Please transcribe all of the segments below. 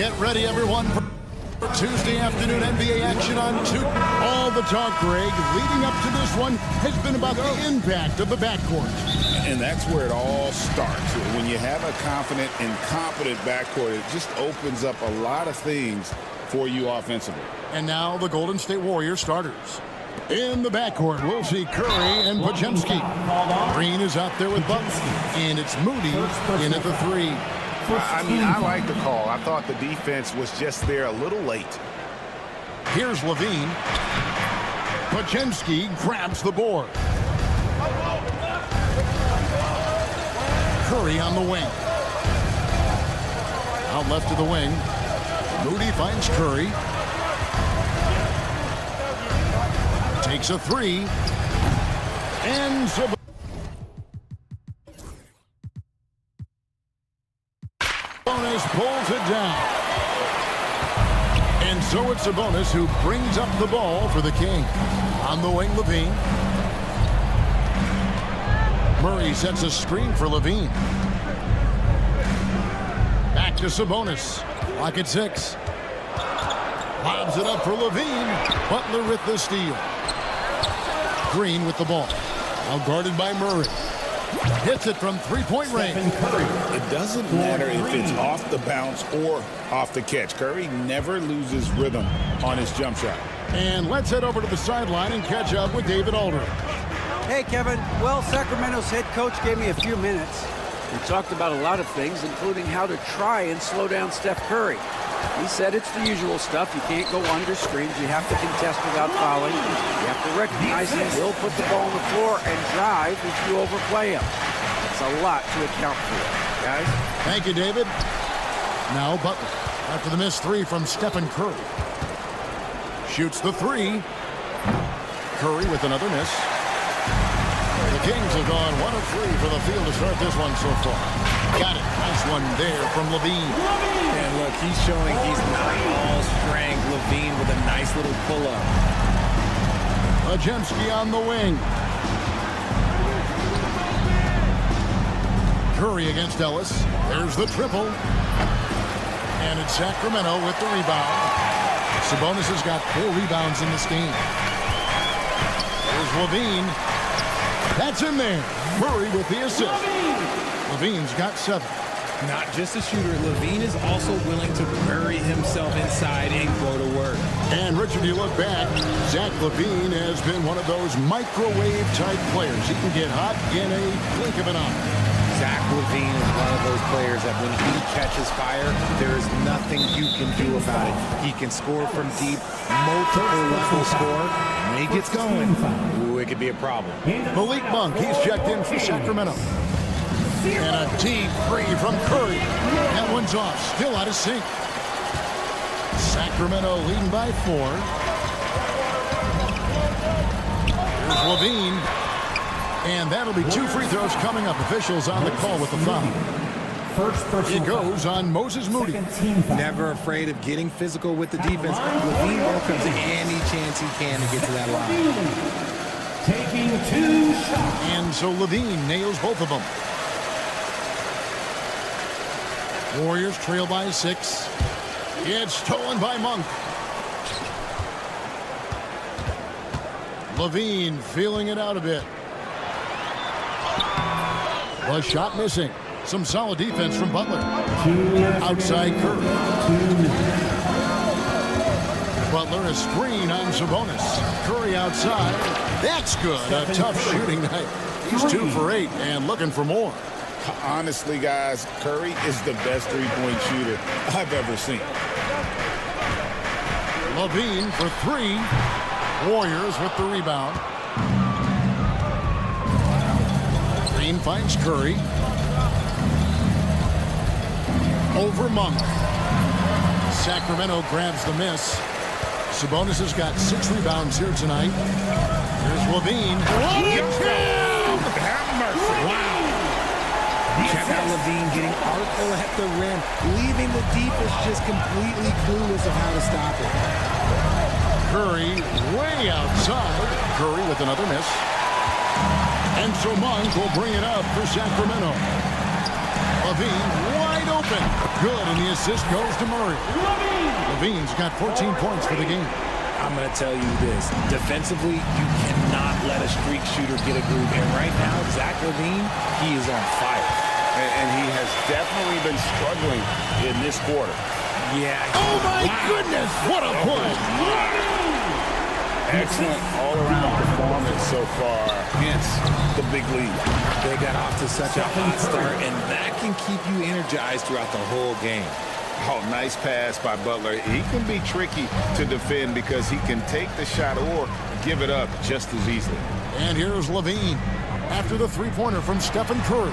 Get ready, everyone, for Tuesday afternoon NBA action on 2. All the talk, Greg, leading up to this one has been about the impact of the backcourt. And that's where it all starts. When you have a confident and competent backcourt, it just opens up a lot of things for you offensively. And now the Golden State Warriors starters. In the backcourt, we'll see Curry and Podziemski. Green is out there with Butler, and it's Moody in at the 3. I mean, I like the call. I thought the defense was just there a little late. Here's Levine. Podziemski grabs the board. Curry on the wing. Out left of the wing. Moody finds Curry. Takes a 3. And Sabonis pulls it down. And so it's Sabonis who brings up the ball for the King. On the wing, Levine. Murray sets a screen for Levine. Back to Sabonis. Lock at 6. Lobs it up for Levine. Butler with the steal. Green with the ball. Now guarded by Murray. Hits it from three-point range. It doesn't matter if it's off the bounce or off the catch. Curry never loses rhythm on his jump shot. And let's head over to the sideline and catch up with David Aldridge. Hey, Kevin. Well, Sacramento's head coach gave me a few minutes. We talked about a lot of things, including how to try and slow down Steph Curry. He said it's the usual stuff. You can't go under screens. You have to contest without fouling. You have to recognize he will put the ball on the floor and drive if you overplay him. It's a lot to account for, guys. Thank you, David. Now Butler, after the missed 3 from Stephen Curry. Shoots the 3. Curry with another miss. The Kings have gone 1 of 3 for the field to start this one so far. Got it. Nice one there from Levine. And look, he's showing he's not all strength. Levine with a nice little pull-up. Podziemski on the wing. Curry against Ellis. There's the triple. And it's Sacramento with the rebound. Sabonis has got 4 rebounds in this game. There's Levine. That's in there. Murray with the assist. Levine's got 7. Not just a shooter, Levine is also willing to bury himself inside and go to work. And Richard, you look back, Zach LaVine has been one of those microwave-type players. He can get hot in a blink of an eye. Zach LaVine is one of those players that when he catches fire, there is nothing you can do about it. He can score from deep, multiple level score. When he gets going, ooh, it could be a problem. Malik Monk, he's checked in for Sacramento. And a deep 3 from Curry. That one's off, still out of sync. Sacramento leading by 4. Here's Levine. And that'll be 2 free throws coming up. Officials on the call with the foul. It goes on Moses Moody. Never afraid of getting physical with the defense. Levine welcomes any chance he can to get to that line. Taking 2 shots. And so Levine nails both of them. Warriors trail by 6. It's stolen by Monk. Levine feeling it out a bit. The shot missing. Some solid defense from Butler. Outside Curry. Butler a screen on Sabonis. Curry outside. That's good. A tough shooting night. He's 2 for 8 and looking for more. Honestly, guys, Curry is the best three-point shooter I've ever seen. Levine for 3. Warriors with the rebound. Green finds Curry. Over Monk. Sacramento grabs the miss. Sabonis has got 6 rebounds here tonight. Here's Levine. Have mercy. Wow. Check out Levine getting artful at the rim, leaving the defense just completely clueless of how to stop it. Curry way outside. Curry with another miss. And so Monk will bring it up for Sacramento. Levine wide open. Good, and the assist goes to Murray. Levine's got 14 points for the game. I'm going to tell you this. Defensively, you cannot let a streak shooter get a groove. And right now, Zach LaVine, he is on fire. And he has definitely been struggling in this quarter. Yeah. Oh, my goodness. What a play. Excellent all-around performance so far, hence the big lead. They got off to such a hot start, and that can keep you energized throughout the whole game. Oh, nice pass by Butler. He can be tricky to defend because he can take the shot or give it up just as easily. And here's Levine after the three-pointer from Stephen Curry.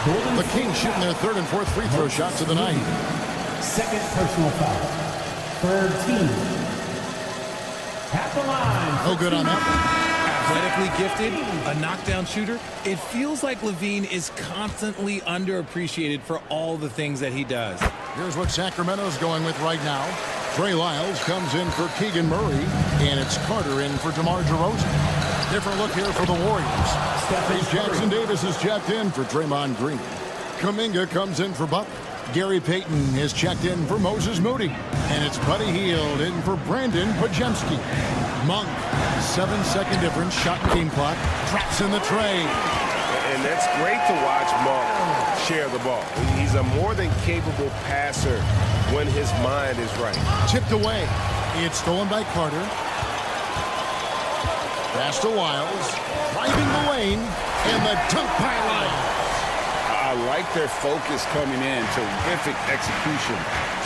The Kings shooting their third and fourth free throw shots of the night. Second personal foul. Third team. At the line. No good on that one. Athletically gifted, a knockdown shooter. It feels like Levine is constantly underappreciated for all the things that he does. Here's what Sacramento's going with right now. Trey Lyles comes in for Keegan Murray, and it's Carter in for DeMar DeRozan. Different look here for the Warriors. As Jackson Davis is checked in for Draymond Green. Kuminga comes in for Butler. Gary Payton is checked in for Moses Moody. And it's Buddy Hield in for Brandon Podziemski. Monk, 7-second difference, shot and game clock, traps in the tray. And that's great to watch Monk share the ball. He's a more than capable passer when his mind is right. Tipped away. It's stolen by Carter. Pass to Lyles. Driving the lane. And the dunk by Lyles. I like their focus coming in. Terrific execution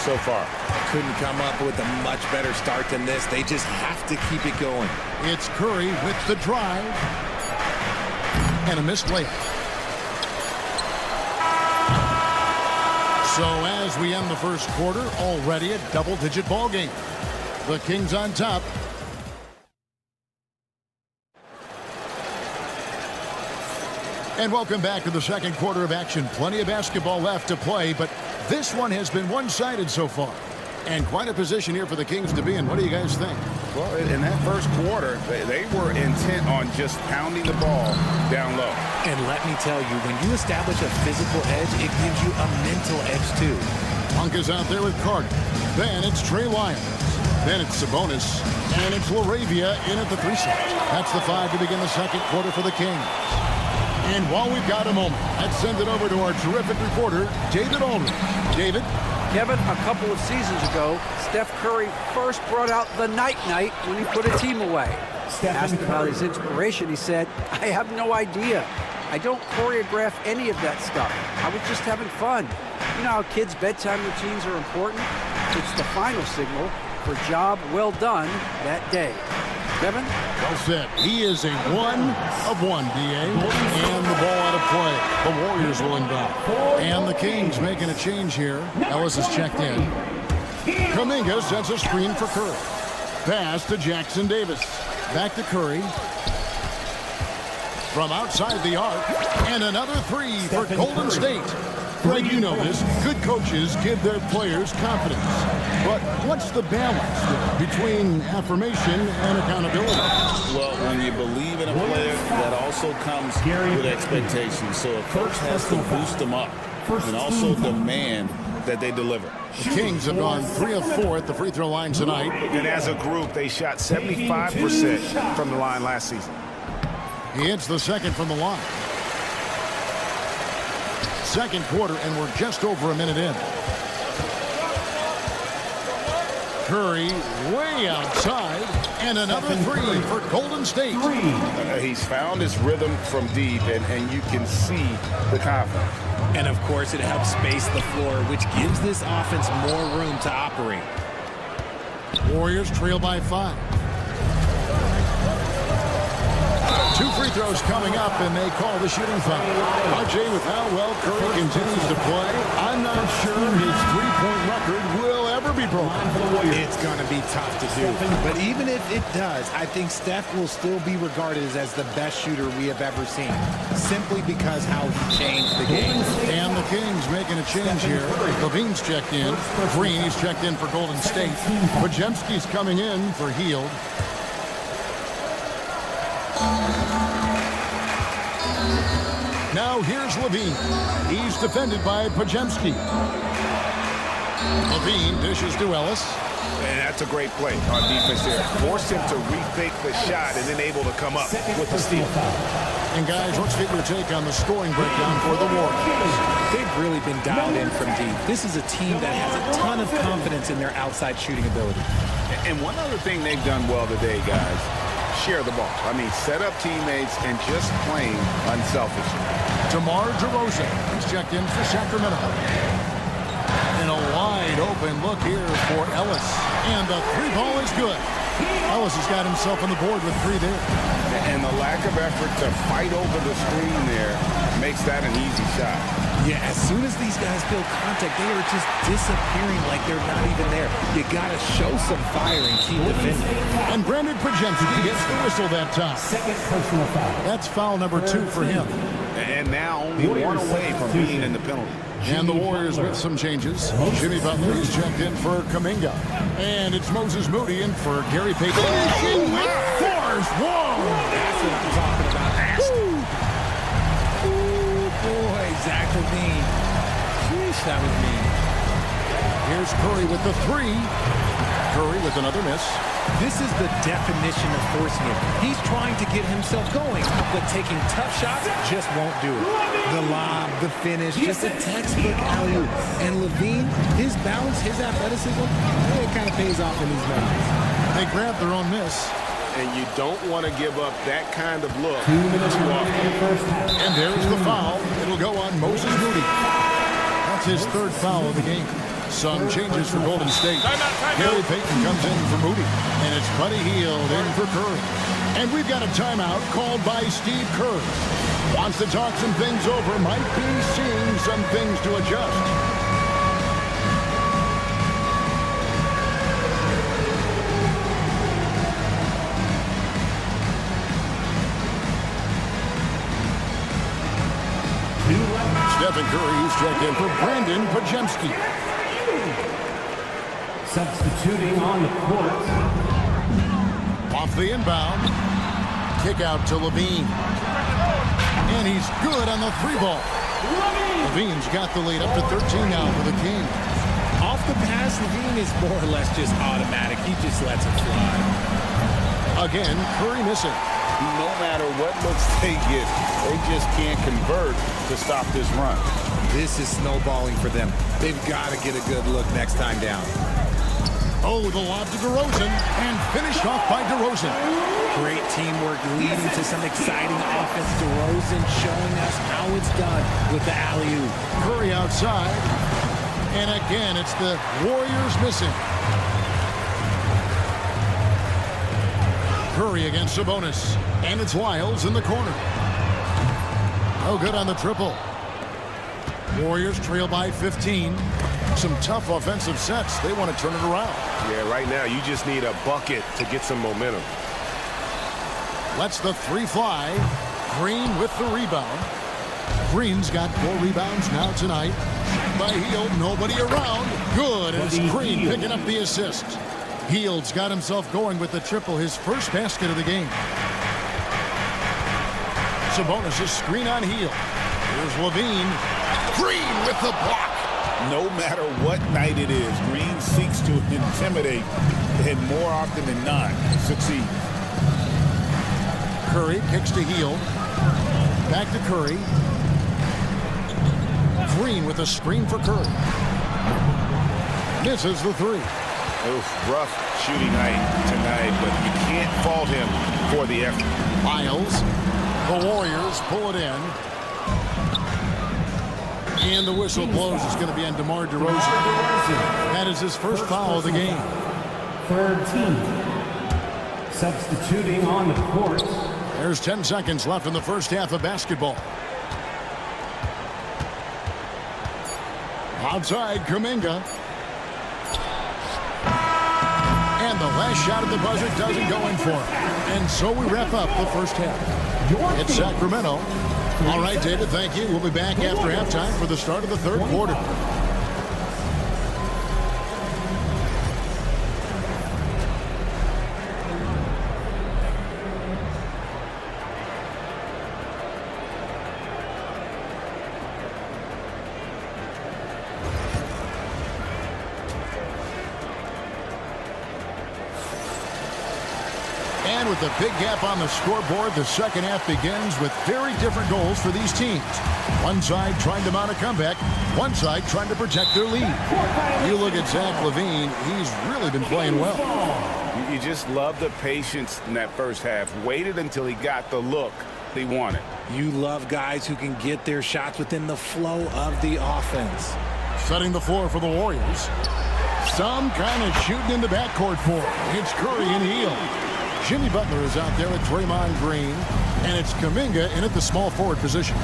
so far. Couldn't come up with a much better start than this. They just have to keep it going. It's Curry with the drive. And a missed layup. So as we end the first quarter, already a double-digit ball game. The Kings on top. And welcome back to the second quarter of action. Plenty of basketball left to play, but this one has been one-sided so far. And quite a position here for the Kings to be in. What do you guys think? Well, in that first quarter, they were intent on just pounding the ball down low. And let me tell you, when you establish a physical edge, it gives you a mental edge too. Monk is out there with Carter. Then it's Trey Lyles. Then it's Sabonis. And it's LaRavia in at the 3 slot. That's the 5 to begin the second quarter for the Kings. And while we've got a moment, let's send it over to our terrific reporter, David Aldridge. David? Kevin, a couple of seasons ago, Steph Curry first brought out the night-night when he put a team away. Asked about his inspiration, he said, "I have no idea. I don't choreograph any of that stuff. I was just having fun." You know how kids' bedtime routines are important? It's the final signal for job well done that day. Kevin? Well said. He is a 1 of 1, D.A. And the ball out of play. The Warriors will inbound. And the Kings making a change here. Ellis is checked in. Kuminga sends a screen for Curry. Pass to Jackson Davis. Back to Curry. From outside the arc. And another 3 for Golden State. Greg, you know this. Good coaches give their players confidence. But what's the balance between affirmation and accountability? Well, when you believe in a player, that also comes with expectations. So a coach has to boost them up and also demand that they deliver. The Kings have gone 3 of 4 at the free throw line tonight. And as a group, they shot 75% from the line last season. He hits the second from the line. Second quarter, and we're just over a minute in. Curry way outside, and another 3 for Golden State. He's found his rhythm from deep, and you can see the confidence. And of course, it helps space the floor, which gives this offense more room to operate. Warriors trail by 5. 2 free throws coming up, and they call the shooting foul. RJ, with how well Curry continues to play, I'm not sure his three-point record will ever be broken. It's going to be tough to do. But even if it does, I think Steph will still be regarded as the best shooter we have ever seen, simply because how he changed the game. And the Kings making a change here. Levine's checked in. Green, he's checked in for Golden State. Podziemski's coming in for Hield. Now here's Levine. He's defended by Pajemski. Levine dishes to Ellis. And that's a great play on defense there. Forced him to rethink the shot and then able to come up with the steal. And guys, let's get your take on the scoring breakdown for the Warriors. They've really been dialed in from deep. This is a team that has a ton of confidence in their outside shooting ability. And one other thing they've done well today, guys, share the ball. I mean, set up teammates and just playing unselfishly. DeMar DeRozan is checked in for Sacramento. And a wide open look here for Ellis. And the three ball is good. Ellis has got himself on the board with 3 there. And the lack of effort to fight over the screen there makes that an easy shot. Yeah, as soon as these guys feel contact, they are just disappearing like they're not even there. You got to show some fire and keep defending. And Brandon Pajemski gets the whistle that time. Second personal foul. That's foul number 2 for him. And now only one away from being in the penalty. And the Warriors with some changes. Jimmy Butler is checked in for Kuminga. And it's Moses Moody in for Gary Payton. Finishing with force. Whoa! That's what I'm talking about. Ooh, boy, Zach Levine. Sheesh, that was mean. Here's Curry with the 3. Curry with another miss. This is the definition of forcing it. He's trying to get himself going, but taking tough shots just won't do it. The lob, the finish, just a textbook alley-oop. And Levine, his balance, his athleticism, it kind of pays off in these moments. They grab their own miss. And you don't want to give up that kind of look 2 minutes too left in the often. first half. And there's the foul. It'll go on Moses Moody. That's his 3rd foul of the game. Some changes for Golden State. Gary Payton comes in for Moody. And it's Buddy Hield in for Curry. And we've got a timeout called by Steve Kerr. Wants to talk some things over. Might be seeing some things to adjust. Stephen Curry is checked in for Brandon Pajemski. Substituting on the court. Off the inbound. Kick out to Levine. And he's good on the 3 ball. Levine's got the lead up to 13 now for the Kings. Off the pass, Levine is more or less just automatic. He just lets it fly. Again, Curry missing. No matter what looks they get, they just can't convert to stop this run. This is snowballing for them. They've got to get a good look next time down. Oh, the lob to DeRozan, and finished off by DeRozan. Great teamwork leading to some exciting offense. DeRozan showing us how it's done with the alley-oop. Curry outside, and again, it's the Warriors missing. Curry against Sabonis, and it's Lyles in the corner. No good on the triple. Warriors trail by 15. Some tough offensive sets. They want to turn it around. Yeah, right now you just need a bucket to get some momentum. Lets the 3 fly. Green with the rebound. Green's got 4 rebounds now tonight. By Hield, nobody around. Good, and it's Green picking up the assist. Hield's got himself going with the triple, his first basket of the game. Sabonis' screen on Hield. Here's Levine. Green with the block. No matter what night it is, Green seeks to intimidate and more often than not succeed. Curry kicks to Hield. Back to Curry. Green with a screen for Curry. Misses the 3. Oof, rough shooting night tonight, but you can't fault him for the effort. Lyles. The Warriors pull it in. And the whistle blows. It's going to be on DeMar DeRozan. That is his first foul of the game. 3rd team. Substituting on the court. There's 10 seconds left in the first half of basketball. Outside, Kuminga. And the last shot at the buzzer doesn't go in for him. And so we wrap up the first half. It's Sacramento. All right, David, thank you. We'll be back after halftime for the start of the 3rd quarter. with the big gap on the scoreboard, the second half begins with very different goals for these teams. One side trying to mount a comeback, one side trying to protect their lead. You look at Zach LaVine, he's really been playing well. You just love the patience in that first half. Waited until he got the look he wanted. You love guys who can get their shots within the flow of the offense. Setting the floor for the Warriors. Some kind of shooting in the backcourt for him. It's Curry and Hield. Jimmy Butler is out there with Draymond Green, and it's Kuminga in at the small forward position.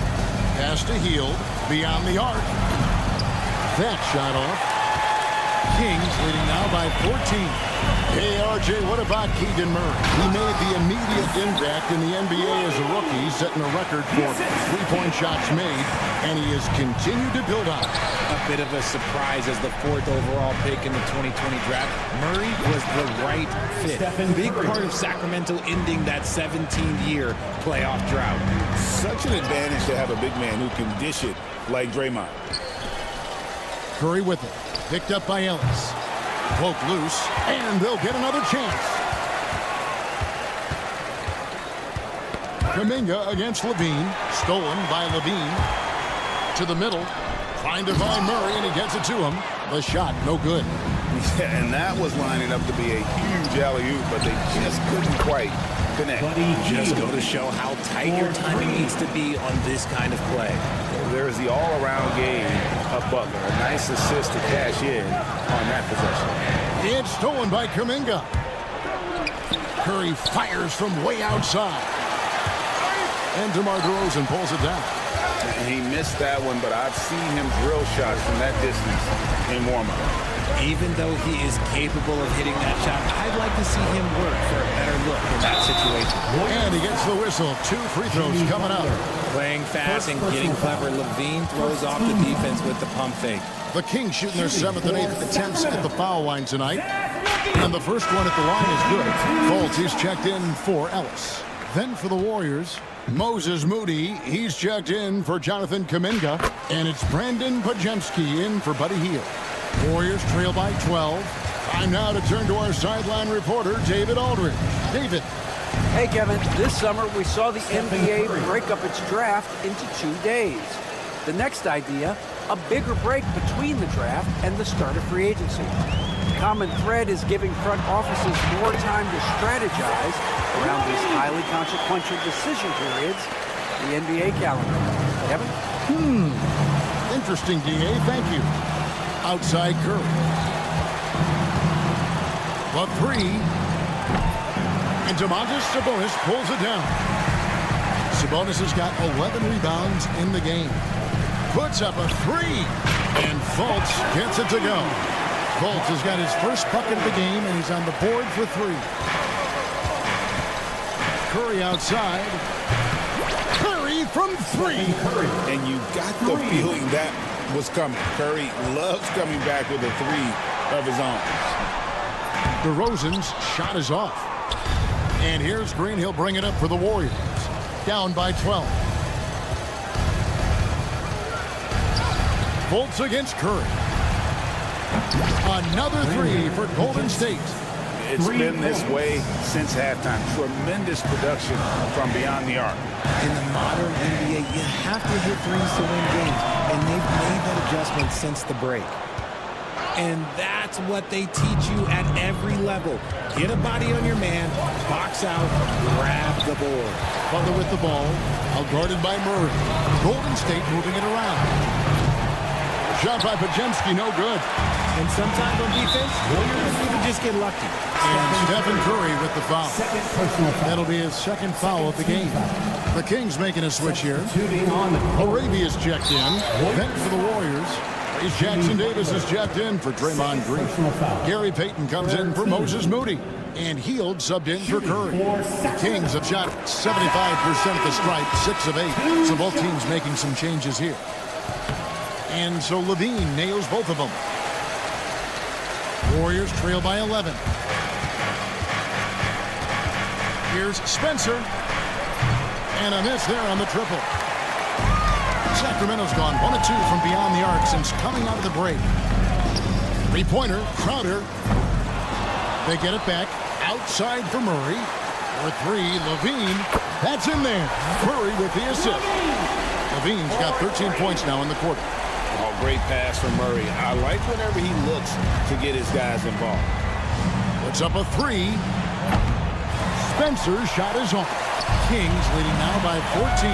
Pass to Hield, beyond the arc. That shot off. Kings leading now by 14. Hey, RJ, what about Keegan Murray? He made the immediate impact in the NBA as a rookie, setting a record for three-point shots made, and he has continued to build on it. A bit of a surprise as the 4th overall pick in the 2020 draft. Murray was the right fit. Big part of Sacramento ending that 17-year playoff drought. Such an advantage to have a big man who can dish it like Draymond. Curry with it. Picked up by Ellis. Poke loose, and they'll get another chance. Kuminga against Levine. Stolen by Levine. To the middle. Trying to find Murray, and he gets it to him. The shot, no good. Yeah, and that was lining up to be a huge alley-oop, but they just couldn't quite connect. Just go to show how tight your timing needs to be on this kind of play. There's the all-around game of Butler. A nice assist to cash in on that possession. It's stolen by Kuminga. Curry fires from way outside. And DeMar DeRozan pulls it down. And he missed that one, but I've seen him drill shots from that distance in warm-up. Even though he is capable of hitting that shot, I'd like to see him work for a better look in that situation. And he gets the whistle. 2 free throws coming up. Playing fast and getting clever, Levine throws off the defense with the pump fake. The Kings shooting their 7th and 8th attempts at the foul line tonight. And the first one at the line is good. Fultz is checked in for Ellis. Then for the Warriors, Moses Moody. He's checked in for Jonathan Kuminga. And it's Brandon Pajemski in for Buddy Hield. Warriors trail by 12. Time now to turn to our sideline reporter, David Aldridge. David. Hey, Kevin, this summer we saw the NBA break up its draft into 2 days. The next idea, a bigger break between the draft and the start of free agency. The common thread is giving front offices more time to strategize around these highly consequential decision periods, the NBA calendar. Kevin? Interesting, D.A. Thank you. Outside Curry. The 3. And Domantas Sabonis pulls it down. Sabonis has got 11 rebounds in the game. Puts up a 3. And Fultz gets it to go. Fultz has got his first bucket of the game, and he's on the board for 3. Curry outside. Curry from 3. And you got the feeling that was coming. Curry loves coming back with a 3 of his own. DeRozan's shot is off. And here's Green. He'll bring it up for the Warriors. Down by 12. Fultz against Curry. Another 3 for Golden State. It's been this way since halftime. Tremendous production from beyond the arc. In the modern NBA, you have to hit threes to win games, and they've made that adjustment since the break. And that's what they teach you at every level. Get a body on your man, box out, grab the board. Butler with the ball, outguarded by Murray. Golden State moving it around. Shot by Pajemski, no good. And sometimes on defense, you can just get lucky. And Stephen Curry with the foul. That'll be his second foul of the game. The Kings making a switch here. Arabia's checked in. Then for the Warriors, Jackson Davis is checked in for Draymond Green. Gary Payton comes in for Moses Moody. And Hield subbed in for Curry. The Kings have shot 75% at the stripe, 6 of 8. So both teams making some changes here. And so Levine nails both of them. Warriors trail by 11. Here's Spencer. And a miss there on the triple. Sacramento's gone 1 of 2 from beyond the arc since coming out of the break. 3-pointer, Crowder. They get it back outside for Murray. For three, Levine. That's in there. Curry with the assist. Levine's got 13 points now in the quarter. Oh, great pass from Murray. I like whenever he looks to get his guys involved. Puts up a three. Spencer's shot is on. Kings leading now by 14.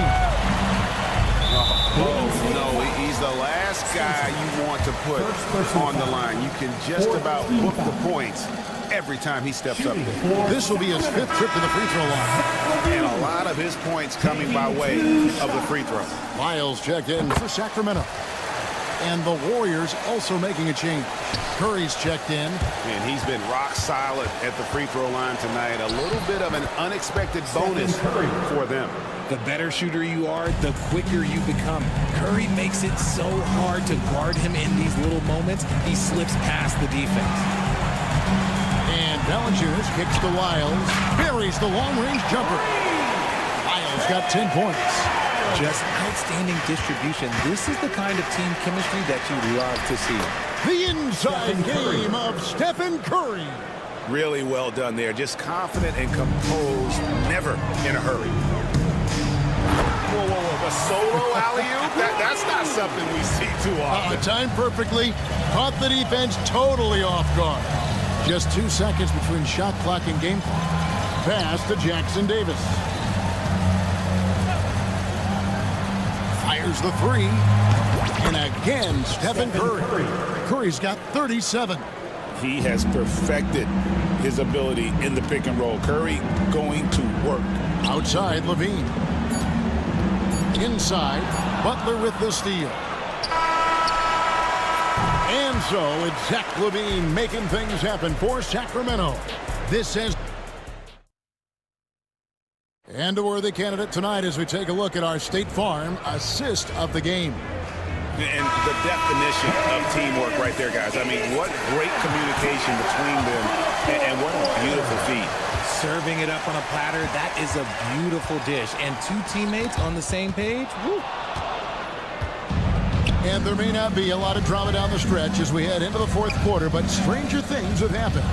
Oh, no, he's the last guy you want to put on the line. You can just about book the points every time he steps up there. This will be his 5th trip to the free throw line. And a lot of his points coming by way of the free throw. Lyles checked in for Sacramento. And the Warriors also making a change. Curry's checked in. And he's been rock solid at the free throw line tonight. A little bit of an unexpected bonus for them. The better shooter you are, the quicker you become. Curry makes it so hard to guard him in these little moments. He slips past the defense. And Valanciunas kicks to Lyles. Buries the long-range jumper. Lyles got 10 points. Just outstanding distribution. This is the kind of team chemistry that you love to see. The inside game of Stephen Curry. Really well done there. Just confident and composed, never in a hurry. Whoa, whoa, whoa. A solo alley-oop? That's not something we see too often. Timed perfectly. Caught the defense totally off guard. Just 2 seconds between shot clock and game clock. Pass to Jackson Davis. Fires the three. And again, Stephen Curry. Curry's got 37. He has perfected his ability in the pick and roll. Curry going to work. Outside, Levine. Inside, Butler with the steal. And so it's Zach LaVine making things happen for Sacramento. This is... And a worthy candidate tonight as we take a look at our State Farm assist of the game. And the definition of teamwork right there, guys. I mean, what great communication between them, and what a beautiful feat. Serving it up on a platter, that is a beautiful dish. And 2 teammates on the same page, woo. And there may not be a lot of drama down the stretch as we head into the 4th quarter, but stranger things have happened.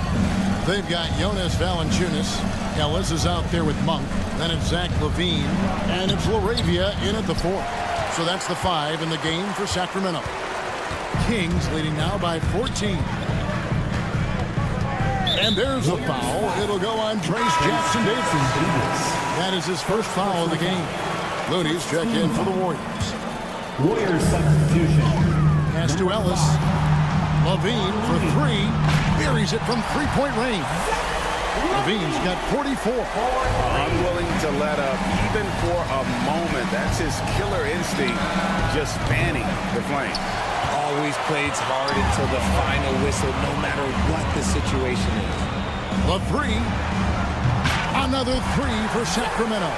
They've got Jonas Valanciunas. Ellis is out there with Monk. Then it's Zach LaVine. And it's LaRavia in at the 4th. So that's the 5 in the game for Sacramento. Kings leading now by 14. And there's a foul. It'll go on Trace Jackson Davis. That is his first foul of the game. Looney's checked in for the Warriors. Warriors substitution. Pass to Ellis. LaVine for 3. Buries it from 3-point range. LaVine's got 44. Unwilling to let up even for a moment. That's his killer instinct, just fanning the flame. Always plays hard until the final whistle, no matter what the situation is. The 3. Another 3 for Sacramento.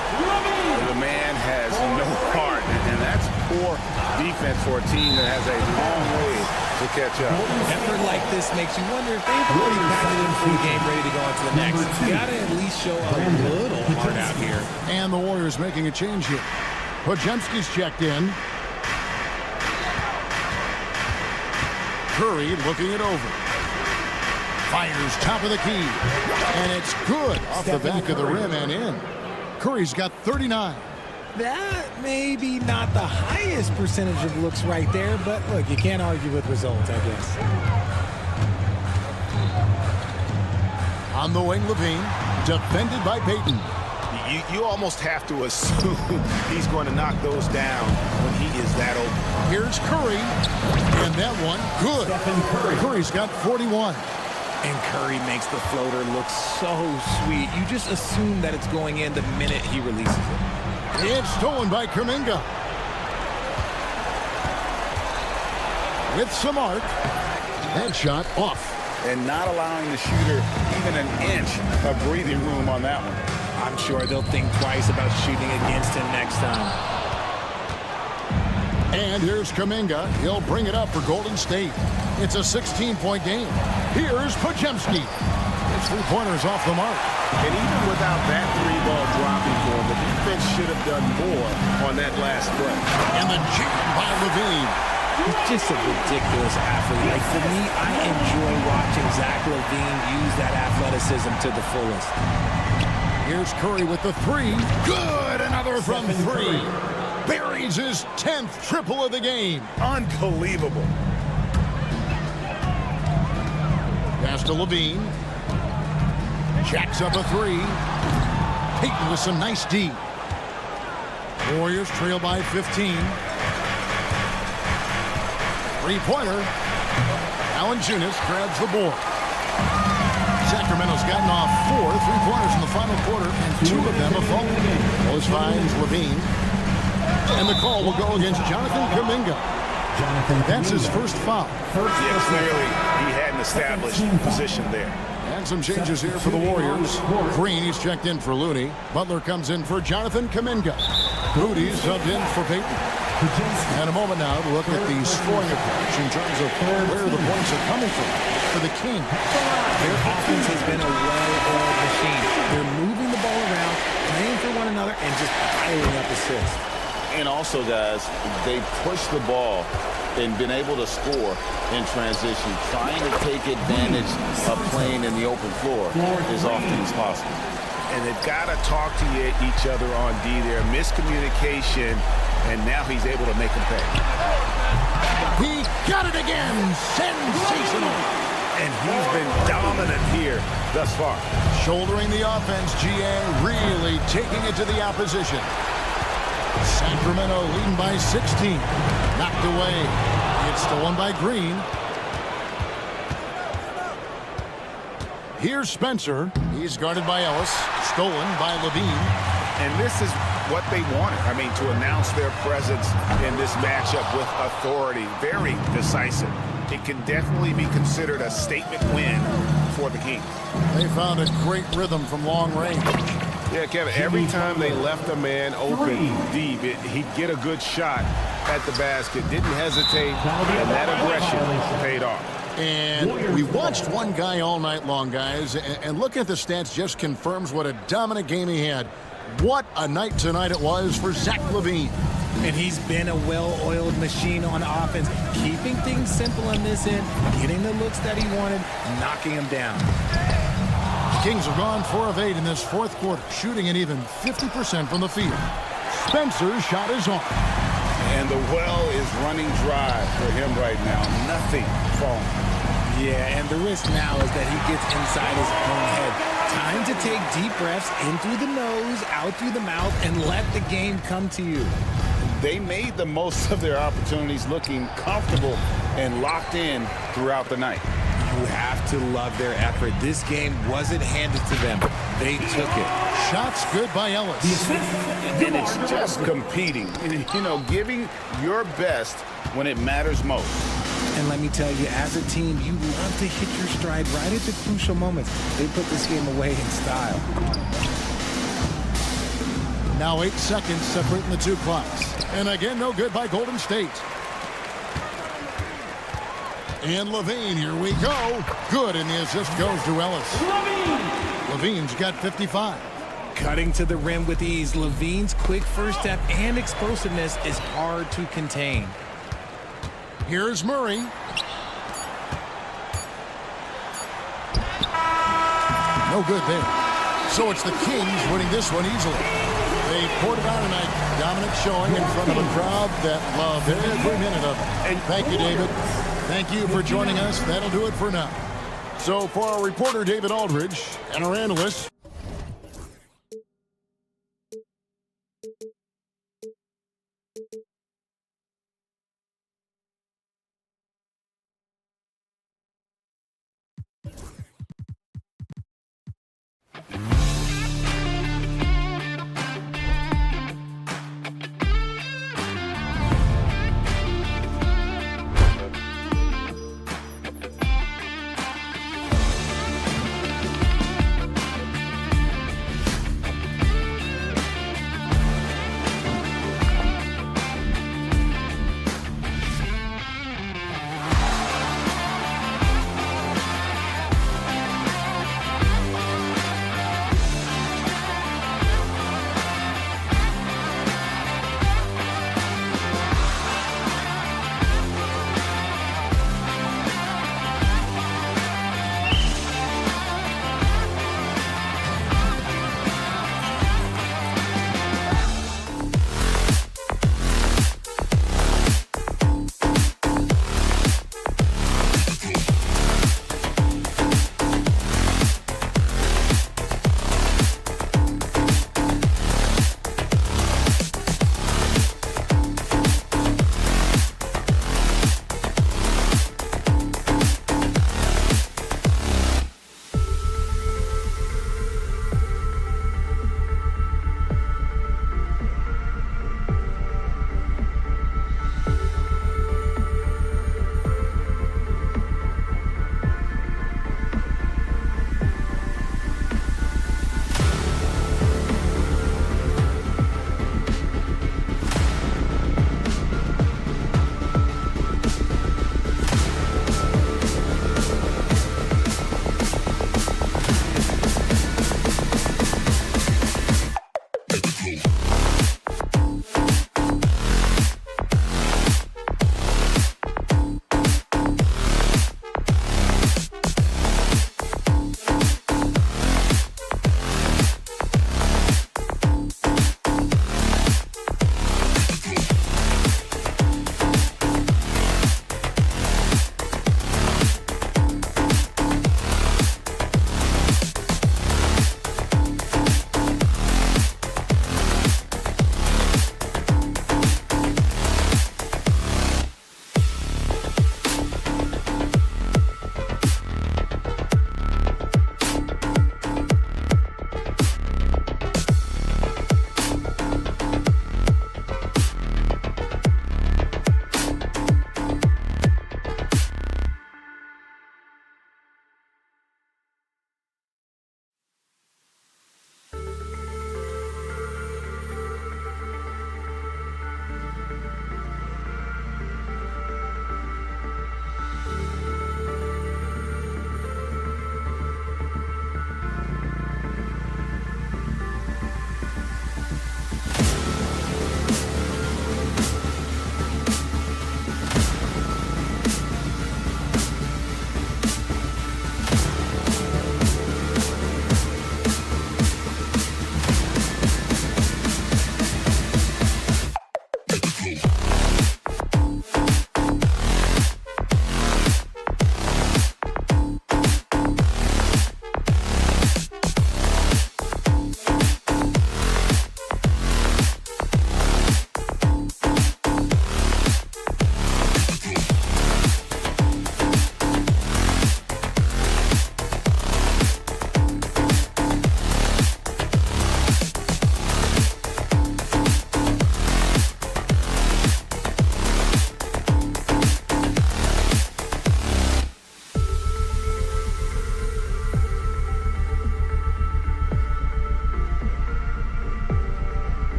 The man has no heart, and that's poor defense for a team that has a long way to catch up. Effort like this makes you wonder if they've already packed it in for the game, ready to go on to the next. You gotta at least show a little heart out here. And the Warriors making a change here. Podziemski's checked in. Curry looking it over. Fires top of the key. And it's good off the back of the rim and in. Curry's got 39. That may be not the highest percentage of looks right there, but look, you can't argue with results, I guess. On the wing, LaVine, defended by Payton. You almost have to assume he's going to knock those down when he is that open. Here's Curry, and that one, good. Curry's got 41. And Curry makes the floater look so sweet. You just assume that it's going in the minute he releases it. It's stolen by Kuminga. With some arc. Headshot off. And not allowing the shooter even an inch of breathing room on that one. I'm sure they'll think twice about shooting against him next time. And here's Kuminga. He'll bring it up for Golden State. It's a 16-point game. Here's Podziemski. His 3-pointer's off the mark. And even without that 3-ball dropping for him, the defense should have done more on that last play. And the jam by LaVine. He's just a ridiculous athlete. Like, for me, I enjoy watching Zach LaVine use that athleticism to the fullest. Here's Curry with the three. Good, another from three. Buries his 10th triple of the game. Unbelievable. Pass to Levine. Jacks up a three. Payton with some nice D. Warriors trail by 15. Three-pointer. Valanciunas grabs the board. Sacramento's gotten off 4 3-pointers in the final quarter, and 2 of them have fallen. Those finds Levine. And the call will go against Jonathan Kuminga. That's his first foul. Yeah, clearly he had an established position there. And some changes here for the Warriors. Green, he's checked in for Looney. Butler comes in for Jonathan Kuminga. Moody's subbed in for Payton. And a moment now to look at the scoring approach in terms of where the points are coming from for the Kings. Their offense has been a well-oiled machine. They're moving the ball around, playing for one another, and just piling up assists. And also, guys, they push the ball and been able to score in transition, trying to take advantage of playing in the open floor as often as possible. And they've got to talk to each other on D there. Miscommunication, and now he's able to make them pay. He got it again. Sensational. And he's been dominant here thus far. Shouldering the offense, GA really taking it to the opposition. Sacramento leading by 16. Knocked away. It's stolen by Green. Here's Spencer. He's guarded by Ellis. Stolen by Levine. And this is what they wanted. I mean, to announce their presence in this matchup with authority. Very decisive. It can definitely be considered a statement win for the Kings. They found a great rhythm from long range. Yeah, Kevin, every time they left a man open deep, he'd get a good shot at the basket. Didn't hesitate, and that aggression paid off. And we watched one guy all night long, guys, and looking at the stats just confirms what a dominant game he had. What a night tonight it was for Zach LaVine. And he's been a well-oiled machine on offense, keeping things simple on this end, getting the looks that he wanted, knocking him down. The Kings have gone 4 of 8 in this fourth quarter, shooting an even 50% from the field. Spencer's shot is on. And the well is running dry for him right now. Nothing falling. Yeah, and the risk now is that he gets inside his own head. Time to take deep breaths in through the nose, out through the mouth, and let the game come to you. They made the most of their opportunities, looking comfortable and locked in throughout the night. You have to love their effort. This game wasn't handed to them. They took it. Shots good by Ellis. And it's just competing, you know, giving your best when it matters most. And let me tell you, as a team, you love to hit your stride right at the crucial moments. They put this game away in style. Now 8 seconds separating the two clocks. And again, no good by Golden State. And Levine, here we go. Good, and the assist goes to Ellis. Levine's got 55. Cutting to the rim with ease, Levine's quick first step and explosiveness is hard to contain. Here's Murray. No good there. So it's the Kings winning this one easily. They poured it on tonight. Dominant showing in front of a crowd that loved every minute of it. And thank you, David. Thank you for joining us. That'll do it for now. So for our reporter, David Aldridge, and our analysts,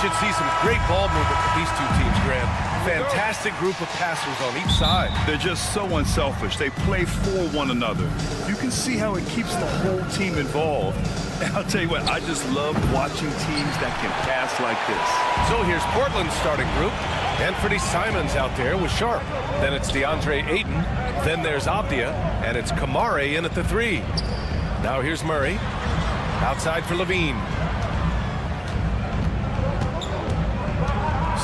should see some great ball movement with these two teams, Graham. Fantastic group of passers on each side. They're just so unselfish. They play for one another. You can see how it keeps the whole team involved. And I'll tell you what, I just love watching teams that can pass like this. So here's Portland's starting group. Anthony Simons out there with Sharp. Then it's DeAndre Ayton. Then there's Avdia. And it's Kamare in at the 3. Now here's Murray. Outside for Levine.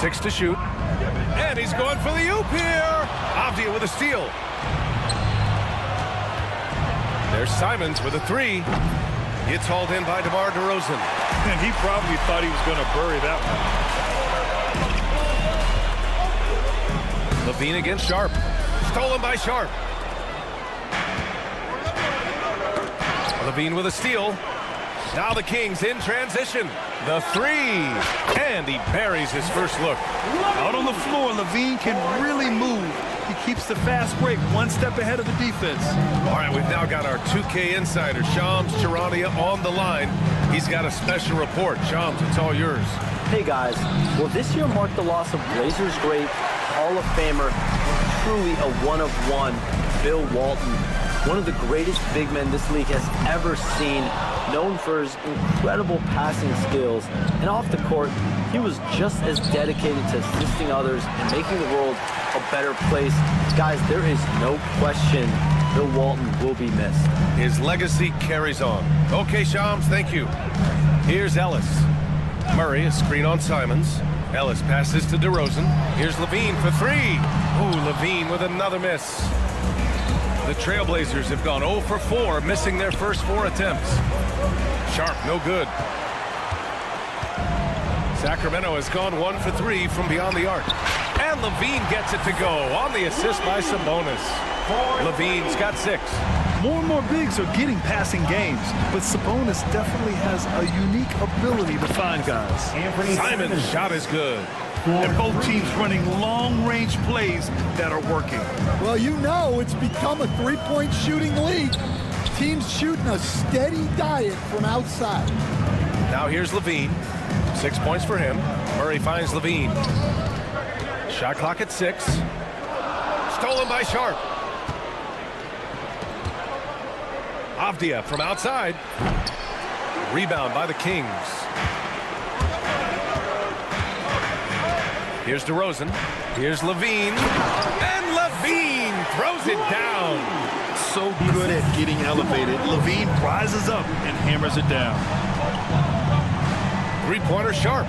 6 to shoot. And he's going for the oop here. Avdia with a steal. There's Simons with a 3. It's hauled in by DeMar DeRozan. And he probably thought he was going to bury that one. Levine against Sharp. Stolen by Sharp. Levine with a steal. Now the Kings in transition. The 3. And he buries his first look. Out on the floor, Levine can really move. He keeps the fast break one step ahead of the defense. All right, we've now got our 2K insider, Shams Charania, on the line. He's got a special report. Shams, it's all yours. Hey, guys. Well, this year marked the loss of Blazers great, Hall of Famer, truly a one-of-one, Bill Walton. One of the greatest big men this league has ever seen, known for his incredible passing skills. And off the court, he was just as dedicated to assisting others and making the world a better place. Guys, there is no question Bill Walton will be missed. His legacy carries on. Okay, Shams, thank you. Here's Ellis. Murray, a screen on Simons. Ellis passes to DeRozan. Here's Levine for 3. Ooh, Levine with another miss. The Trailblazers have gone 0 for 4, missing their first 4 attempts. Sharp, no good. Sacramento has gone 1 for 3 from beyond the arc. And Levine gets it to go on the assist by Sabonis. Levine's got 6. More and more bigs are getting passing games, but Sabonis definitely has a unique ability to find guys. Simon's shot is good. And both teams running long-range plays that are working. Well, you know it's become a three-point shooting league. Teams shooting a steady diet from outside. Now here's Levine. 6 points for him. Murray finds Levine. Shot clock at 6. Stolen by Sharp. Avdia from outside. Rebound by the Kings. Here's DeRozan. Here's Levine. And lays it down. So good at getting elevated. Levine rises up and hammers it down. Three-pointer sharp.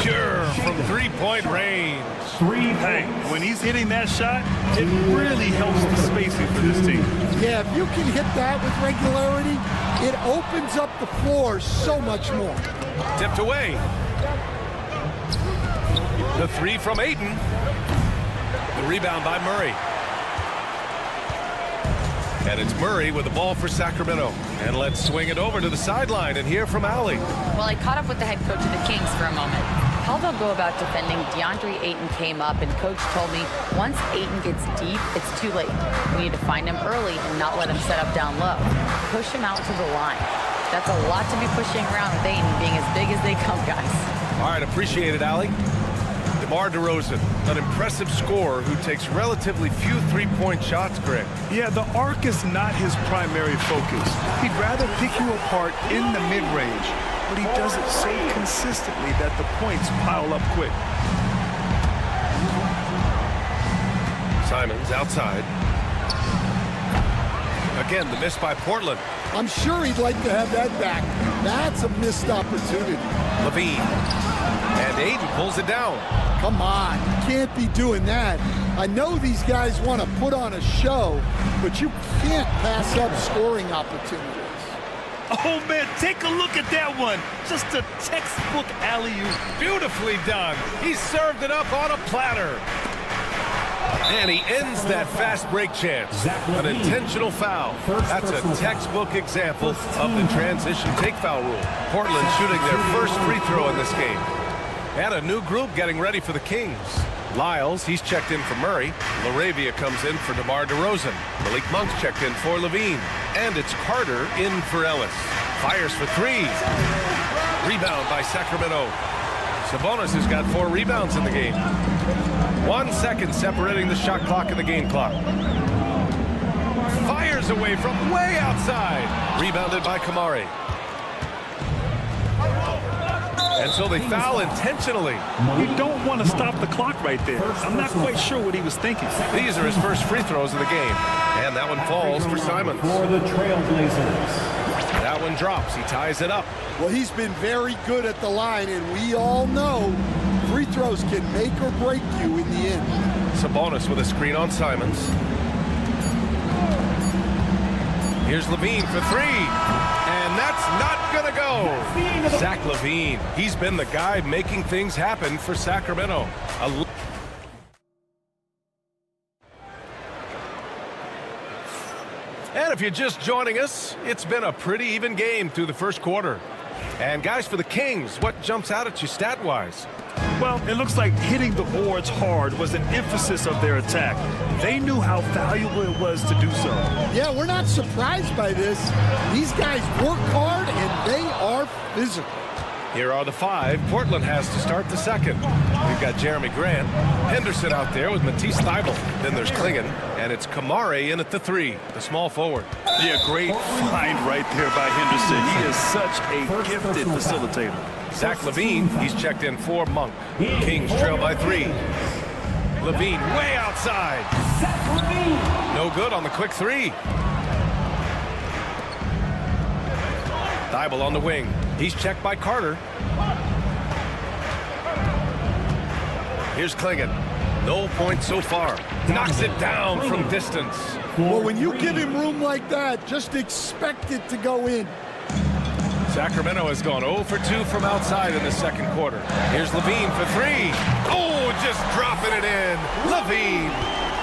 Pure from three-point range. Hey, when he's hitting that shot, it really helps the spacing for this team. Yeah, if you can hit that with regularity, it opens up the floor so much more. Tipped away. The three from Ayton. The rebound by Murray. And it's Murray with the ball for Sacramento. And let's swing it over to the sideline and hear from Allie. Well, I caught up with the head coach of the Kings for a moment. How they'll go about defending DeAndre Ayton came up, and coach told me once Ayton gets deep, it's too late. We need to find him early and not let him set up down low. Push him out to the line. That's a lot to be pushing around with Ayton being as big as they come, guys. All right, appreciate it, Allie. DeMar DeRozan, an impressive scorer who takes relatively few three-point shots, Greg. Yeah, the arc is not his primary focus. He'd rather pick you apart in the mid-range, but he does it so consistently that the points pile up quick. Simons outside. Again, the miss by Portland. I'm sure he'd like to have that back. That's a missed opportunity. Levine. And Ayton pulls it down. Come on, you can't be doing that. I know these guys want to put on a show, but you can't pass up scoring opportunities. Oh, man, take a look at that one. Just a textbook alley-oop. Beautifully done. He served it up on a platter. And he ends that fast break chance. An intentional foul. That's a textbook example of the transition take foul rule. Portland shooting their first free throw in this game. And a new group getting ready for the Kings. Lyles, he's checked in for Murray. Laravia comes in for DeMar DeRozan. Malik Monk's checked in for Levine. And it's Carter in for Ellis. Fires for three. Rebound by Sacramento. Sabonis has got 4 rebounds in the game. 1 second separating the shot clock and the game clock. Fires away from way outside. Rebounded by Kamari. And so they foul intentionally. You don't want to stop the clock right there. I'm not quite sure what he was thinking. These are his first free throws of the game. And that one falls for Simons. For the Trailblazers. That one drops. He ties it up. Well, he's been very good at the line, and we all know free throws can make or break you in the end. Sabonis with a screen on Simons. Here's Levine for three. And that's not going to go. Zach LaVine, he's been the guy making things happen for Sacramento. And if you're just joining us, it's been a pretty even game through the first quarter. And guys, for the Kings, what jumps out at you stat-wise? Well, it looks like hitting the boards hard was an emphasis of their attack. They knew how valuable it was to do so. Yeah, we're not surprised by this. These guys work hard, and they are physical. Here are the 5 Portland has to start the second. We've got Jeremy Grant, Henderson out there with Matisse Thybulle. Then there's Klingon, and it's Kamari in at the 3, the small forward. Yeah, great find right there by Henderson. He is such a gifted facilitator. Zach LaVine, he's checked in for Monk. Kings trail by 3. LaVine way outside. No good on the quick 3. Thybulle on the wing. He's checked by Carter. Here's Klingon. No points so far. Knocks it down from distance. Well, when you give him room like that, just expect it to go in. Sacramento has gone 0 for 2 from outside in the second quarter. Here's Levine for 3. Oh, just dropping it in. Levine.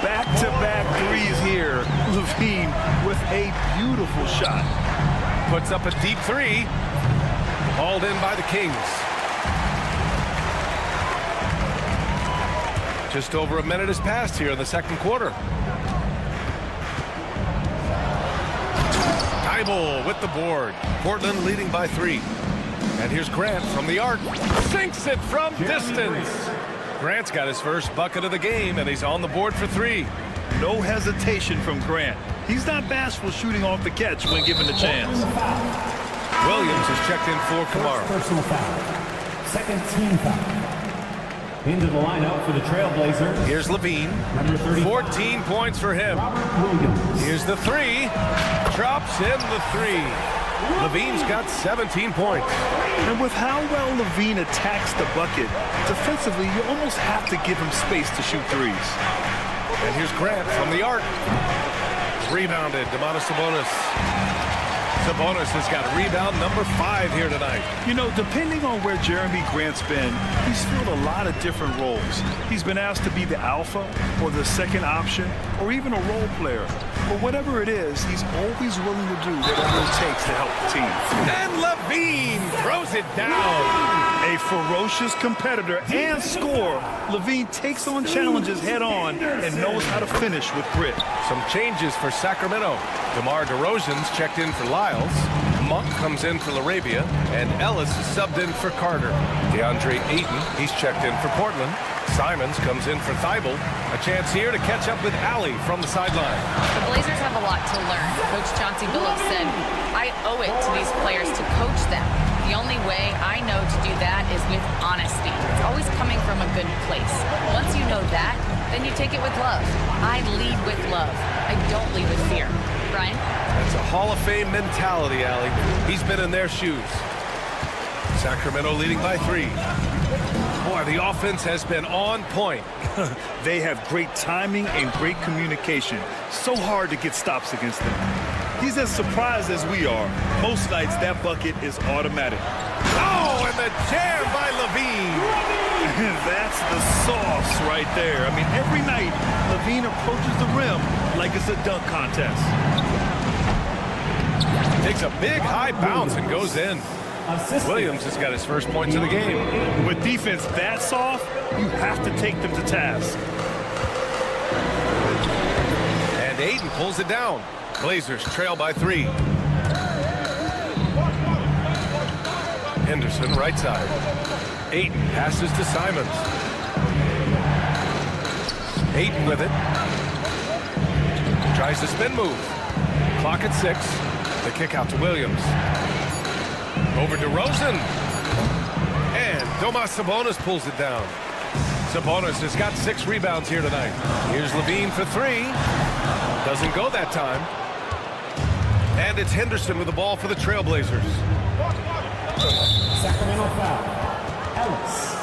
Back-to-back threes here. Levine with a beautiful shot. Puts up a deep 3. Hauled in by the Kings. Just over a minute has passed here in the second quarter. Thybulle with the board. Portland leading by 3. And here's Grant from the arc. Sinks it from distance. Grant's got his first bucket of the game, and he's on the board for 3. No hesitation from Grant. He's not bashful shooting off the catch when given the chance. Williams is checked in for Kamara. Personal foul. Second team foul. Into the lineup for the Trailblazers. Here's Levine. Number 35. 14 points for him. Williams. Here's the three. Drops in the three. Levine's got 17 points. And with how well Levine attacks the bucket, defensively, you almost have to give him space to shoot threes. And here's Grant from the arc. Rebounded, Domantas Sabonis. Sabonis has got rebound number 5 here tonight. You know, depending on where Jeremy Grant's been, he's filled a lot of different roles. He's been asked to be the alpha or the second option or even a role player. But whatever it is, he's always willing to do whatever it takes to help the team. And Levine throws it down. A ferocious competitor and scorer, Levine takes on challenges head on and knows how to finish with grit. Some changes for Sacramento. DeMar DeRozan's checked in for Lyles. Monk comes in for LaRabia, and Ellis is subbed in for Carter. DeAndre Ayton, he's checked in for Portland. Simons comes in for Thibault. A chance here to catch up with Allie from the sideline. The Blazers have a lot to learn. Coach Chauncey Billups said, I owe it to these players to coach them. The only way I know to do that is with honesty. It's always coming from a good place. Once you know that, then you take it with love. I lead with love. I don't lead with fear. Brian? That's a Hall of Fame mentality, Allie. He's been in their shoes. Sacramento leading by 3. Boy, the offense has been on point. They have great timing and great communication. So hard to get stops against them. He's as surprised as we are. Most nights, that bucket is automatic. Oh, and the jam by Levine. That's the sauce right there. I mean, every night, Levine approaches the rim like it's a dunk contest. Takes a big high bounce and goes in. Williams has got his first points of the game. With defense that soft, you have to take them to task. And Ayton pulls it down. Blazers trail by 3. Henderson right side. Ayton passes to Simons. Ayton with it. Tries the spin move. Clock at 6. The kick out to Williams. Over to DeRozan. And Domas Sabonis pulls it down. Sabonis has got 6 rebounds here tonight. Here's Levine for 3. Doesn't go that time. And it's Henderson with the ball for the Trailblazers. Sacramento foul. Ellis.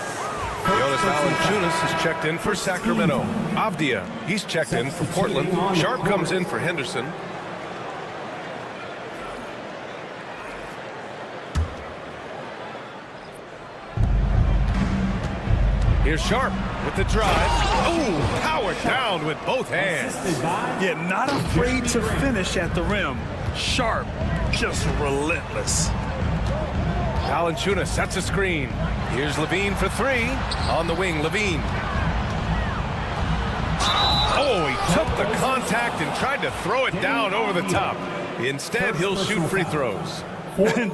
Jonas Valanciunas is checked in for Sacramento. Avdia, he's checked in for Portland. Sharp comes in for Henderson. Here's Sharp with the drive. Oh, powered down with both hands. Yeah, not afraid to finish at the rim. Sharp, just relentless. Valanciunas sets a screen. Here's Levine for 3. On the wing, Levine. Oh, he took the contact and tried to throw it down over the top. Instead, he'll shoot free throws.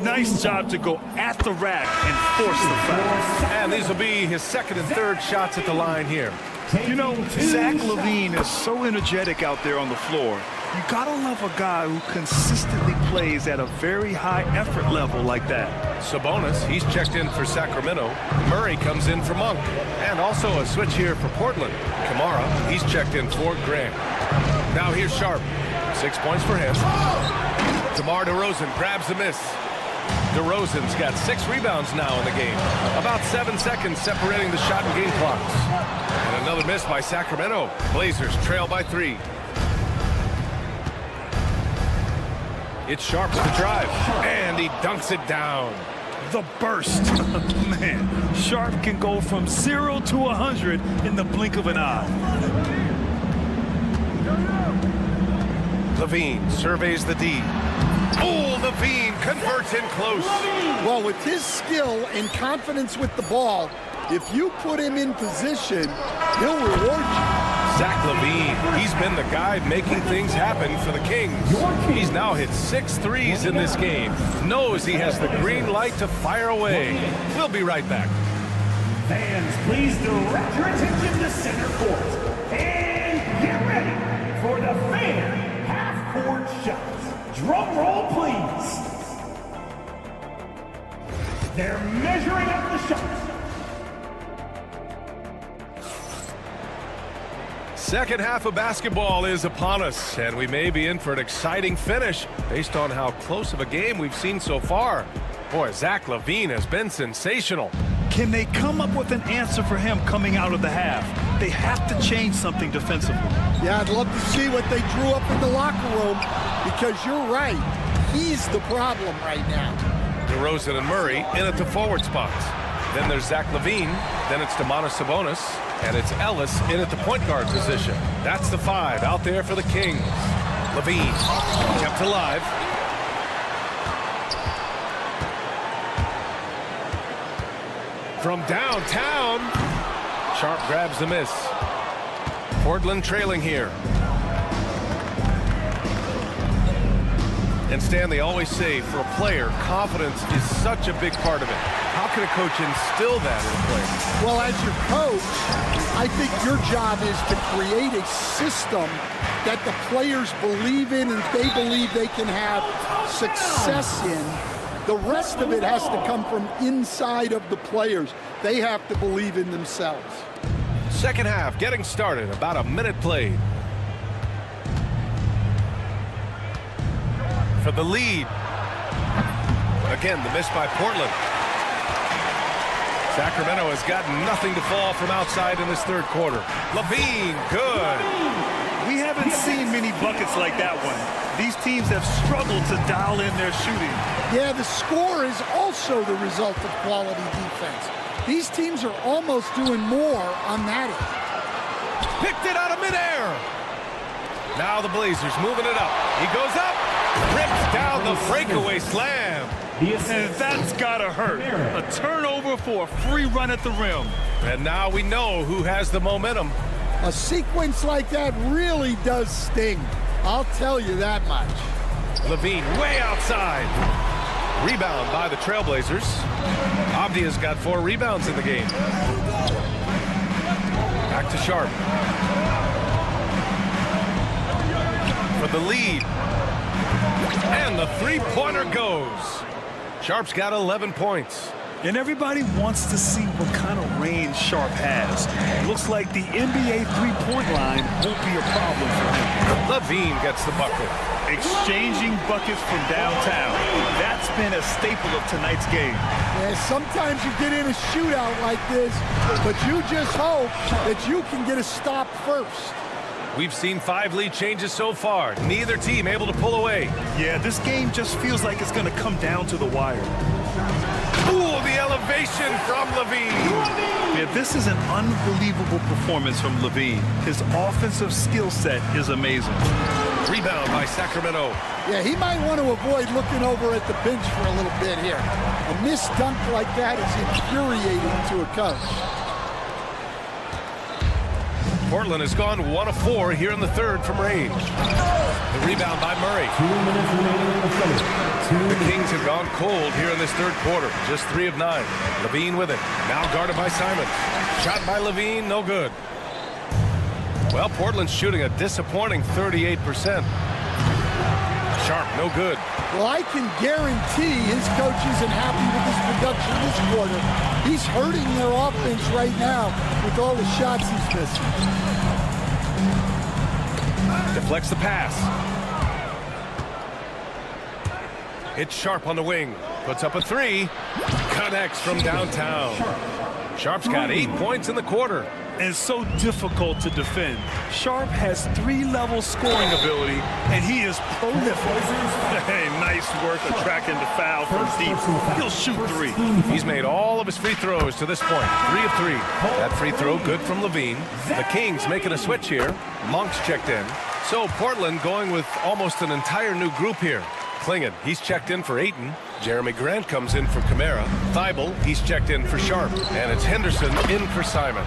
Nice job to go at the rack and force the foul. And these will be his second and third shots at the line here. You know, Zach LaVine is so energetic out there on the floor. You gotta love a guy who consistently plays at a very high effort level like that. Sabonis, he's checked in for Sacramento. Murray comes in for Monk. And also a switch here for Portland. Kamara, he's checked in for Grant. Now here's Sharp. 6 points for him. DeMar DeRozan grabs the miss. DeRozan's got 6 rebounds now in the game. About 7 seconds separating the shot and game clocks. And another miss by Sacramento. Blazers trail by 3. It's Sharp with the drive. And he dunks it down. The burst. Man, Sharp can go from 0 to 100 in the blink of an eye. Levine surveys the D. Oh, Levine converts in close. Well, with his skill and confidence with the ball, if you put him in position, he'll reward you. Zach LaVine, he's been the guy making things happen for the Kings. He's now hit 6 threes in this game. Knows he has the green light to fire away. We'll be right back. Fans, please direct your attention to center court. And get ready for the fan half-court shots. Drum roll, please. They're measuring up the shots. Second half of basketball is upon us, and we may be in for an exciting finish based on how close of a game we've seen so far. Boy, Zach LaVine has been sensational. Can they come up with an answer for him coming out of the half? They have to change something defensively. Yeah, I'd love to see what they drew up in the locker room, because you're right. He's the problem right now. DeRozan and Murray in at the forward spots. Then there's Zach LaVine. Then it's Domantas Sabonis. And it's Ellis in at the point guard position. That's the 5 out there for the Kings. LaVine kept alive. From downtown, Sharp grabs the miss. Portland trailing here. And Stan, they always say for a player, confidence is such a big part of it. How can a coach instill that in a player? Well, as your coach, I think your job is to create a system that the players believe in and they believe they can have success in. The rest of it has to come from inside of the players. They have to believe in themselves. Second half getting started, about a minute played. For the lead. Again, the miss by Portland. Sacramento has got nothing to fall from outside in this third quarter. LaVine, good. We haven't seen many buckets like that one. These teams have struggled to dial in their shooting. Yeah, the score is also the result of quality defense. These teams are almost doing more on that end. Picked it out of midair. Now the Blazers moving it up. He goes up, rips down the breakaway slam. And that's gotta hurt. A turnover for a free run at the rim. And now we know who has the momentum. A sequence like that really does sting. I'll tell you that much. LaVine way outside. Rebound by the Trailblazers. Avdia's got 4 rebounds in the game. Back to Sharp. For the lead. And the three-pointer goes. Sharp's got 11 points. And everybody wants to see what kind of range Sharp has. Looks like the NBA three-point line won't be a problem for him. LaVine gets the bucket. Exchanging buckets from downtown. That's been a staple of tonight's game. Yeah, sometimes you get in a shootout like this, but you just hope that you can get a stop first. We've seen 5 lead changes so far. Neither team able to pull away. Yeah, this game just feels like it's going to come down to the wire. Ooh, the elevation from LaVine. Yeah, this is an unbelievable performance from LaVine. His offensive skill set is amazing. Rebound by Sacramento. Yeah, he might want to avoid looking over at the bench for a little bit here. A missed dunk like that is infuriating to a coach. Portland has gone 1 of 4 here in the third from range. The rebound by Murray. 2 minutes remaining in the third. The Kings have gone cold here in this third quarter. Just 3 of 9. LaVine with it. Now guarded by Simons. Shot by LaVine, no good. Well, Portland's shooting a disappointing 38%. Sharp, no good. Well, I can guarantee his coach isn't happy with his production this quarter. He's hurting their offense right now with all the shots he's missing. Deflects the pass. It's Sharp on the wing. Puts up a 3. Connects from downtown. Sharp's got 8 points in the quarter. And so difficult to defend. Sharp has 3-level scoring ability, and he is prolific. Hey, nice work attracting the foul from deep. He'll shoot 3. He's made all of his free throws to this point. 3 of 3. That free throw good from LaVine. The Kings making a switch here. Monk's checked in. So Portland going with almost an entire new group here. Klingon, he's checked in for Ayton. Jeremy Grant comes in for Kamara. Thibault, he's checked in for Sharp. And it's Henderson in for Simon.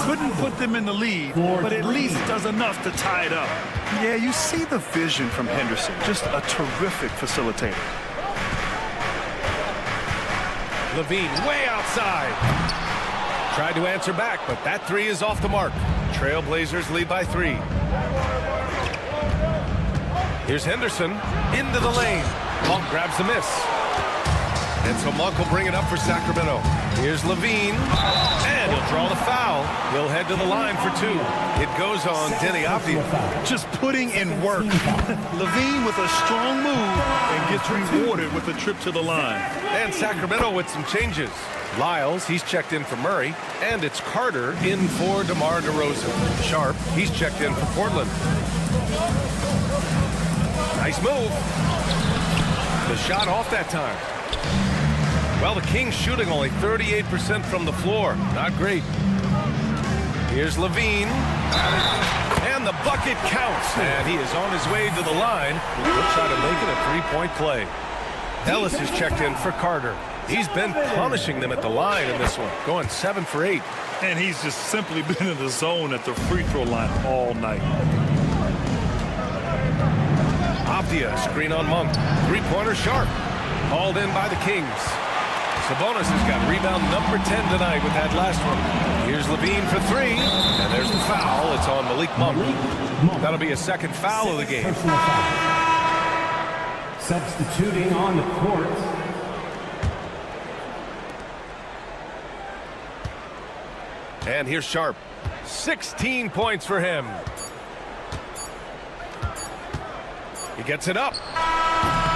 Couldn't put them in the lead, but at least does enough to tie it up. Yeah, you see the vision from Henderson. Just a terrific facilitator. LaVine way outside. Tried to answer back, but that 3 is off the mark. Trailblazers lead by 3. Here's Henderson into the lane. Monk grabs the miss. And so Monk will bring it up for Sacramento. Here's Levine, and he'll draw the foul. He'll head to the line for 2. It goes on Denny Avdia. Just putting in work. Levine with a strong move and gets rewarded with a trip to the line. And Sacramento with some changes. Lyles, he's checked in for Murray, and it's Carter in for DeMar DeRozan. Sharp, he's checked in for Portland. Nice move. The shot off that time. Well, the Kings shooting only 38% from the floor. Not great. Here's Levine. And the bucket counts. And he is on his way to the line. He'll try to make it a three-point play. Ellis is checked in for Carter. He's been punishing them at the line in this one, going 7 for 8. And he's just simply been in the zone at the free throw line all night. Avdia, screen on Monk. Three-pointer Sharp. Hauled in by the Kings. Sabonis has got rebound number 10 tonight with that last one. Here's Levine for 3. And there's the foul. It's on Malik Monk. That'll be a second foul of the game. Substituting on the court. And here's Sharp. 16 points for him. He gets it up.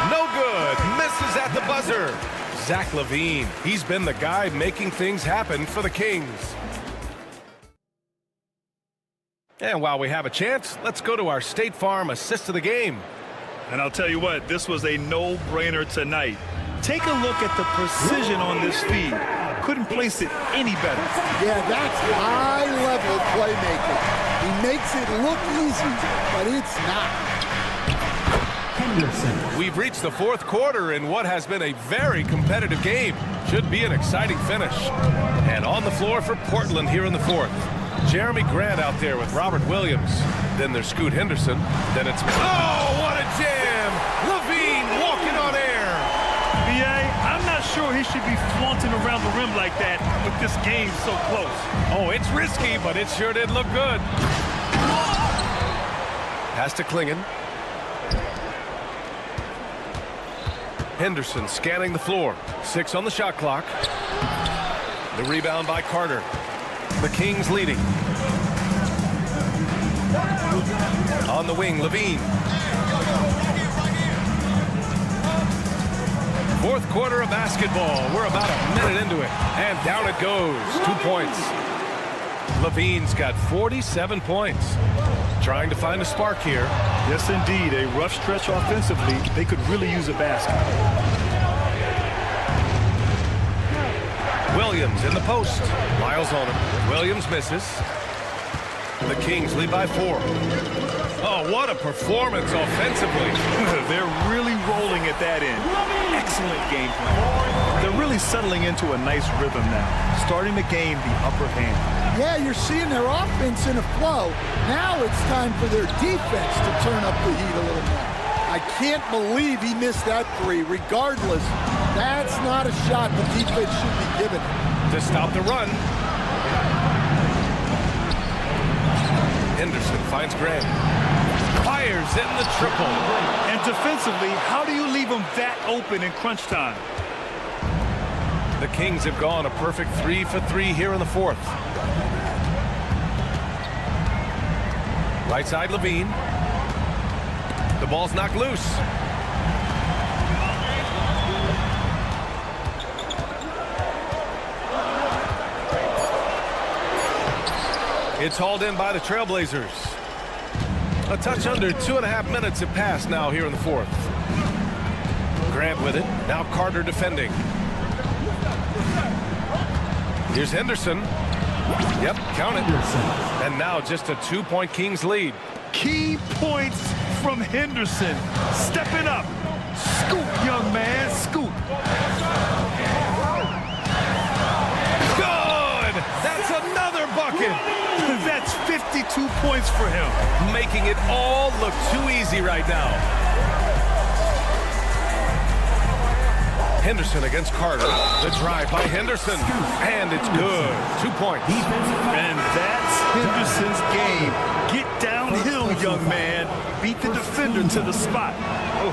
No good. Misses at the buzzer. Zach LaVine. He's been the guy making things happen for the Kings. And while we have a chance, let's go to our State Farm assist of the game. And I'll tell you what, this was a no-brainer tonight. Take a look at the precision on this feed. Couldn't place it any better. Yeah, that's high-level playmaking. He makes it look easy, but it's not. We've reached the fourth quarter in what has been a very competitive game. Should be an exciting finish. And on the floor for Portland here in the fourth. Jeremy Grant out there with Robert Williams. Then there's Scoot Henderson. Then it's... Oh, what a jam! LaVine walking on air. B.A., I'm not sure he should be flaunting around the rim like that with this game so close. Oh, it's risky, but it sure did look good. Pass to Klingon. Henderson scanning the floor. 6 on the shot clock. The rebound by Carter. The Kings leading. On the wing, Levine. Fourth quarter of basketball. We're about a minute into it. And down it goes. 2 points. Levine's got 47 points. Trying to find a spark here. Yes, indeed. A rough stretch offensively. They could really use a basket. Williams in the post. Miles on him. Williams misses. The Kings lead by 4. Oh, what a performance offensively. They're really rolling at that end. Excellent game plan. They're really settling into a nice rhythm now, starting to gain the upper hand. Yeah, you're seeing their offense in a flow. Now it's time for their defense to turn up the heat a little more. I can't believe he missed that 3. Regardless, that's not a shot the defense should be giving him. To stop the run. Henderson finds Grant. Fires in the triple. And defensively, how do you leave them that open in crunch time? The Kings have gone a perfect 3 for 3 here in the fourth. Right side, Levine. The ball's knocked loose. It's hauled in by the Trailblazers. A touch under 2.5 minutes have passed now here in the fourth. Grant with it. Now Carter defending. Here's Henderson. Yep, count it. And now just a 2-point Kings lead. Key points from Henderson. Stepping up. Scoot, young man, scoot. Good! That's another bucket. That's 52 points for him. Making it all look too easy right now. Henderson against Carter. The drive by Henderson. And it's good. 2 points. And that's Henderson's game. Get downhill, young man. Beat the defender to the spot. Oh.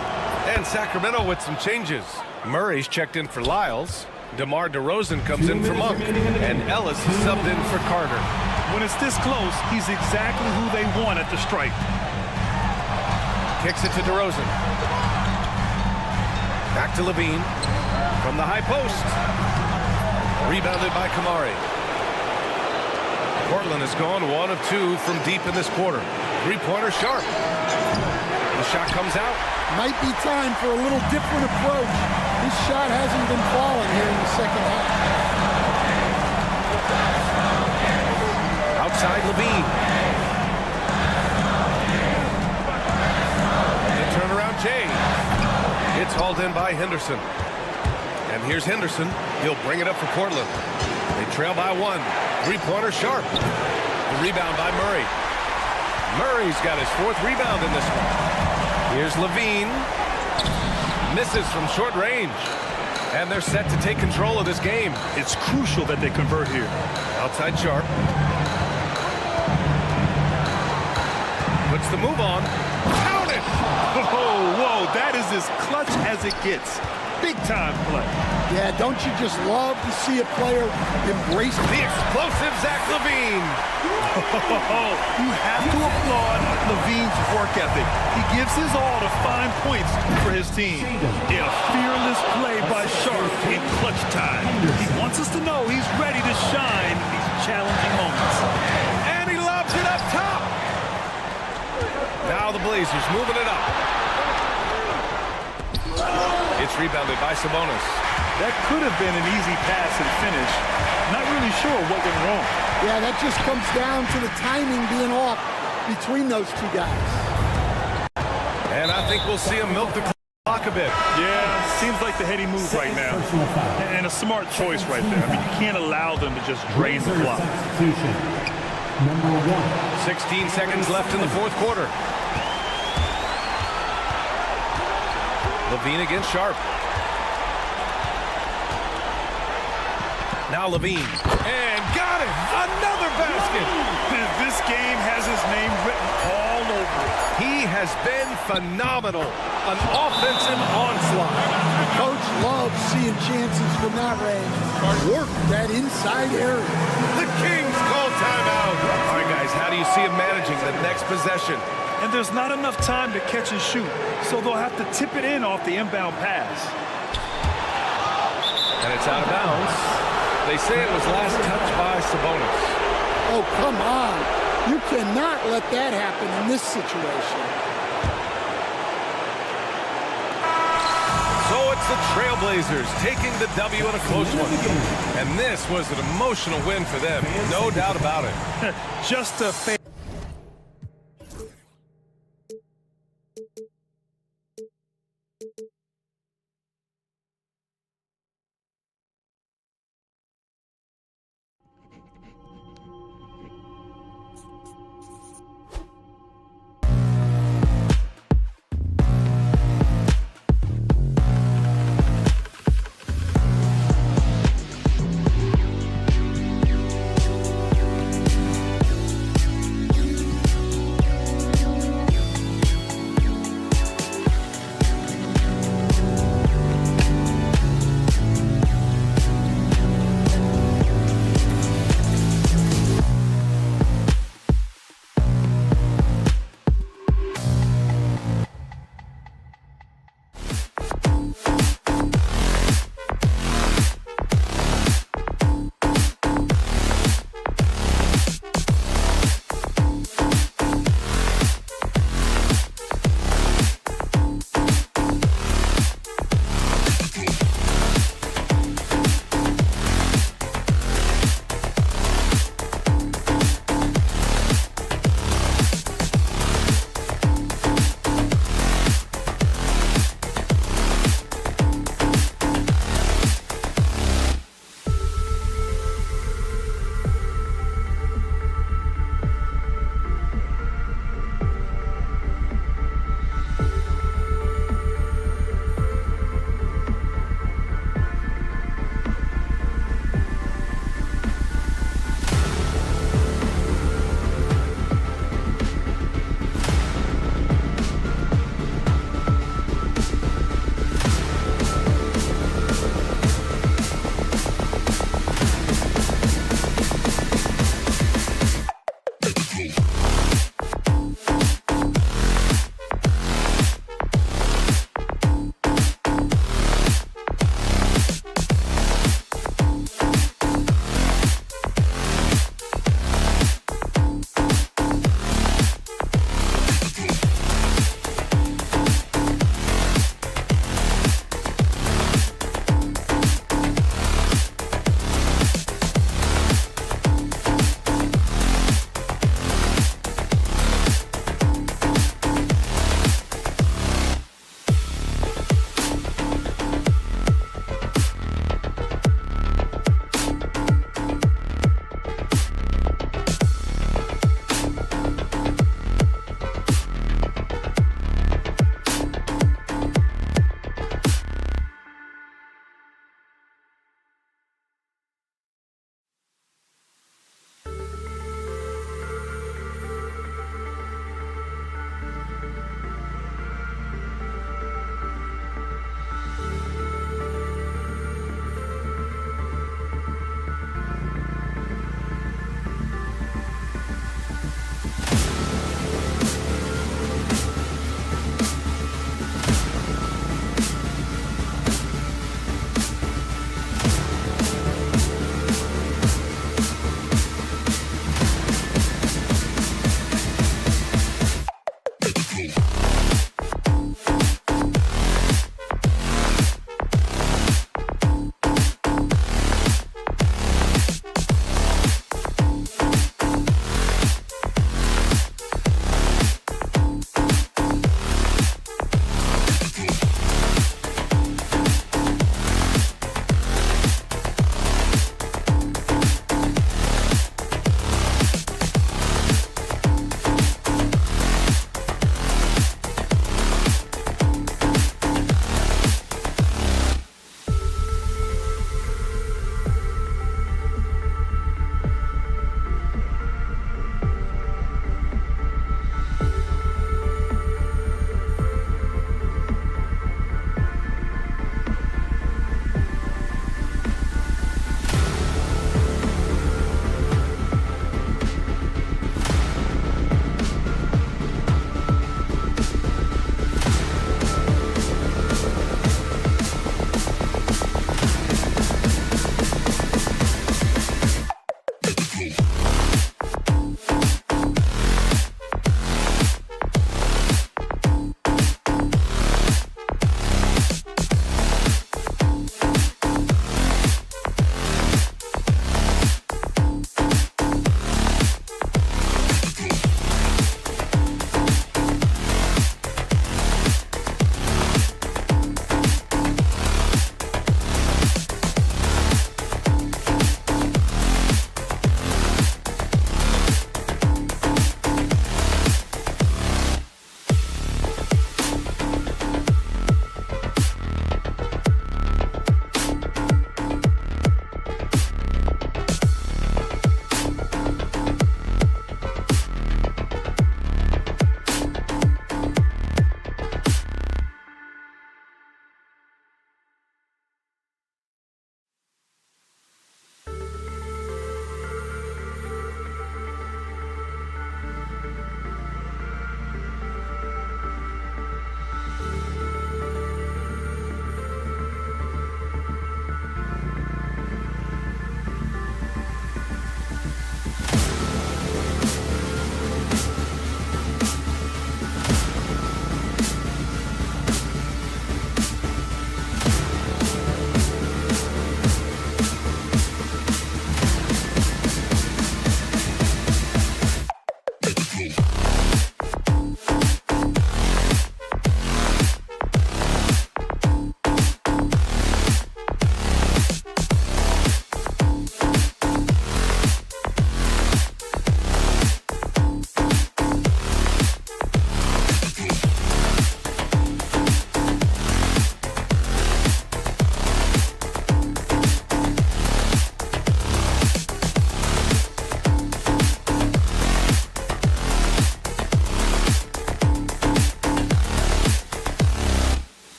And Sacramento with some changes. Murray's checked in for Lyles. DeMar DeRozan comes in for Monk. And Ellis is subbed in for Carter. When it's this close, he's exactly who they want at the stripe. Kicks it to DeRozan. Back to Levine. From the high post. Rebounded by Kamari. Portland has gone 1 of 2 from deep in this quarter. Three-pointer Sharp. The shot comes out. Might be time for a little different approach. This shot hasn't been falling here in the second half. Outside Levine. The turnaround Jay. It's hauled in by Henderson. And here's Henderson. He'll bring it up for Portland. They trail by 1. Three-pointer Sharp. The rebound by Murray. Murray's got his 4th rebound in this one. Here's Levine. Misses from short range. And they're set to take control of this game. It's crucial that they convert here. Outside Sharp. Puts the move on. Count it! Whoa, that is as clutch as it gets. Big time play. Yeah, don't you just love to see a player embrace the explosive Zach Levine? You have to applaud Levine's work ethic. He gives his all to find points for his team. A fearless play by Sharp in clutch time. He wants us to know he's ready to shine in these challenging moments. And he lobs it up top. Now the Blazers moving it up. It's rebounded by Sabonis. That could have been an easy pass and finish. Not really sure what went wrong. Yeah, that just comes down to the timing being off between those two guys. And I think we'll see him milk the clock a bit. Yeah, seems like the heady move right now. And a smart choice right there. I mean, you can't allow them to just drain the clock. 16 seconds left in the 4th quarter. Levine against Sharp. Now Levine. And got it! Another basket! This game has his name written all over it. He has been phenomenal. An offensive onslaught. Coach loves seeing chances from that range. Work that inside area. The Kings call timeout. All right, guys, how do you see him managing the next possession? And there's not enough time to catch and shoot, so they'll have to tip it in off the inbound pass. And it's out of bounds. They say it was last touched by Sabonis. Oh, come on. You cannot let that happen in this situation. So it's the Trailblazers taking the W in a close one. And this was an emotional win for them, no doubt about it. Just a fair.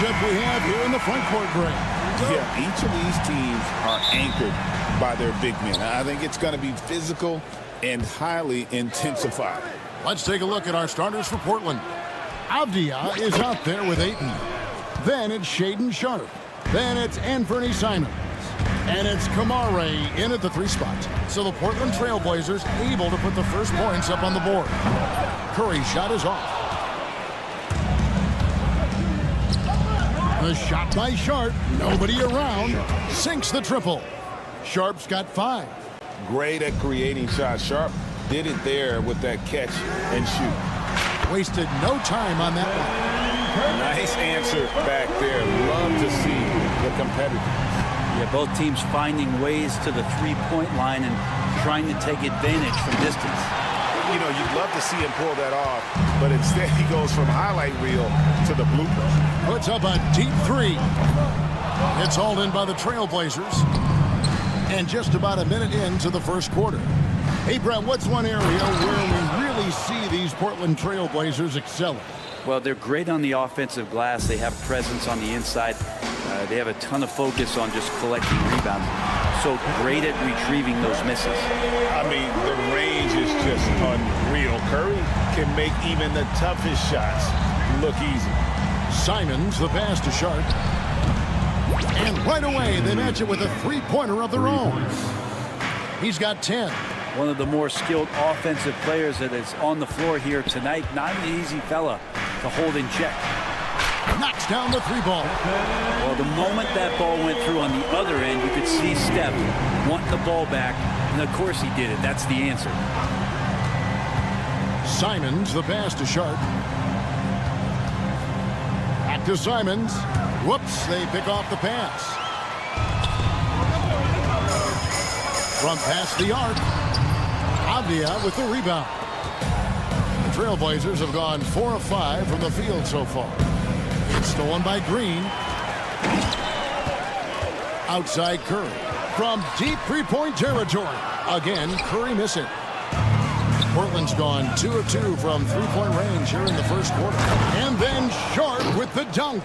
matchup we have here in the front court, Greg. Yeah, each of these teams are anchored by their big men. I think it's going to be physical and highly intensified. Let's take a look at our starters for Portland. Avdia is out there with Ayton. Then it's Shaedon Sharpe. Then it's Anthony Simons. And it's Kamare in at the 3 spot. So the Portland Trailblazers able to put the first points up on the board. Curry's shot is off. The shot by Sharpe. Nobody around. Sinks the triple. Sharpe's got 5. Great at creating shots. Sharpe did it there with that catch and shoot. Wasted no time on that one. Nice answer back there. Love to see the competitors. Yeah, both teams finding ways to the three-point line and trying to take advantage from distance. You know, you'd love to see him pull that off, but instead he goes from highlight reel to the bloopers. Puts up a deep 3. It's hauled in by the Trailblazers. And just about a minute into the first quarter. Hey, Brett, what's one area where we really see these Portland Trailblazers excelling? Well, they're great on the offensive glass. They have presence on the inside. They have a ton of focus on just collecting rebounds. So great at retrieving those misses. I mean, the range is just unreal. Curry can make even the toughest shots look easy. Simons, the pass to Sharpe. And right away, they match it with a 3-pointer of their own. He's got 10. One of the more skilled offensive players that is on the floor here tonight. Not an easy fella to hold in check. Knocks down the 3-ball. Well, the moment that ball went through on the other end, you could see Steph wanting the ball back. And of course he did it. That's the answer. Simons, the pass to Sharpe. Back to Simons. Whoops, they pick off the pass. From past the arc. Avdia with the rebound. The Trailblazers have gone 4 of 5 from the field so far. It's stolen by Green. Outside Curry. From deep 3-point territory. Again, Curry missing. Portland's gone 2 of 2 from 3-point range here in the first quarter. And then Sharpe with the dunk.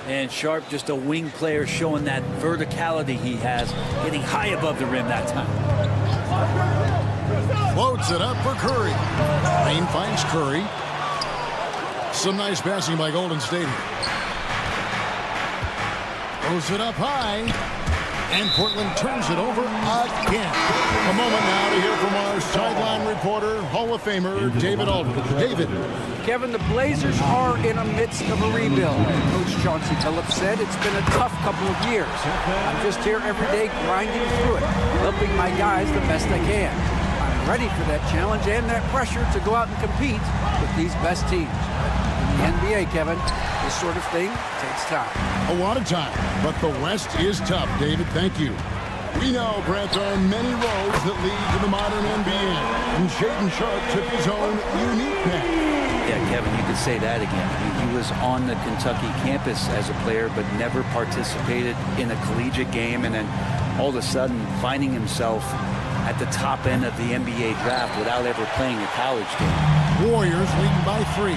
And Sharpe, just a wing player, showing that verticality he has, getting high above the rim that time. Floats it up for Curry. Lane finds Curry. Some nice passing by Golden State. Throws it up high. And Portland turns it over again. A moment now to hear from our sideline reporter, Hall of Famer David Aldridge. David. Kevin, the Blazers are in the midst of a rebuild. Coach Chauncey Billups said it's been a tough couple of years. I'm just here every day grinding through it, helping my guys the best I can. I'm ready for that challenge and that pressure to go out and compete with these best teams. In the NBA, Kevin, this sort of thing takes time. A lot of time, but the West is tough, David. Thank you. We know, Brett, there are many roads that lead to the modern NBA, and Shaedon Sharpe took his own unique path. Yeah, Kevin, you could say that again. I mean, he was on the Kentucky campus as a player, but never participated in a collegiate game, and then all of a sudden finding himself at the top end of the NBA draft without ever playing a college game. Warriors leading by 3.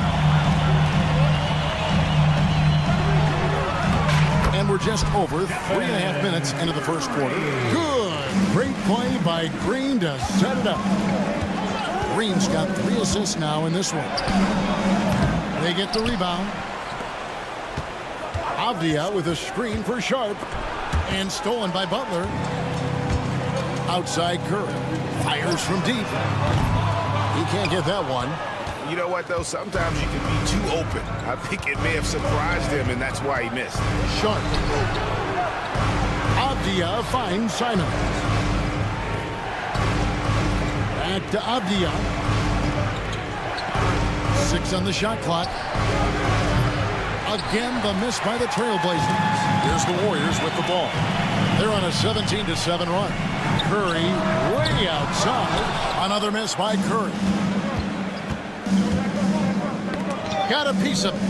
And we're just over 3.5 minutes into the first quarter. Good. Great play by Green to set it up. Green's got 3 assists now in this one. They get the rebound. Avdia with a screen for Sharpe. And stolen by Butler. Outside Curry. Fires from deep. He can't get that one. You know what, though? Sometimes you can be too open. I think it may have surprised him, and that's why he missed. Sharpe. Avdia finds Simons. Back to Avdia. 6 on the shot clock. Again, the miss by the Trailblazers. Here's the Warriors with the ball. They're on a 17-7 run. Curry way outside. Another miss by Curry. Got a piece of it.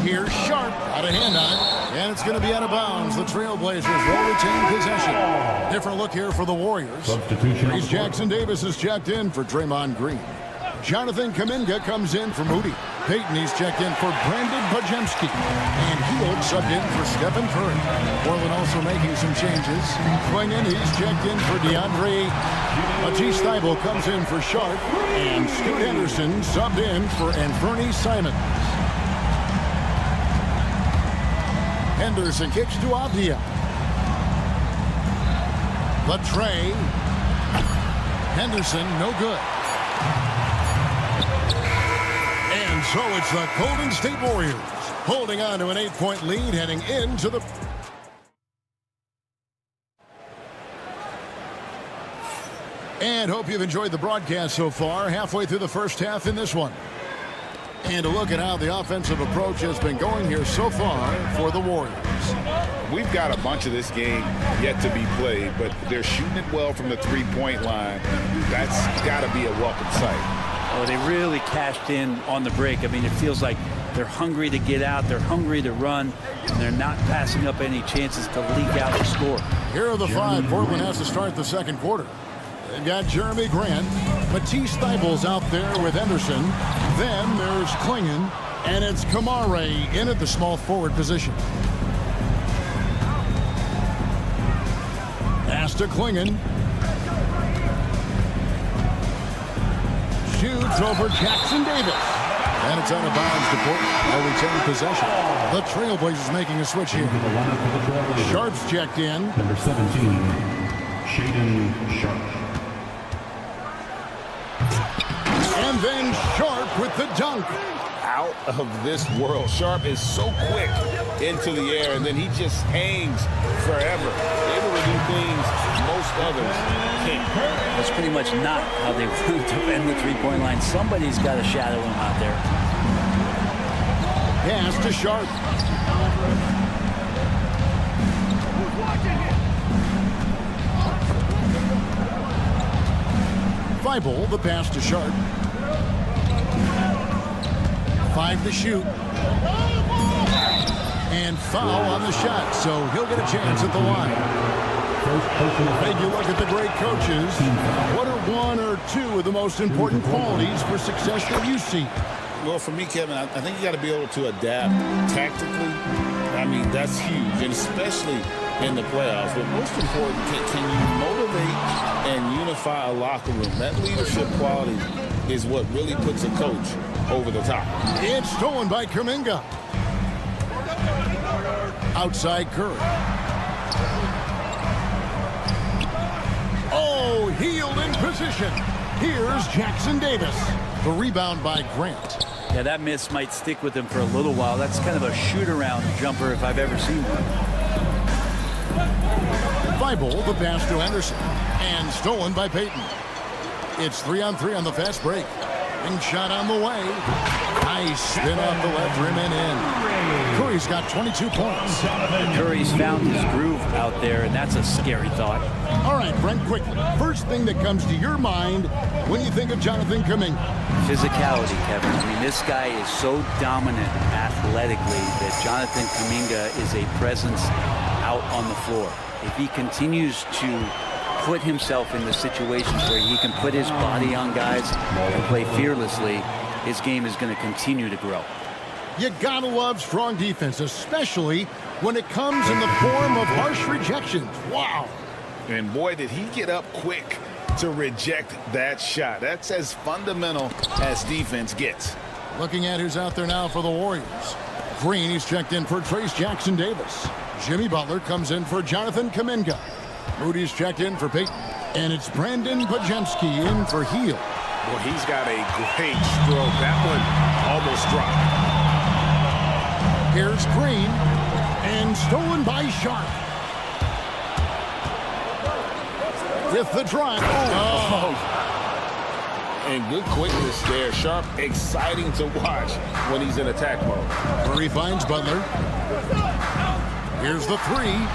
Here's Sharpe. Out of hand on it. And it's going to be out of bounds. The Trailblazers will retain possession. Different look here for the Warriors. Reese Jackson Davis is checked in for Draymond Green. Jonathan Kuminga comes in for Moody. Payton, he's checked in for Brandon Bajemski. And Hield subbed in for Stephen Curry. Portland also making some changes. Klingon, he's checked in for DeAndre. Matisse Thybulle comes in for Sharp. And Scoot Henderson subbed in for Anthony Simons. Henderson kicks to Avdia. Latre. Henderson, no good. And so it's the Golden State Warriors holding on to an 8-point lead heading into the... And hope you've enjoyed the broadcast so far. Halfway through the first half in this one. And a look at how the offensive approach has been going here so far for the Warriors. We've got a bunch of this game yet to be played, but they're shooting it well from the three-point line. That's got to be a welcome sight. Oh, they really cashed in on the break. I mean, it feels like they're hungry to get out. They're hungry to run. And they're not passing up any chances to leak out and score. Here are the five Portland has to start the second quarter. They've got Jeremy Grant. Matisse Thybulle's out there with Henderson. Then there's Klingon. And it's Kamare in at the small forward position. Pass to Klingon. Shoots over Jackson Davis. And it's out of bounds to Portland. They'll retain possession. The Trailblazers making a switch here. Sharp's checked in. Number 17, Shaedon Sharp. And then Sharp with the dunk. Out of this world. Sharp is so quick into the air, and then he just hangs forever. Able to do things most others can't. That's pretty much not how they want to defend the three-point line. Somebody's got to shadow him out there. Pass to Sharp. Thybulle, the pass to Sharp. 5 to shoot. And foul on the shot, so he'll get a chance at the line. Take a look at the great coaches. What are one or two of the most important qualities for success that you see? Well, for me, Kevin, I think you got to be able to adapt tactically. I mean, that's huge, and especially in the playoffs. But most important, can you motivate and unify a locker room? That leadership quality is what really puts a coach over the top. It's stolen by Kuminga. Outside Curry. Oh, Hield in position. Here's Jackson Davis. The rebound by Grant. Yeah, that miss might stick with him for a little while. That's kind of a shoot-around jumper if I've ever seen one. Thybulle, the pass to Henderson. And stolen by Payton. It's 3-on-3 on the fast break. And shot on the way. Nice spin off the left rim and in. Curry's got 22 points. Curry's found his groove out there, and that's a scary thought. All right, Brent, quickly. First thing that comes to your mind when you think of Jonathan Kuminga. Physicality, Kevin. I mean, this guy is so dominant athletically that Jonathan Kuminga is a presence out on the floor. If he continues to put himself in the situations where he can put his body on guys and play fearlessly, his game is going to continue to grow. You gotta love strong defense, especially when it comes in the form of harsh rejections. Wow. And boy, did he get up quick to reject that shot. That's as fundamental as defense gets. Looking at who's out there now for the Warriors. Green, he's checked in for Trace Jackson Davis. Jimmy Butler comes in for Jonathan Kuminga. Moody's checked in for Payton. And it's Brandon Bajemski in for Hield. Well, he's got a great stroke. That one almost dropped. Here's Green. And stolen by Sharp. With the drive. Oh. And good quickness there. Sharp, exciting to watch when he's in attack mode. Curry finds Butler. Here's the three.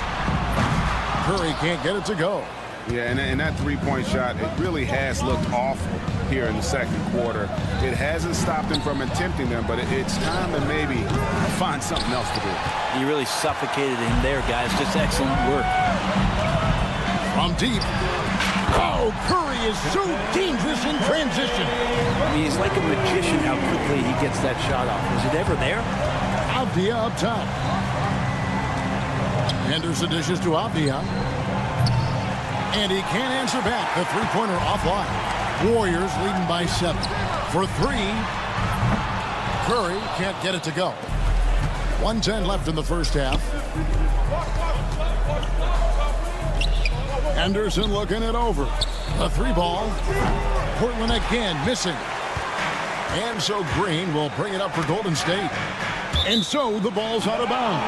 Curry can't get it to go. Yeah, and that three-point shot, it really has looked awful here in the second quarter. It hasn't stopped him from attempting them, but it's time to maybe find something else to do. He really suffocated him there, guys. Just excellent work. From deep. Oh, Curry is so dangerous in transition. I mean, he's like a magician how quickly he gets that shot off. Was it ever there? Avdia up top. Henderson dishes to Avdia. And he can't answer back. The three-pointer offline. Warriors leading by 7. For 3. Curry can't get it to go. 1:10 left in the first half. Henderson looking it over. A 3-ball. Portland again missing. And so Green will bring it up for Golden State. And so the ball's out of bounds.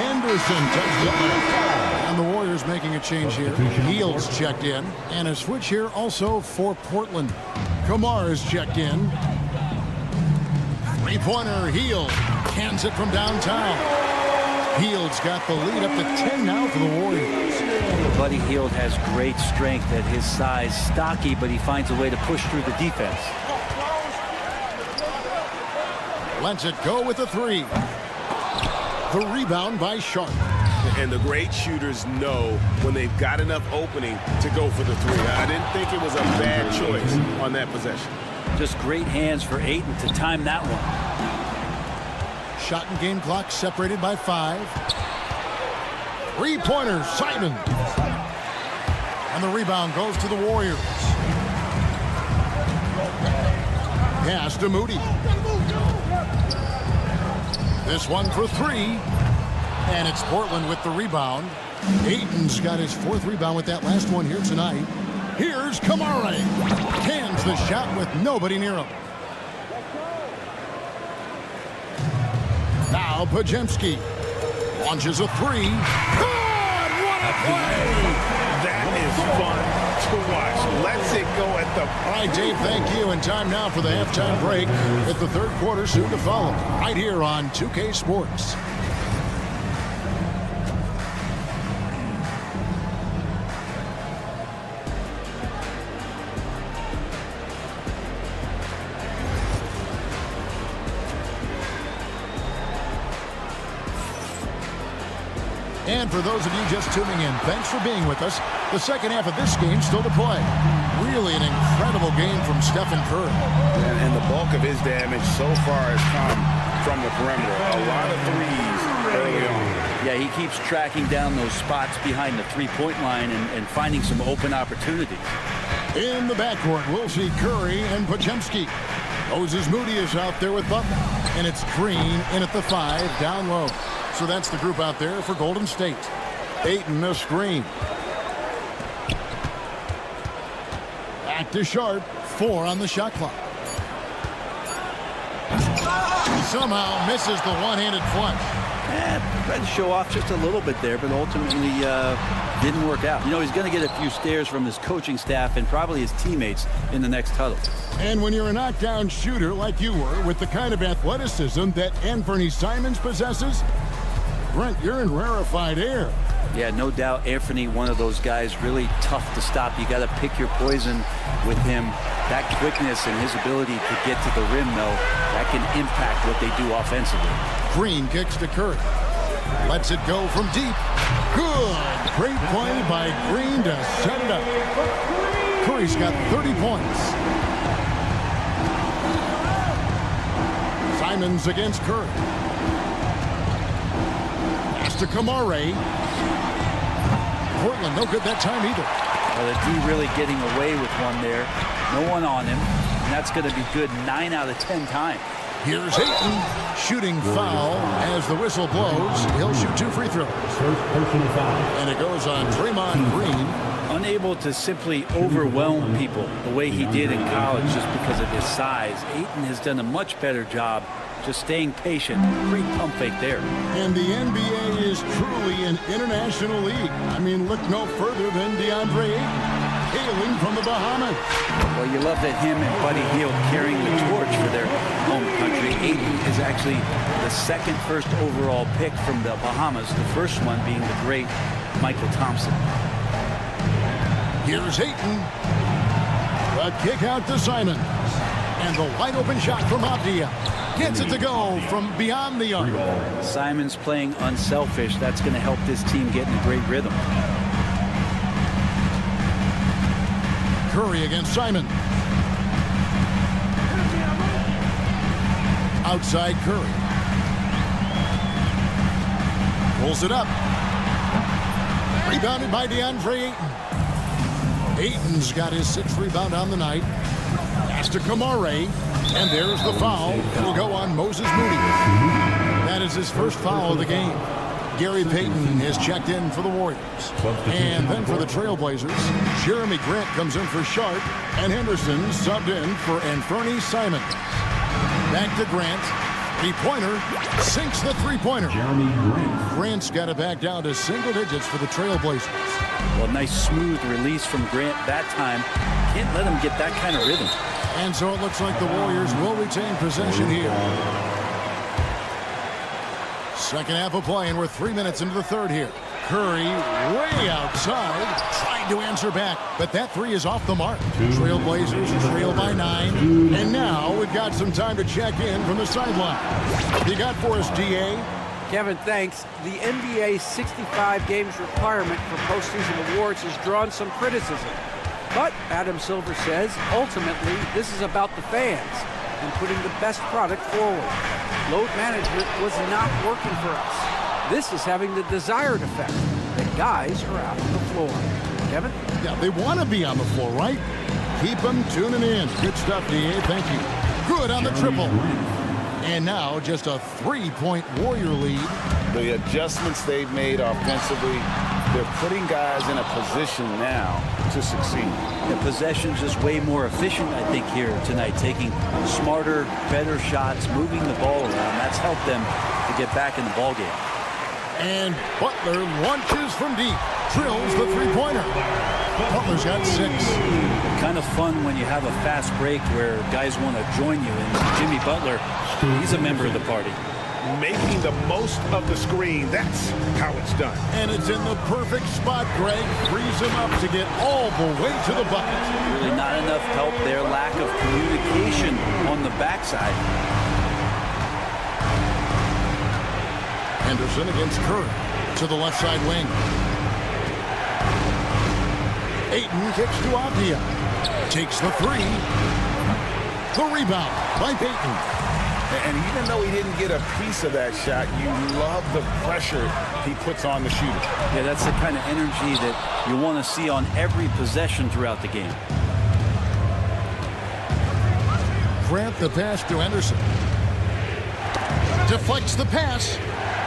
Henderson touchdown. And the Warriors making a change here. Heald's checked in. And a switch here also for Portland. Kamar's checked in. Three-pointer, Hield. Cans it from downtown. Hield's got the lead up to 10 now for the Warriors. Buddy Hield has great strength at his size. Stocky, but he finds a way to push through the defense. Lets it go with the 3. The rebound by Sharp. And the great shooters know when they've got enough opening to go for the 3. I didn't think it was a bad choice on that possession. Just great hands for Ayton to time that one. Shot and game clock separated by 5. Three-pointer, Simon. And the rebound goes to the Warriors. Pass to Moody. This one for 3. And it's Portland with the rebound. Ayton's got his 4th rebound with that last one here tonight. Here's Kamara. Hands the shot with nobody near him. Now Pajemski launches a 3. God, what a play! That is fun to watch. Let's it go at the... All right, Dave, thank you. And time now for the halftime break with the third quarter soon to follow. Right here on 2K Sports. And for those of you just tuning in, thanks for being with us. The second half of this game still to play. Really an incredible game from Stephen Curry. And the bulk of his damage so far has come from the perimeter. A lot of threes early on. Yeah, he keeps tracking down those spots behind the three-point line and finding some open opportunities. In the backcourt, we'll see Curry and Pajemski. Moses Moody is out there with Butler. And it's Green in at the 5, down low. So that's the group out there for Golden State. Ayton a screen. Back to Sharp. 4 on the shot clock. He somehow misses the one-handed flush. Tried to show off just a little bit there, but ultimately didn't work out. You know, he's going to get a few stares from his coaching staff and probably his teammates in the next huddle. And when you're a knockdown shooter like you were, with the kind of athleticism that Anthony Simons possesses, Brent, you're in rarefied air. Yeah, no doubt Anthony, one of those guys, really tough to stop. You got to pick your poison with him. That quickness and his ability to get to the rim, though, that can impact what they do offensively. Green kicks to Curry. Lets it go from deep. Good. Great play by Green to set it up. Curry's got 30 points. Simons against Curry. To Kamara. Portland no good that time either. Well, the D really getting away with one there. No one on him. And that's going to be good 9 out of 10 times. Here's Ayton shooting foul as the whistle blows. He'll shoot 2 free throws. And it goes on Draymond Green. Unable to simply overwhelm people the way he did in college just because of his size. Ayton has done a much better job just staying patient. Great pump fake there. And the NBA is truly an international league. I mean, look no further than DeAndre Ayton, hailing from the Bahamas. Well, you love that him and Buddy Hield carrying the torch for their home country. Ayton is actually the second first overall pick from the Bahamas, the first one being the great Michael Thompson. Here's Ayton. A kick out to Simons. And the wide open shot from Avdia. Gets it to go from beyond the arc. Simons playing unselfish. That's going to help this team get in a great rhythm. Curry against Simon. Outside Curry. Pulls it up. Rebounded by DeAndre Ayton. Ayton's got his 6th rebound on the night. Pass to Kamare. And there's the foul. It'll go on Moses Moody. That is his first foul of the game. Gary Payton is checked in for the Warriors. And then for the Trailblazers, Jeremy Grant comes in for Sharp, and Henderson subbed in for Anthony Simons. Back to Grant. Three-pointer. Sinks the three-pointer. Grant's got it back down to single digits for the Trailblazers. Well, nice smooth release from Grant that time. Can't let him get that kind of rhythm. And so it looks like the Warriors will retain possession here. Second half of play, and we're 3 minutes into the third here. Curry way outside, trying to answer back, but that three is off the mark. Trailblazers trail by 9, and now we've got some time to check in from the sideline. You got for us, DA? Kevin, thanks. The NBA 65 games requirement for postseason awards has drawn some criticism. But Adam Silver says, ultimately, this is about the fans and putting the best product forward. Load management was not working for us. This is having the desired effect. The guys are out on the floor. Kevin? Yeah, they want to be on the floor, right? Keep them tuning in. Good stuff, DA. Thank you. Good on the triple. And now just a 3-point Warrior lead. The adjustments they've made offensively, they're putting guys in a position now to succeed. The possession's just way more efficient, I think, here tonight. Taking smarter, better shots, moving the ball around. That's helped them to get back in the ball game. And Butler launches from deep. Drills the three-pointer. Butler's got 6. Kind of fun when you have a fast break where guys want to join you. And Jimmy Butler, he's a member of the party. Making the most of the screen. That's how it's done. And it's in the perfect spot. Greg frees him up to get all the way to the bucket. Really not enough help there. Lack of communication on the backside. Henderson against Curry to the left side wing. Ayton kicks to Avdia. Takes the 3. The rebound by Payton. And even though he didn't get a piece of that shot, you love the pressure he puts on the shooter. Yeah, that's the kind of energy that you want to see on every possession throughout the game. Grant the pass to Henderson. Deflects the pass.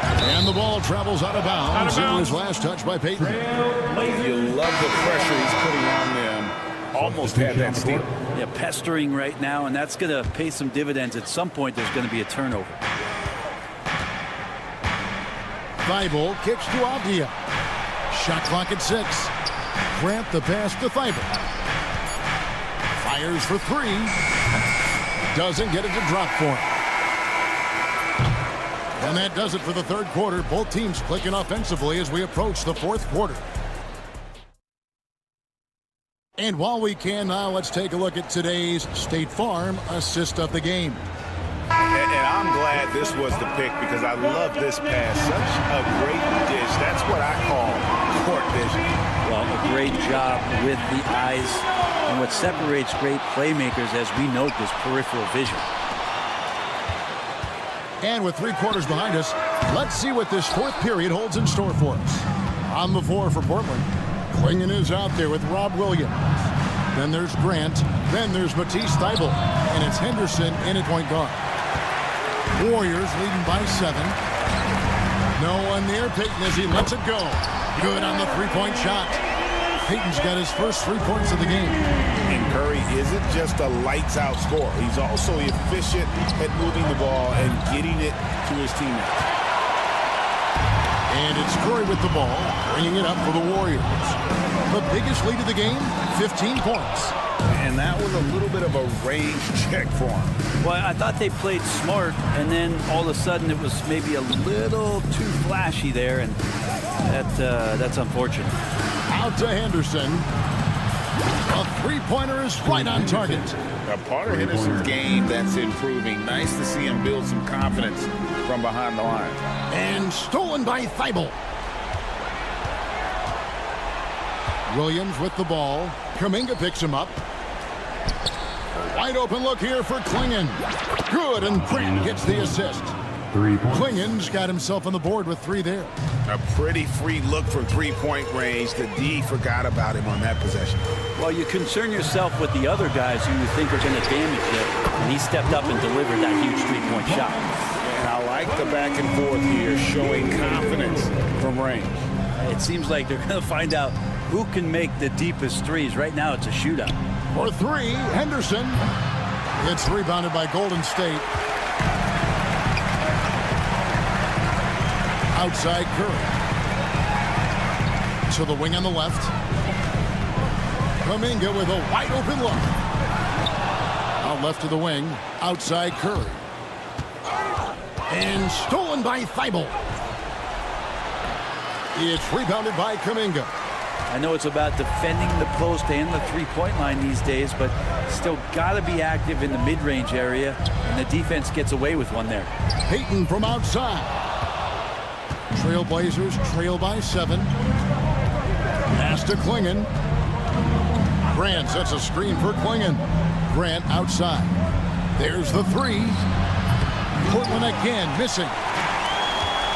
And the ball travels out of bounds. It was last touched by Payton. You love the pressure he's putting on them. Almost had that steal. Yeah, pestering right now, and that's going to pay some dividends. At some point, there's going to be a turnover. Thibault kicks to Avdia. Shot clock at 6. Grant the pass to Thibault. Fires for 3. Doesn't get it to drop for him. And that does it for the third quarter. Both teams clicking offensively as we approach the fourth quarter. And while we can now, let's take a look at today's State Farm assist of the game. And I'm glad this was the pick because I love this pass. Such a great dish. That's what I call court vision. Well, a great job with the eyes. And what separates great playmakers, as we note, is peripheral vision. And with 3 quarters behind us, let's see what this fourth period holds in store for us. On the floor for Portland, Klingon is out there with Rob Williams. Then there's Grant. Then there's Matisse Thybulle. And it's Henderson in at point guard. Warriors leading by 7. No one near Payton as he lets it go. Good on the three-point shot. Payton's got his first 3 points of the game. And Curry isn't just a lights-out scorer. He's also efficient at moving the ball and getting it to his teammates. And it's Curry with the ball, bringing it up for the Warriors. The biggest lead of the game, 15 points. And that was a little bit of a range check for him. Well, I thought they played smart, and then all of a sudden it was maybe a little too flashy there, and that's unfortunate. Out to Henderson. A three-pointer is right on target. A part of Henderson's game that's improving. Nice to see him build some confidence from behind the line. And stolen by Thybulle. Williams with the ball. Kuminga picks him up. Wide open look here for Klingon. Good, and Grant gets the assist. 3 points. Klingon's got himself on the board with 3 there. A pretty free look from three-point range. The D forgot about him on that possession. Well, you concern yourself with the other guys who you think are going to damage it, and he stepped up and delivered that huge three-point shot. And I like the back and forth here, showing confidence from range. It seems like they're going to find out who can make the deepest threes. Right now, it's a shootout. For 3, Henderson. It's rebounded by Golden State. Outside Curry. To the wing on the left. Kuminga with a wide open look. Out left to the wing. Outside Curry. And stolen by Thibault. It's rebounded by Kuminga. I know it's about defending the post and the three-point line these days, but still got to be active in the mid-range area, and the defense gets away with one there. Payton from outside. Trailblazers trail by 7. Pass to Klingon. Grant sets a screen for Klingon. Grant outside. There's the 3. Portland again missing.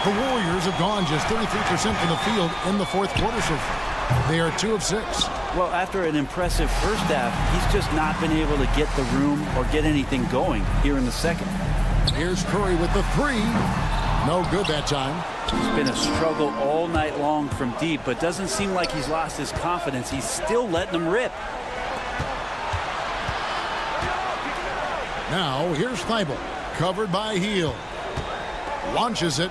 The Warriors have gone just 33% from the field in the fourth quarter so far. They are 2 of 6. Well, after an impressive first half, he's just not been able to get the room or get anything going here in the second. Here's Curry with the 3. No good that time. It's been a struggle all night long from deep, but doesn't seem like he's lost his confidence. He's still letting them rip. Now, here's Thibault. Covered by Heel. Launches it.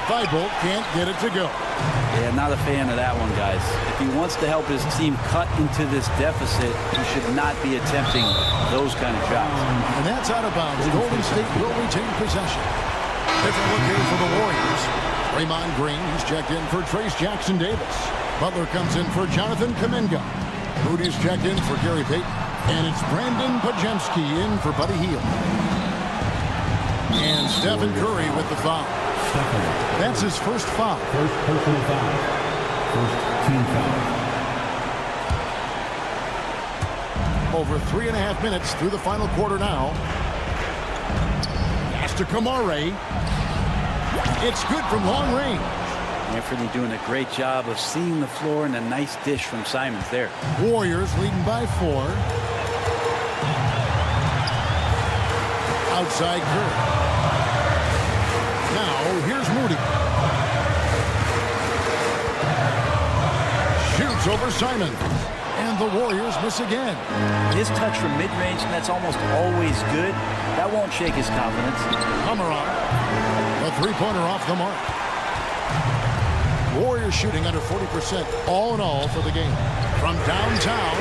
Thibault can't get it to go. Yeah, not a fan of that one, guys. If he wants to help his team cut into this deficit, he should not be attempting those kind of shots. And that's out of bounds. Golden State will retain possession. Different look here for the Warriors. Draymond Green, he's checked in for Trace Jackson-Davis. Butler comes in for Jonathan Kuminga. Rudy's checked in for Gary Payton. And it's Brandon Pajemski in for Buddy Hield. And Stephen Curry with the foul. That's his first foul. First personal foul. First team foul. Over 3.5 minutes through the final quarter now. Pass to Kamare. It's good from long range. Anthony doing a great job of seeing the floor, and a nice dish from Simons there. Warriors leading by 4. Outside Curry. Now, here's Moody. Shoots over Simon. And the Warriors miss again. His touch from mid-range, and that's almost always good. That won't shake his confidence. Hamara. A 3-pointer off the mark. Warriors shooting under 40% all in all for the game. From downtown,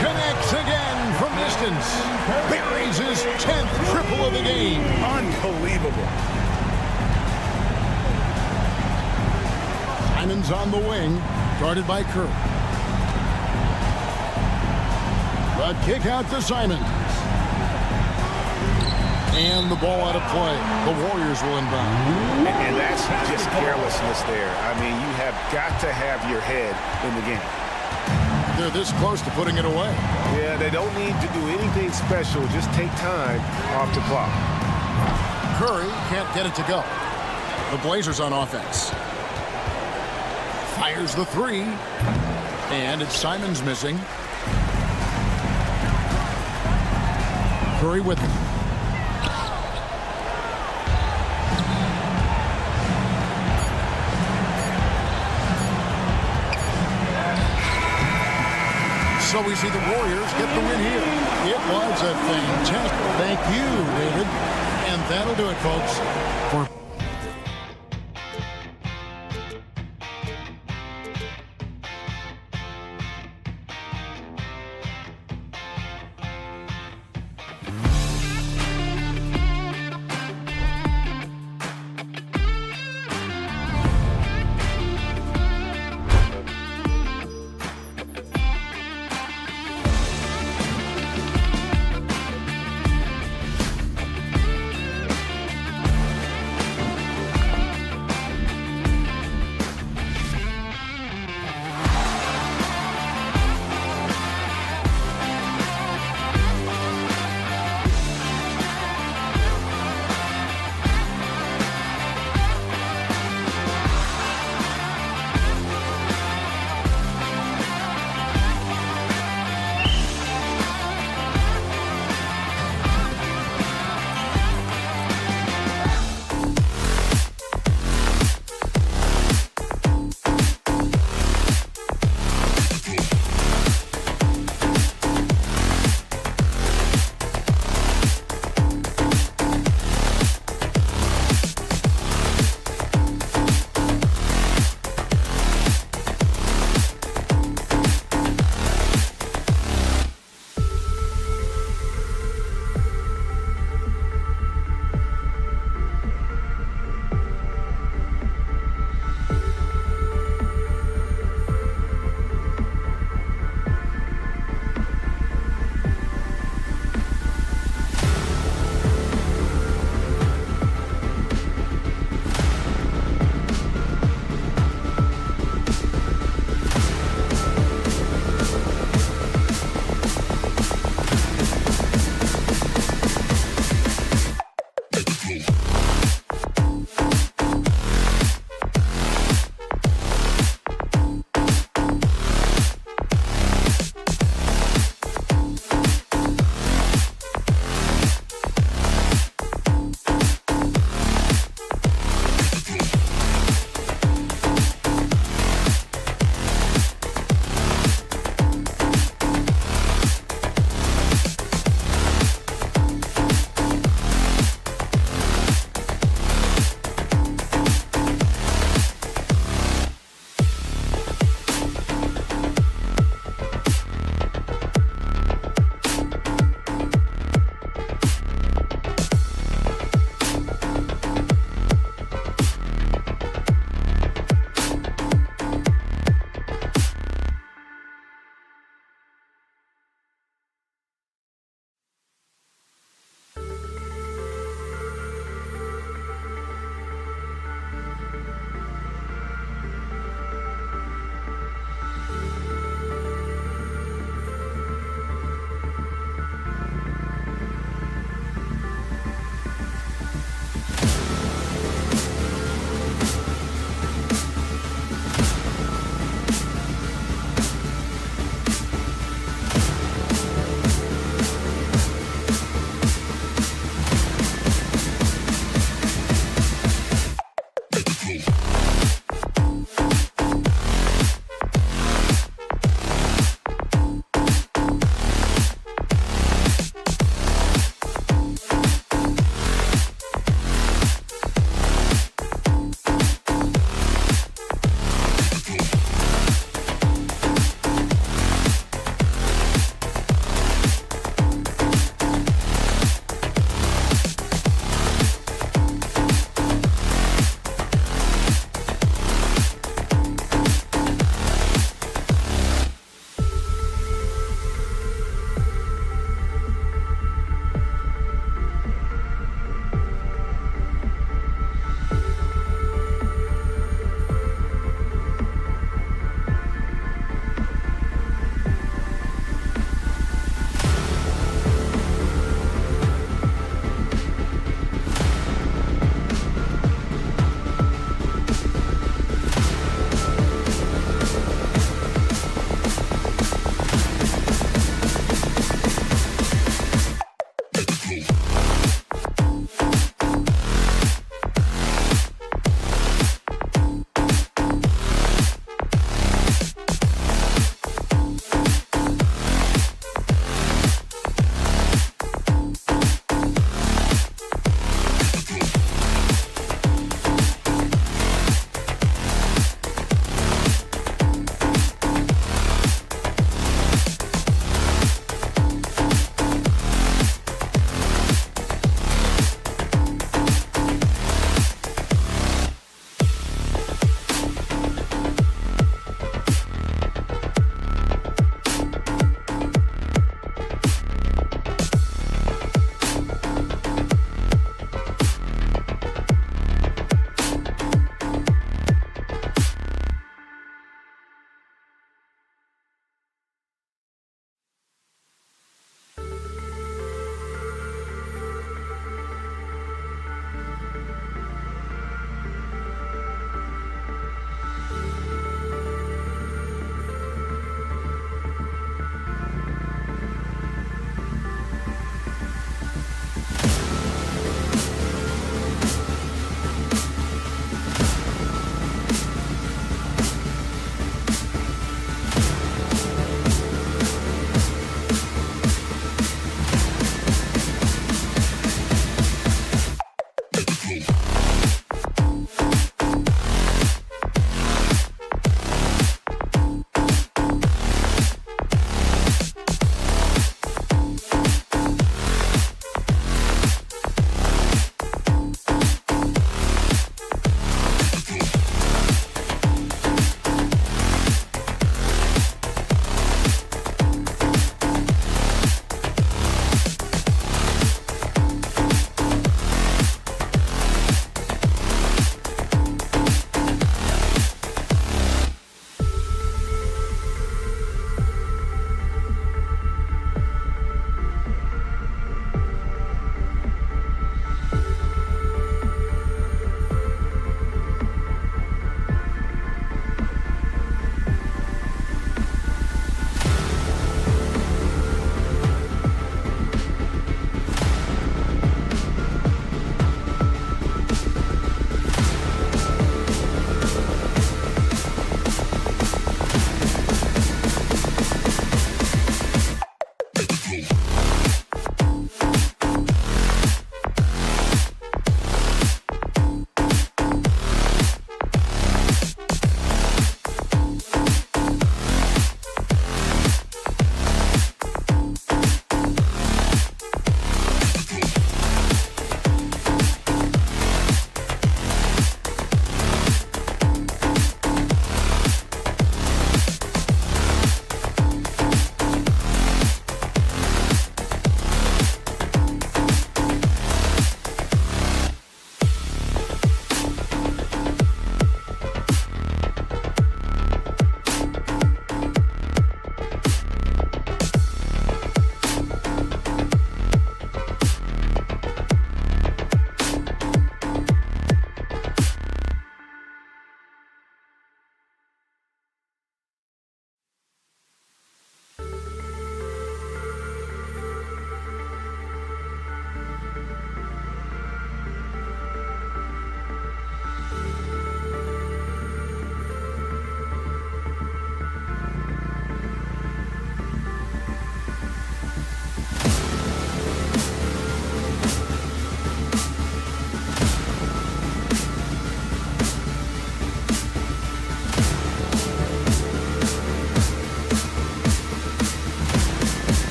connects again from distance. Buries his 10th triple of the game. Unbelievable. Simon's on the wing, guarded by Curry. The kick out to Simons. And the ball out of play. The Warriors will inbound. And that's just carelessness there. I mean, you have got to have your head in the game. They're this close to putting it away. Yeah, they don't need to do anything special. Just take time off the clock. Curry can't get it to go. The Blazers on offense. Fires the 3. And it's Simons missing. Curry with it. So we see the Warriors get the win here. It was a fantastic. Thank you, David. And that'll do it, folks, for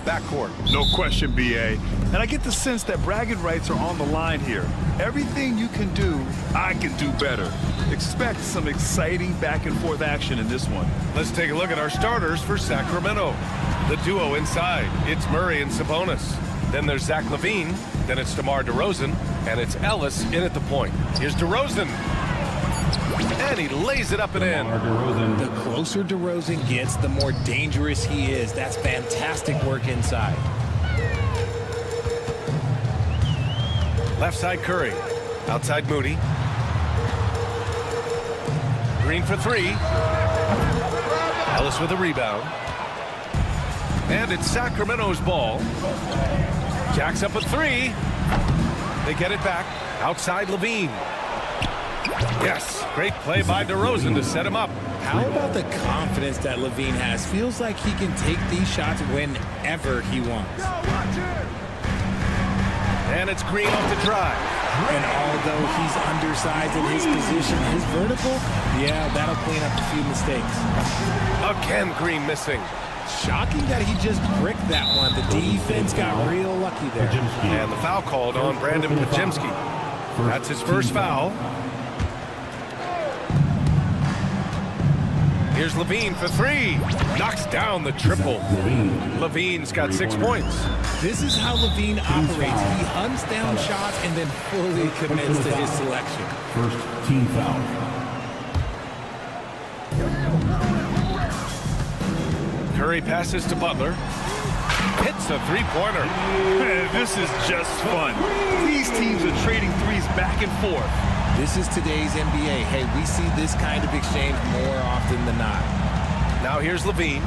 backcourt. No question, BA. And I get the sense that bragging rights are on the line here. Everything you can do, I can do better. Expect some exciting back-and-forth action in this one. Let's take a look at our starters for Sacramento. The duo inside, it's Murray and Sabonis. Then there's Zach LaVine, then it's DeMar DeRozan, and it's Ellis in at the point. Here's DeRozan. And he lays it up and in. The closer DeRozan gets, the more dangerous he is. That's fantastic work inside. Left side Curry. Outside Moody. Green for three. Ellis with a rebound. And it's Sacramento's ball. Jacks up a three. They get it back. Outside Levine. Yes, great play by DeRozan to set him up. How about the confidence that Levine has? Feels like he can take these shots whenever he wants. And it's Green off the drive. And although he's undersized in his position, his vertical, yeah, that'll clean up a few mistakes. Again, Green missing. Shocking that he just bricked that one. The defense got real lucky there. And the foul called on Brandon Pajemski. That's his first foul. Here's Levine for three. Knocks down the triple. Levine's got 6 points. This is how Levine operates. He hunts down shots and then fully commits to his selection. First team foul. Curry passes to Butler. Hits a three-pointer. This is just fun. These teams are trading threes back and forth. This is today's NBA. Hey, we see this kind of exchange more often than not. Now here's Levine.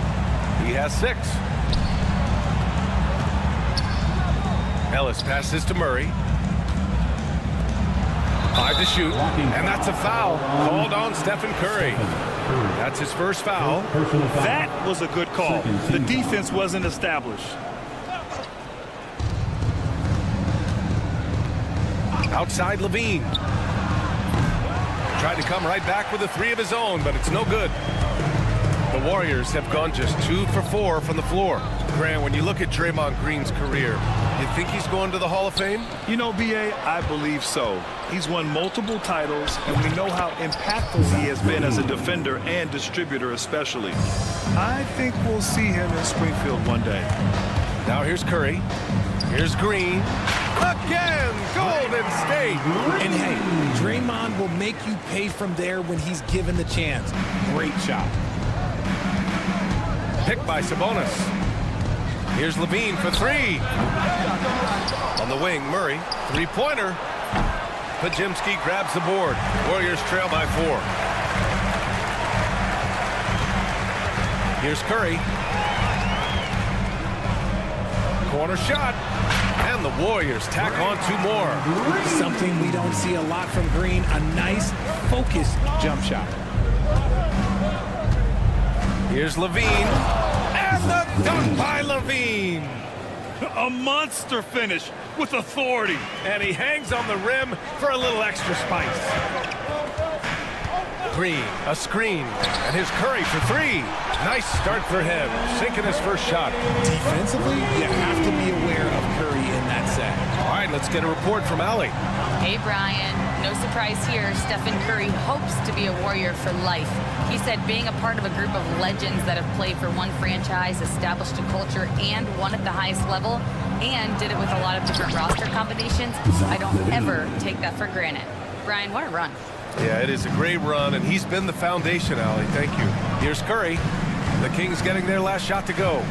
He has 6. Ellis passes to Murray. 5 to shoot. And that's a foul called on Stephen Curry. That's his first foul. That was a good call. The defense wasn't established. Outside Levine. Tried to come right back with a three of his own, but it's no good. The Warriors have gone just 2 for 4 from the floor. Grant, when you look at Draymond Green's career, you think he's going to the Hall of Fame? You know, B.A., I believe so. He's won multiple titles, and we know how impactful he has been as a defender and distributor especially. I think we'll see him in Springfield one day. Now here's Curry. Here's Green. Again, Golden State. And hey, Draymond will make you pay from there when he's given the chance. Great shot. Picked by Sabonis. Here's Levine for three. On the wing, Murray. Three-pointer. Pajemski grabs the board. Warriors trail by 4. Here's Curry. Corner shot. And the Warriors tack on 2 more. Something we don't see a lot from Green. A nice, focused jump shot. Here's Levine. And the dunk by Levine. A monster finish with authority. And he hangs on the rim for a little extra spice. Green, a screen, and his Curry for 3. Nice start for him, sinking his first shot. Defensively, you have to be aware of Curry in that set. All right, let's get a report from Allie. Hey, Brian. No surprise here. Stephen Curry hopes to be a Warrior for life. He said being a part of a group of legends that have played for one franchise, established a culture, and won at the highest level, and did it with a lot of different roster combinations, I don't ever take that for granted. Brian, what a run. Yeah, it is a great run, and he's been the foundation, Allie. Thank you. Here's Curry. The Kings getting their last shot to go.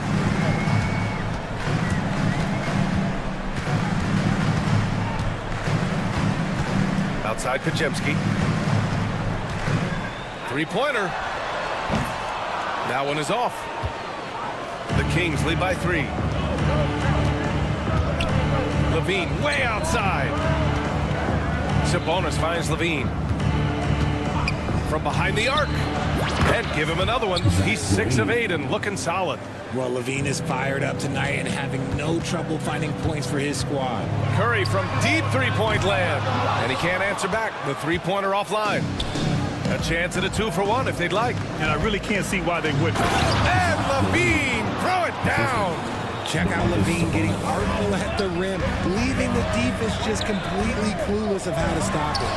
Outside Pajemski. Three-pointer. That one is off. The Kings lead by 3. Levine way outside. Sabonis finds Levine. From behind the arc. And give him another one. He's 6 of 8 and looking solid. Well, Levine is fired up tonight and having no trouble finding points for his squad. Curry from deep three-point land. And he can't answer back. The three-pointer offline. A chance at a 2-for-1 if they'd like. And I really can't see why they wouldn't. And Levine, throw it down. Check out Levine getting artful at the rim, leaving the defense just completely clueless of how to stop it.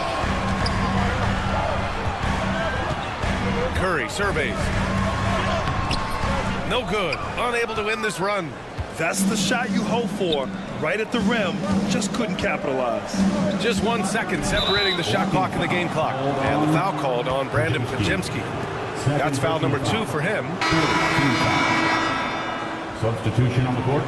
Curry surveys. No good. Unable to win this run. That's the shot you hope for. Right at the rim. Just couldn't capitalize. Just 1 second separating the shot clock and the game clock. And the foul called on Brandon Pajemski. That's foul number 2 for him. Substitution on the court.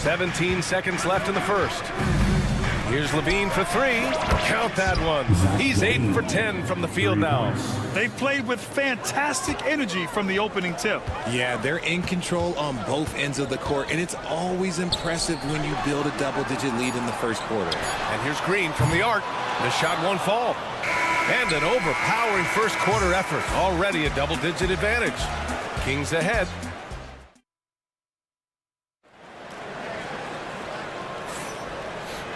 17 seconds left in the first. Here's Levine for three. Count that one. He's 8 for 10 from the field now. They've played with fantastic energy from the opening tip. Yeah, they're in control on both ends of the court, and it's always impressive when you build a double-digit lead in the first quarter. And here's Green from the arc. The shot won't fall. And an overpowering first quarter effort. Already a double-digit advantage. Kings ahead.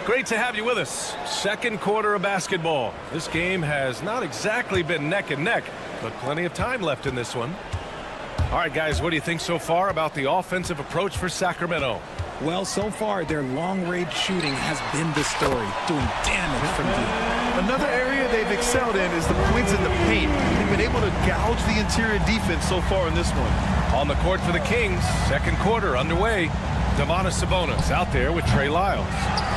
Great to have you with us. Second quarter of basketball. This game has not exactly been neck and neck, but plenty of time left in this one. All right, guys, what do you think so far about the offensive approach for Sacramento? Well, so far, their long-range shooting has been the story, doing damage from deep. Another area they've excelled in is the points in the paint. They've been able to gouge the interior defense so far in this one. On the court for the Kings, second quarter underway. Domantas Sabonis out there with Trey Lyles.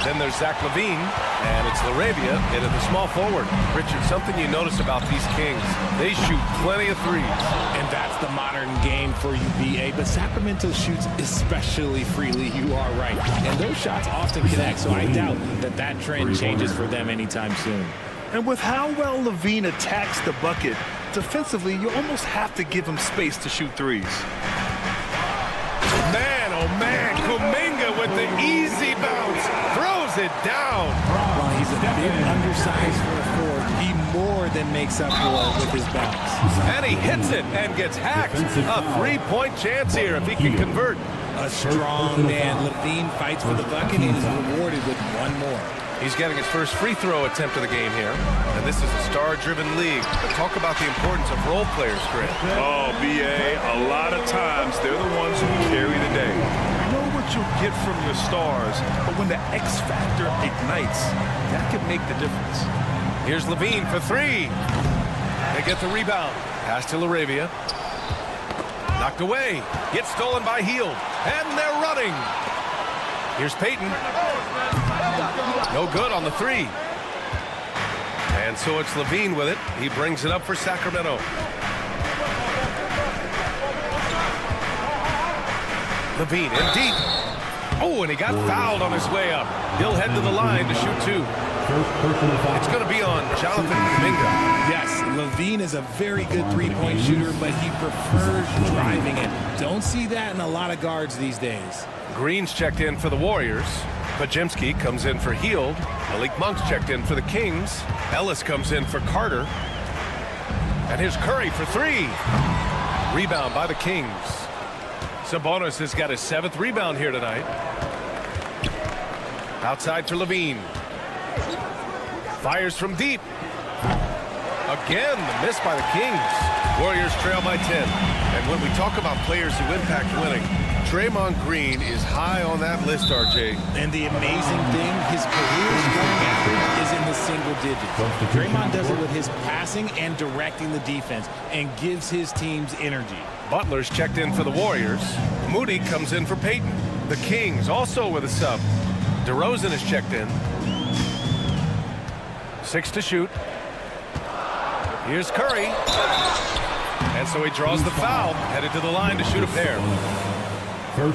Then there's Zach LaVine, and it's LaRavia in at the small forward. Richard, something you notice about these Kings, they shoot plenty of threes. And that's the modern game for you, BA. But Sacramento shoots especially freely. You are right. And those shots often connect, so I doubt that trend changes for them anytime soon. And with how well LaVine attacks the bucket, defensively, you almost have to give him space to shoot threes. Man, oh man, Kuminga with the easy bounce, throws it down. While he's a bit undersized for a forward, he more than makes up for it with his bounce. And he hits it and gets hacked. A three-point chance here if he can convert. A strong man. LaVine fights for the bucket and is rewarded with one more. He's getting his first free throw attempt of the game here. And this is a star-driven league. But talk about the importance of role players, Grant. Oh, BA, a lot of times they're the ones who carry the day. You know what you'll get from your stars, but when the X factor ignites, that can make the difference. Here's Levine for three. They get the rebound. Pass to LaRavia. Knocked away. Gets stolen by Hield. And they're running. Here's Payton. No good on the three. And so it's Levine with it. He brings it up for Sacramento. Levine in deep. Oh, and he got fouled on his way up. He'll head to the line to shoot two. It's going to be on Jonathan Kuminga. Yes, Levine is a very good three-point shooter, but he prefers driving it. Don't see that in a lot of guards these days. Green's checked in for the Warriors. Pajemski comes in for Hield. Malik Monk's checked in for the Kings. Ellis comes in for Carter. And here's Curry for three. Rebound by the Kings. Sabonis has got his 7th rebound here tonight. Outside for Levine. Fires from deep. Again, the miss by the Kings. Warriors trail by 10. And when we talk about players who impact winning, Draymond Green is high on that list, RJ. And the amazing thing, his career scoring average is in the single digits. Draymond does it with his passing and directing the defense and gives his teams energy. Butler's checked in for the Warriors. Moody comes in for Payton. The Kings also with a sub. DeRozan is checked in. 6 to shoot. Here's Curry. And so he draws the foul, headed to the line to shoot a pair.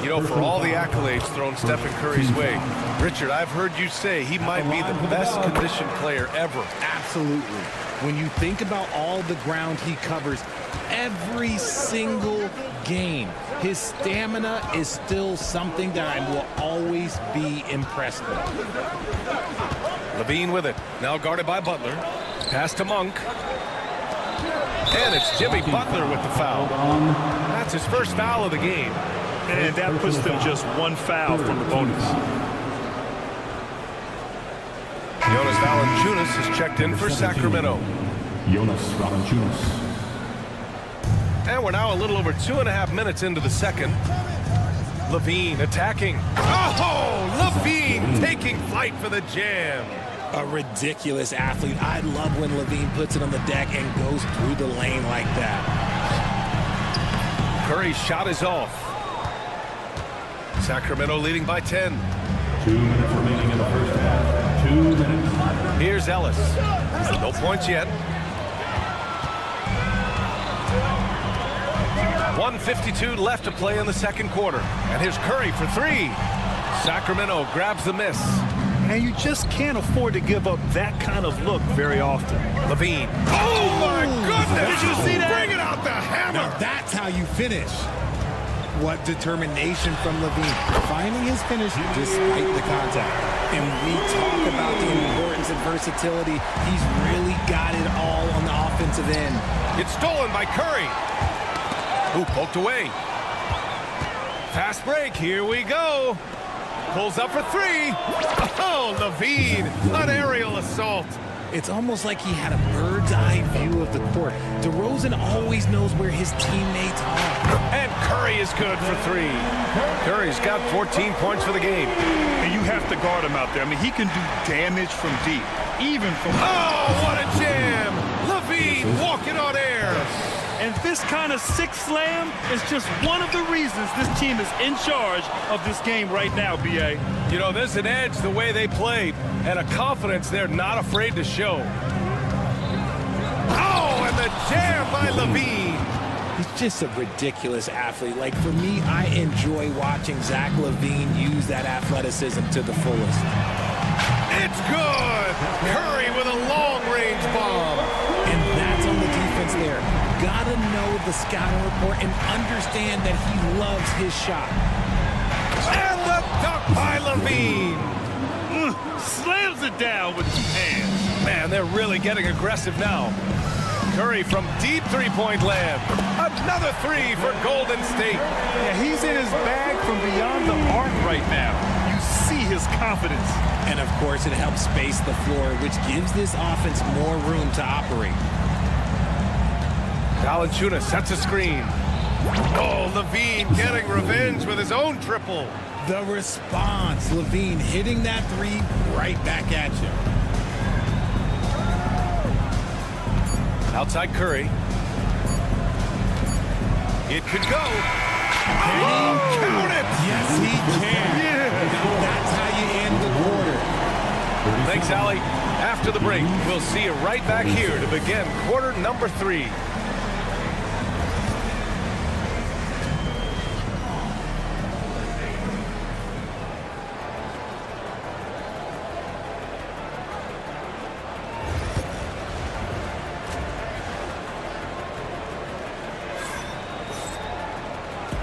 You know, for all the accolades thrown Stephen Curry's way, Richard, I've heard you say he might be the best conditioned player ever. Absolutely. When you think about all the ground he covers every single game, his stamina is still something that I will always be impressed with. Levine with it. Now guarded by Butler. Pass to Monk. And it's Jimmy Butler with the foul. That's his first foul of the game. And that puts them just one foul from the bonus. Jonas Valanciunas is checked in for Sacramento. Jonas Valanciunas. And we're now a little over 2.5 minutes into the second. Levine attacking. Oh, Levine taking flight for the jam. A ridiculous athlete. I love when Levine puts it on the deck and goes through the lane like that. Curry's shot is off. Sacramento leading by 10. 2 minutes remaining in the first half. 2 minutes. Here's Ellis. No points yet. 1:52 left to play in the second quarter. And here's Curry for three. Sacramento grabs the miss. And you just can't afford to give up that kind of look very often. Levine. Oh, my goodness! Did you see that? Bring it out the hammer! Now that's how you finish. What determination from Levine, finding his finish despite the contact. And we talk about the importance of versatility. He's really got it all on the offensive end. It's stolen by Curry. Ooh, poked away. Fast break, here we go. Pulls up for three. Oh, Levine, an aerial assault. It's almost like he had a bird's eye view of the court. DeRozan always knows where his teammates are. And Curry is good for three. Curry's got 14 points for the game. And you have to guard him out there. I mean, he can do damage from deep, even from... Oh, what a jam! Levine walking on air. And this kind of six slam is just one of the reasons this team is in charge of this game right now, B.A. You know, there's an edge the way they played and a confidence they're not afraid to show. Oh, and the jam by Levine. He's just a ridiculous athlete. Like, for me, I enjoy watching Zach LaVine use that athleticism to the fullest. It's good. Curry with a long-range bomb. And that's on the defense there. Gotta know the scouting report and understand that he loves his shot. And the dunk by Levine. Slams it down with 2 hands. Man, they're really getting aggressive now. Curry from deep three-point land. Another three for Golden State. Yeah, he's in his bag from beyond the arc right now. You see his confidence. And, of course, it helps space the floor, which gives this offense more room to operate. Valanciunas sets a screen. Oh, Levine getting revenge with his own triple. The response, Levine hitting that three right back at you. Outside Curry. It could go. Oh, count it! Yes, he can. Yeah. That's how you end the quarter. Thanks, Allie. After the break, we'll see you right back here to begin quarter number 3.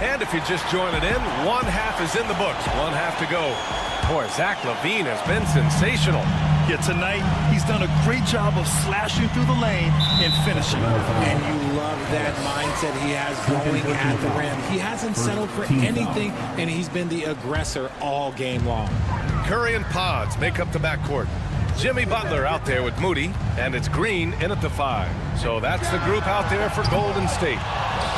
And if you're just joining in, one half is in the books. One half to go. Boy, Zach LaVine has been sensational. Yeah, tonight he's done a great job of slashing through the lane and finishing. And you love that mindset he has going at the rim. He hasn't settled for anything, and he's been the aggressor all game long. Curry and Pods make up the backcourt. Jimmy Butler out there with Moody, and it's Green in at the 5. So that's the group out there for Golden State.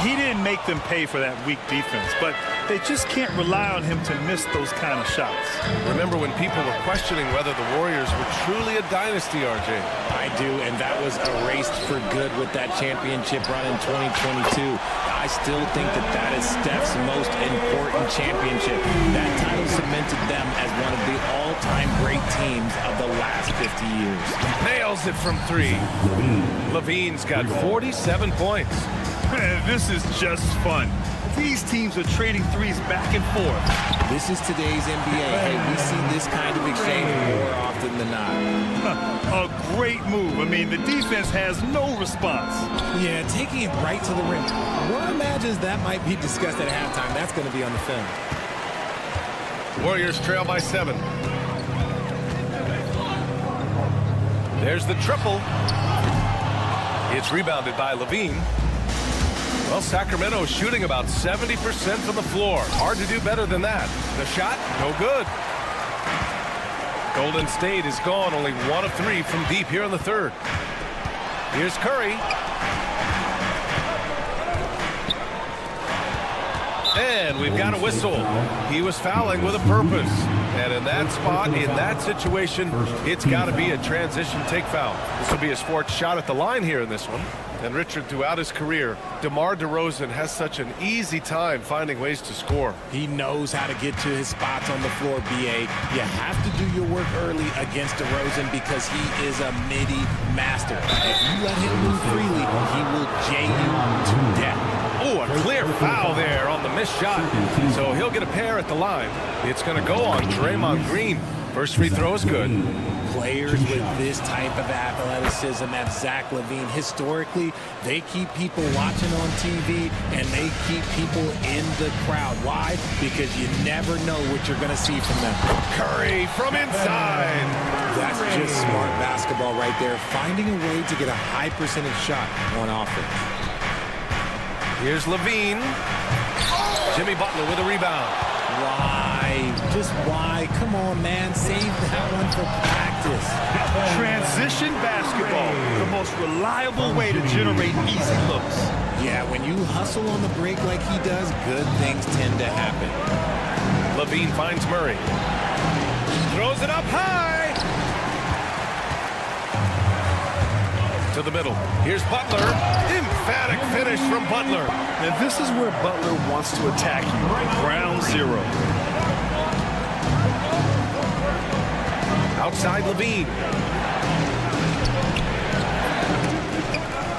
He didn't make them pay for that weak defense, but they just can't rely on him to miss those kind of shots. Remember when people were questioning whether the Warriors were truly a dynasty, RJ? I do, and that was erased for good with that championship run in 2022. I still think that that is Steph's most important championship. That title cemented them as one of the all-time great teams of the last 50 years. Nails it from 3. Levine's got 47 points. This is just fun. These teams are trading threes back and forth. This is today's NBA. Hey, we see this kind of exchange more often than not. A great move. I mean, the defense has no response. Yeah, taking it right to the rim. One imagines that might be discussed at halftime. That's going to be on the film. Warriors trail by 7. There's the triple. It's rebounded by Levine. Well, Sacramento shooting about 70% from the floor. Hard to do better than that. The shot, no good. Golden State is gone, only 1 of 3 from deep here in the 3rd. Here's Curry. And we've got a whistle. He was fouling with a purpose. And in that spot, in that situation, it's got to be a transition take foul. This will be his 4th shot at the line here in this one. And Richard, throughout his career, DeMar DeRozan has such an easy time finding ways to score. He knows how to get to his spots on the floor, B.A. You have to do your work early against DeRozan because he is a midi master. If you let him move freely, he will jay you to death. Oh, a clear foul there on the missed shot. So he'll get a pair at the line. It's going to go on Draymond Green. First free throw is good. Players with this type of athleticism at Zach LaVine, historically, they keep people watching on TV and they keep people in the crowd. Why? Because you never know what you're going to see from them. Curry from inside. That's just smart basketball right there, finding a way to get a high percentage shot on offense. Here's LaVine. Jimmy Butler with a rebound. Why? Just why? Come on, man. Save that one for practice. Transition basketball, the most reliable way to generate easy looks. Yeah, when you hustle on the break like he does, good things tend to happen. LaVine finds Murray. Throws it up high. To the middle. Here's Butler. Emphatic finish from Butler. And this is where Butler wants to attack you at ground zero. Outside LaVine.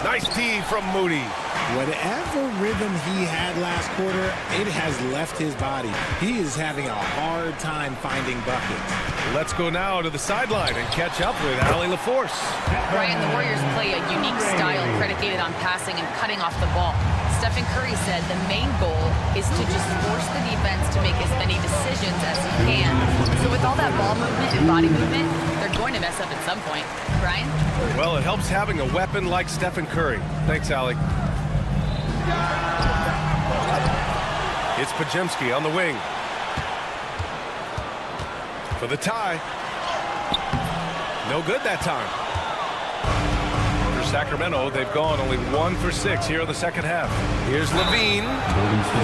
Nice D from Moody. Whatever rhythm he had last quarter, it has left his body. He is having a hard time finding buckets. Let's go now to the sideline and catch up with Allie LaForce. Brian, the Warriors play a unique style predicated on passing and cutting off the ball. Stephen Curry said the main goal is to just force the defense to make as many decisions as he can. So with all that ball movement and body movement, they're going to mess up at some point. Brian? Well, it helps having a weapon like Stephen Curry. Thanks, Allie. It's Pajemski on the wing. For the tie. No good that time. For Sacramento, they've gone only 1 for 6 here in the second half. Here's LaVine.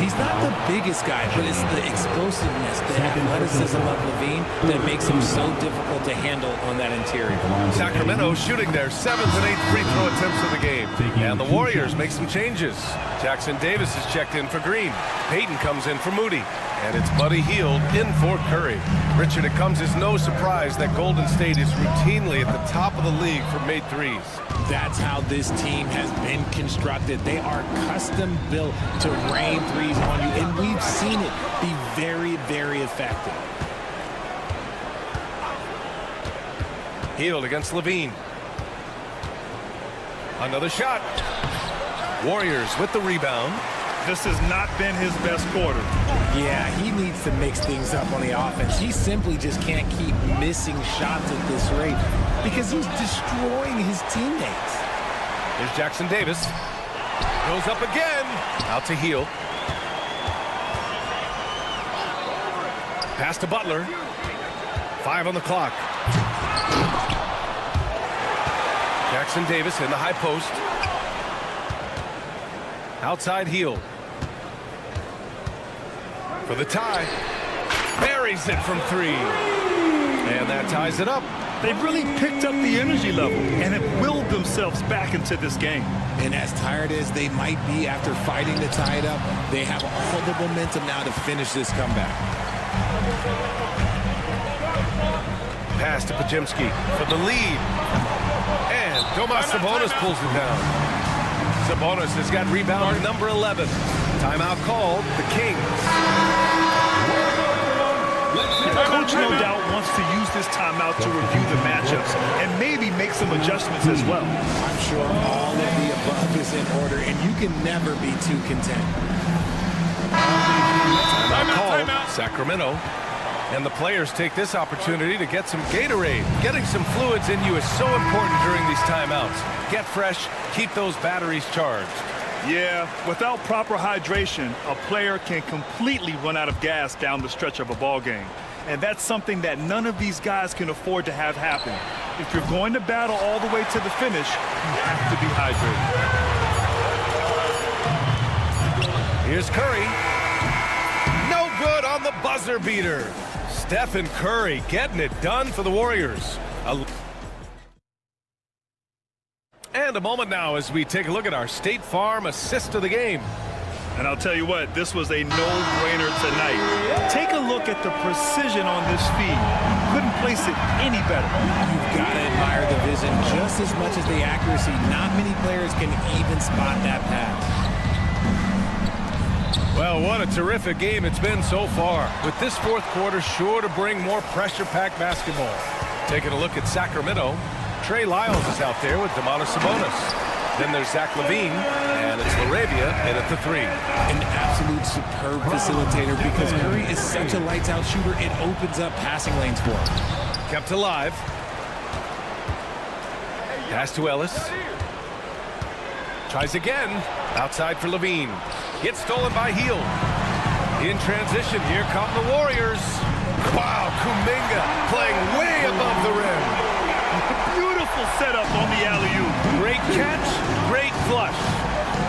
He's not the biggest guy, but it's the explosiveness, the athleticism of LaVine that makes him so difficult to handle on that interior. Sacramento shooting their 7th and 8th free throw attempts of the game. And the Warriors make some changes. Jackson Davis is checked in for Green. Payton comes in for Moody. And it's Buddy Hield in for Curry. Richard, it comes as no surprise that Golden State is routinely at the top of the league for made threes. That's how this team has been constructed. They are custom built to rain threes on you, and we've seen it be very, very effective. Hield against LaVine. Another shot. Warriors with the rebound. This has not been his best quarter. Yeah, he needs to mix things up on the offense. He simply just can't keep missing shots at this rate because he's destroying his teammates. Here's Jackson Davis. Goes up again. Out to Hield. Pass to Butler. 5 on the clock. Jackson Davis in the high post. Outside Hield. For the tie. Buries it from 3. And that ties it up. They've really picked up the energy level and have willed themselves back into this game. And as tired as they might be after fighting to tie it up, they have all the momentum now to finish this comeback. Pass to Pajemski for the lead. And Domas Sabonis pulls it down. Sabonis has got rebound number 11. Timeout called, the Kings. Coach no doubt wants to use this timeout to review the matchups and maybe make some adjustments as well. I'm sure all of the above is in order, and you can never be too content. Timeout called, Sacramento. And the players take this opportunity to get some Gatorade. Getting some fluids in you is so important during these timeouts. Get fresh, keep those batteries charged. Yeah, without proper hydration, a player can completely run out of gas down the stretch of a ball game. And that's something that none of these guys can afford to have happen. If you're going to battle all the way to the finish, you have to be hydrated. Here's Curry. No good on the buzzer beater. Stephen Curry getting it done for the Warriors. And a moment now as we take a look at our State Farm assist of the game. And I'll tell you what, this was a no-brainer tonight. Take a look at the precision on this feed. Couldn't place it any better. You've got to admire the vision just as much as the accuracy. Not many players can even spot that pass. Well, what a terrific game it's been so far, with this fourth quarter sure to bring more pressure-packed basketball. Taking a look at Sacramento, Trey Lyles is out there with Domantas Sabonis. Then there's Zach LaVine, and it's LaRavia in at the 3. An absolute superb facilitator because Curry is such a lights-out shooter. It opens up passing lanes for him. Kept alive. Pass to Ellis. Tries again. Outside for LaVine. Gets stolen by Hield. In transition, here come the Warriors. Wow, Kuminga playing way above the rim. Beautiful setup on the alley-oop. Great catch, great flush.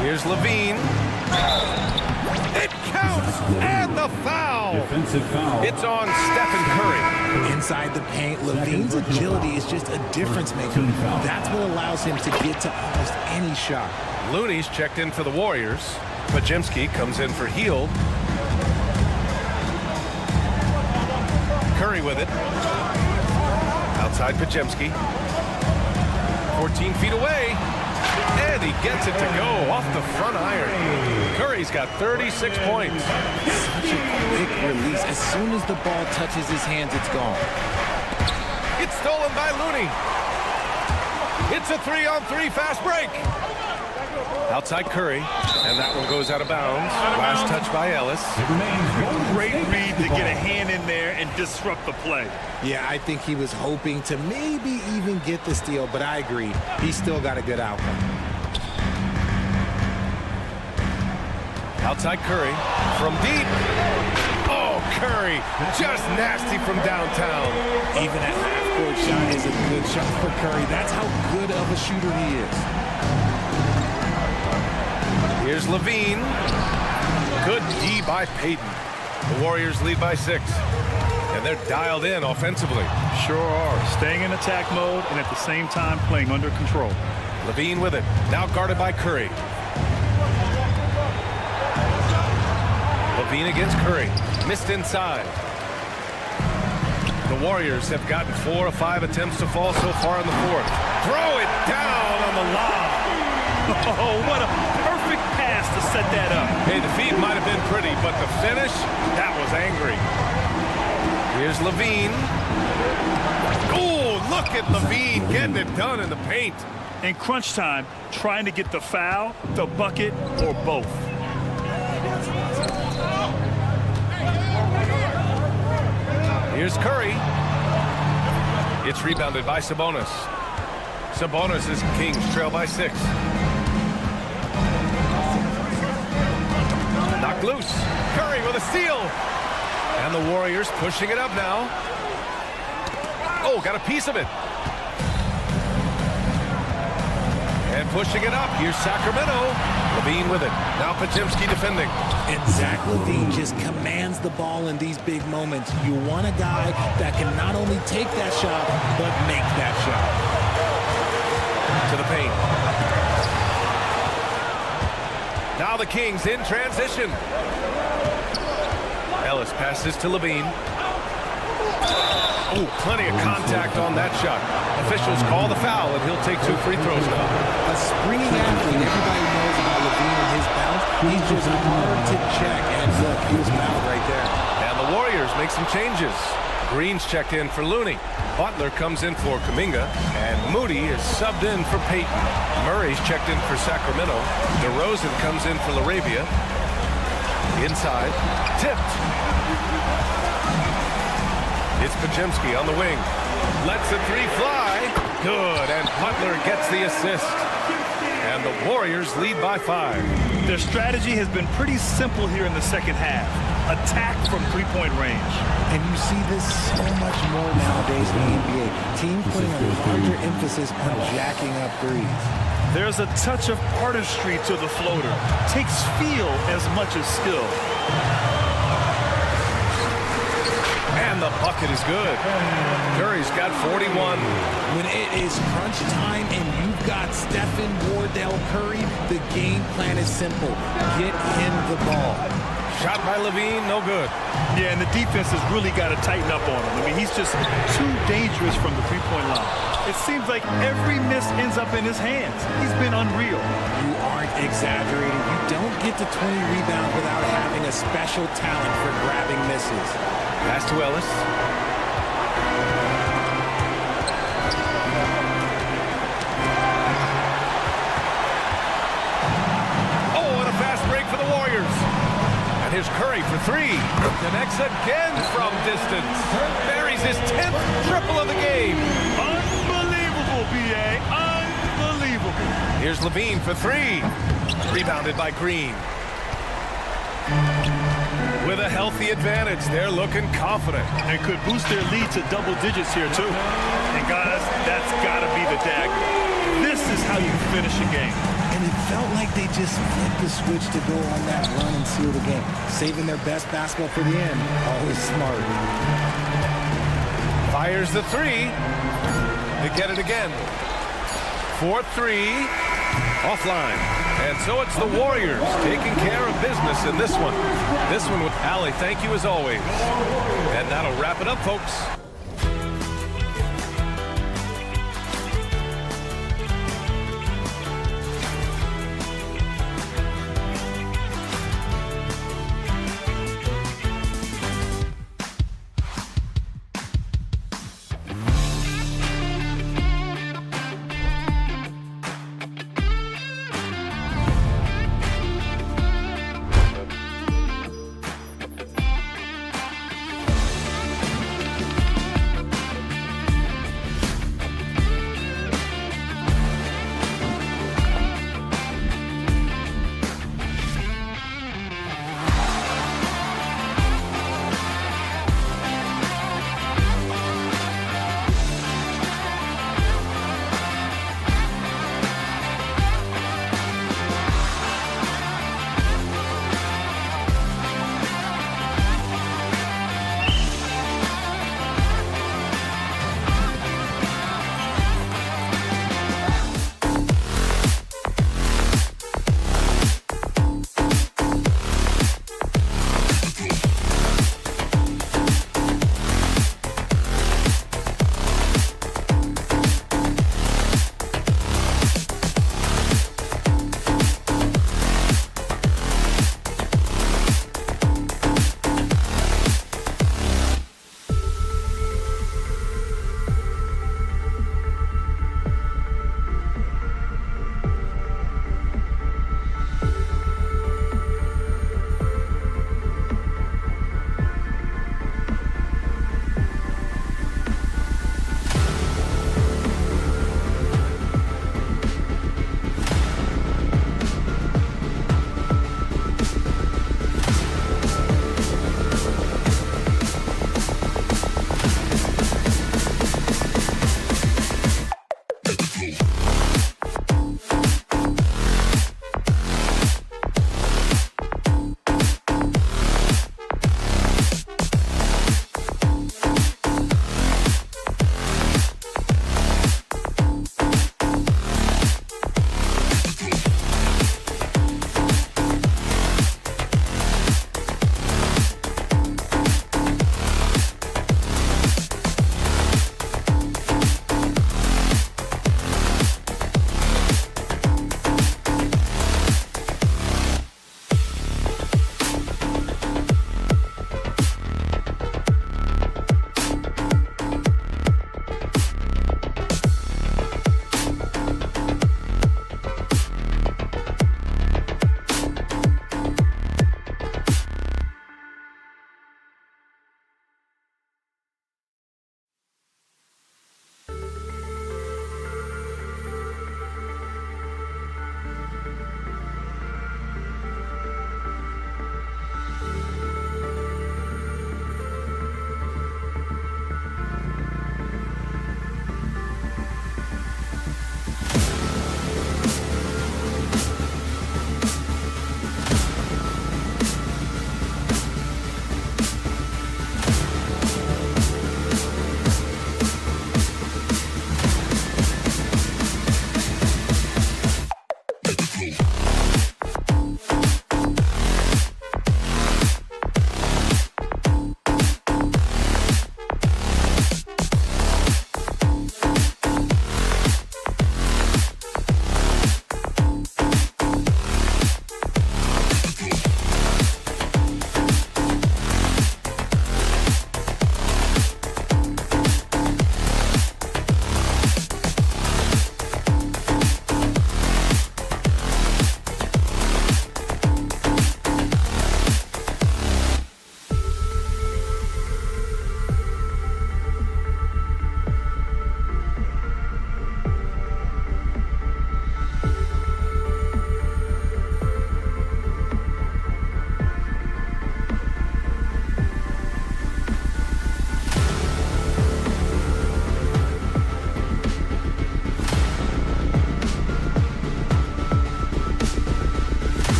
Here's LaVine. It counts, and the foul. Defensive foul. It's on Stephen Curry. Inside the paint, LaVine's agility is just a difference maker. That's what allows him to get to almost any shot. Looney's checked in for the Warriors. Pajemski comes in for Hield. Curry with it. Outside Pajemski. 14 feet away. And he gets it to go off the front iron. Curry's got 36 points. Such a quick release. As soon as the ball touches his hands, it's gone. It's stolen by Looney. It's a 3-on-3 fast break. Outside Curry, and that one goes out of bounds. Last touch by Ellis. Great read to get a hand in there and disrupt the play. Yeah, I think he was hoping to maybe even get the steal, but I agree. He's still got a good outcome. Outside Curry from deep. Oh, Curry, just nasty from downtown. Even a half-court shot is a good shot for Curry. That's how good of a shooter he is. Here's LaVine. Good D by Payton. The Warriors lead by 6. And they're dialed in offensively. Sure are. Staying in attack mode and at the same time playing under control. LaVine with it. Now guarded by Curry. LaVine against Curry. Missed inside. The Warriors have gotten 4 of 5 attempts to fall so far in the fourth. Throw it down on the lob. Oh, what a perfect pass to set that up. Hey, the feed might have been pretty, but the finish, that was angry. Here's LaVine. Oh, look at LaVine getting it done in the paint. In crunch time, trying to get the foul, the bucket, or both. Here's Curry. It's rebounded by Sabonis. Sabonis is Kings trail by 6. Knocked loose. Curry with a steal. And the Warriors pushing it up now. Oh, got a piece of it. And pushing it up. Here's Sacramento. LaVine with it. Now Pajemski defending. And Zach LaVine just commands the ball in these big moments. You want a guy that can not only take that shot, but make that shot. To the paint. Now the Kings in transition. Ellis passes to LaVine. Oh, plenty of contact on that shot. Officials call the foul, and he'll take 2 free throws now. A springy athlete, everybody knows about LaVine and his bounce. He's just hard to check, and look, he was fouled right there. And the Warriors make some changes. Green's checked in for Looney. Butler comes in for Kuminga, and Moody is subbed in for Payton. Murray's checked in for Sacramento. DeRozan comes in for LaRavia. Inside, tipped. It's Pajemski on the wing. Lets the 3 fly. Good, and Butler gets the assist. And the Warriors lead by 5. Their strategy has been pretty simple here in the second half. Attack from 3-point range. And you see this so much more nowadays in the NBA. Teams putting a larger emphasis on jacking up threes. There's a touch of artistry to the floater. Takes feel as much as skill. And the bucket is good. Curry's got 41. When it is crunch time and you've got Stephen Wardell Curry, the game plan is simple. Get him the ball. Shot by Levine, no good. Yeah, and the defense has really got to tighten up on him. I mean, he's just too dangerous from the three-point line. It seems like every miss ends up in his hands. He's been unreal. You aren't exaggerating. You don't get to 20 rebounds without having a special talent for grabbing misses. Pass to Ellis. Oh, and a fast break for the Warriors. And here's Curry for three. Connects again from distance. Buries his 10th triple of the game. Unbelievable, B.A. Unbelievable. Here's Levine for three. Rebounded by Green. With a healthy advantage, they're looking confident. And could boost their lead to double digits here, too. And guys, that's got to be the dagger. This is how you finish a game. And it felt like they just flipped the switch to go on that run and seal the game. Saving their best basketball for the end. Always smart. Fires the three. They get it again. 4-3. Offline. And so it's the Warriors taking care of business in this one. This one with Allie, thank you as always. And that'll wrap it up, folks.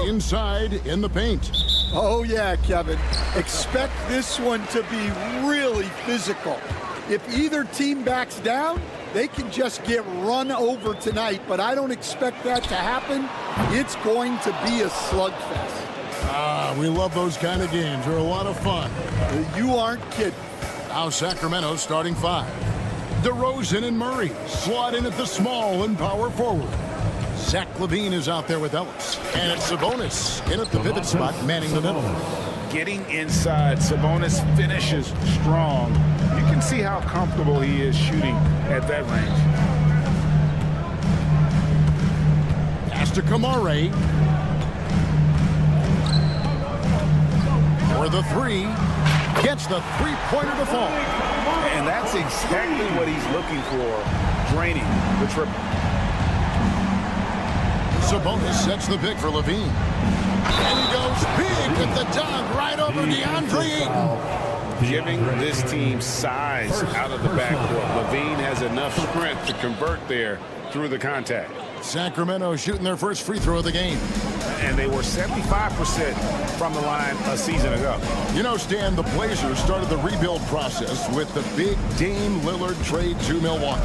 Inside in the paint. Oh, yeah, Kevin. Expect this one to be really physical. If either team backs down, they can just get run over tonight, but I don't expect that to happen. It's going to be a slugfest. We love those kind of games. They're a lot of fun. You aren't kidding. Now Sacramento starting 5. DeRozan and Murray slot in at the small and power forward. Zach LaVine is out there with Ellis. And it's Sabonis in at the pivot spot, manning the middle. Getting inside, Sabonis finishes strong. You can see how comfortable he is shooting at that range. Pass to Kamare. For the 3. Gets the three-pointer to fall. And that's exactly what he's looking for. Draining the triple. Sabonis sets the pick for LaVine. And he goes big with the dunk right over DeAndre Ayton. Giving this team size out of the backcourt. LaVine has enough strength to convert there through the contact. Sacramento shooting their first free throw of the game. And they were 75% from the line a season ago. You know, Stan, the Blazers started the rebuild process with the big Dame Lillard trade to Milwaukee.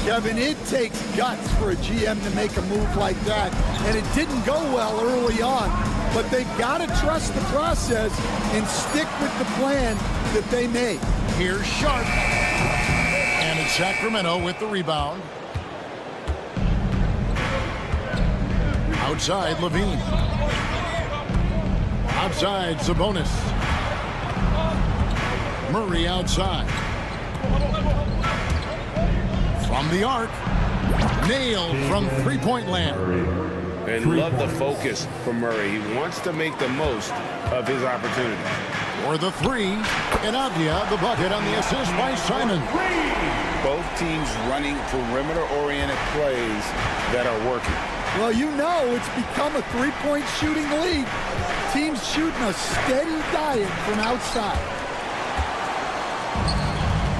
Kevin, it takes guts for a GM to make a move like that, and it didn't go well early on. But they've got to trust the process and stick with the plan that they made. Here's Sharp. And it's Sacramento with the rebound. Outside, LaVine. Outside, Sabonis. Murray outside. From the arc. Nailed from three-point land. And love the focus from Murray. He wants to make the most of his opportunity. For the 3. And Avdia, the bucket on the assist by Simon. Both teams running perimeter-oriented plays that are working. Well, you know it's become a three-point shooting league. Teams shooting a steady diet from outside.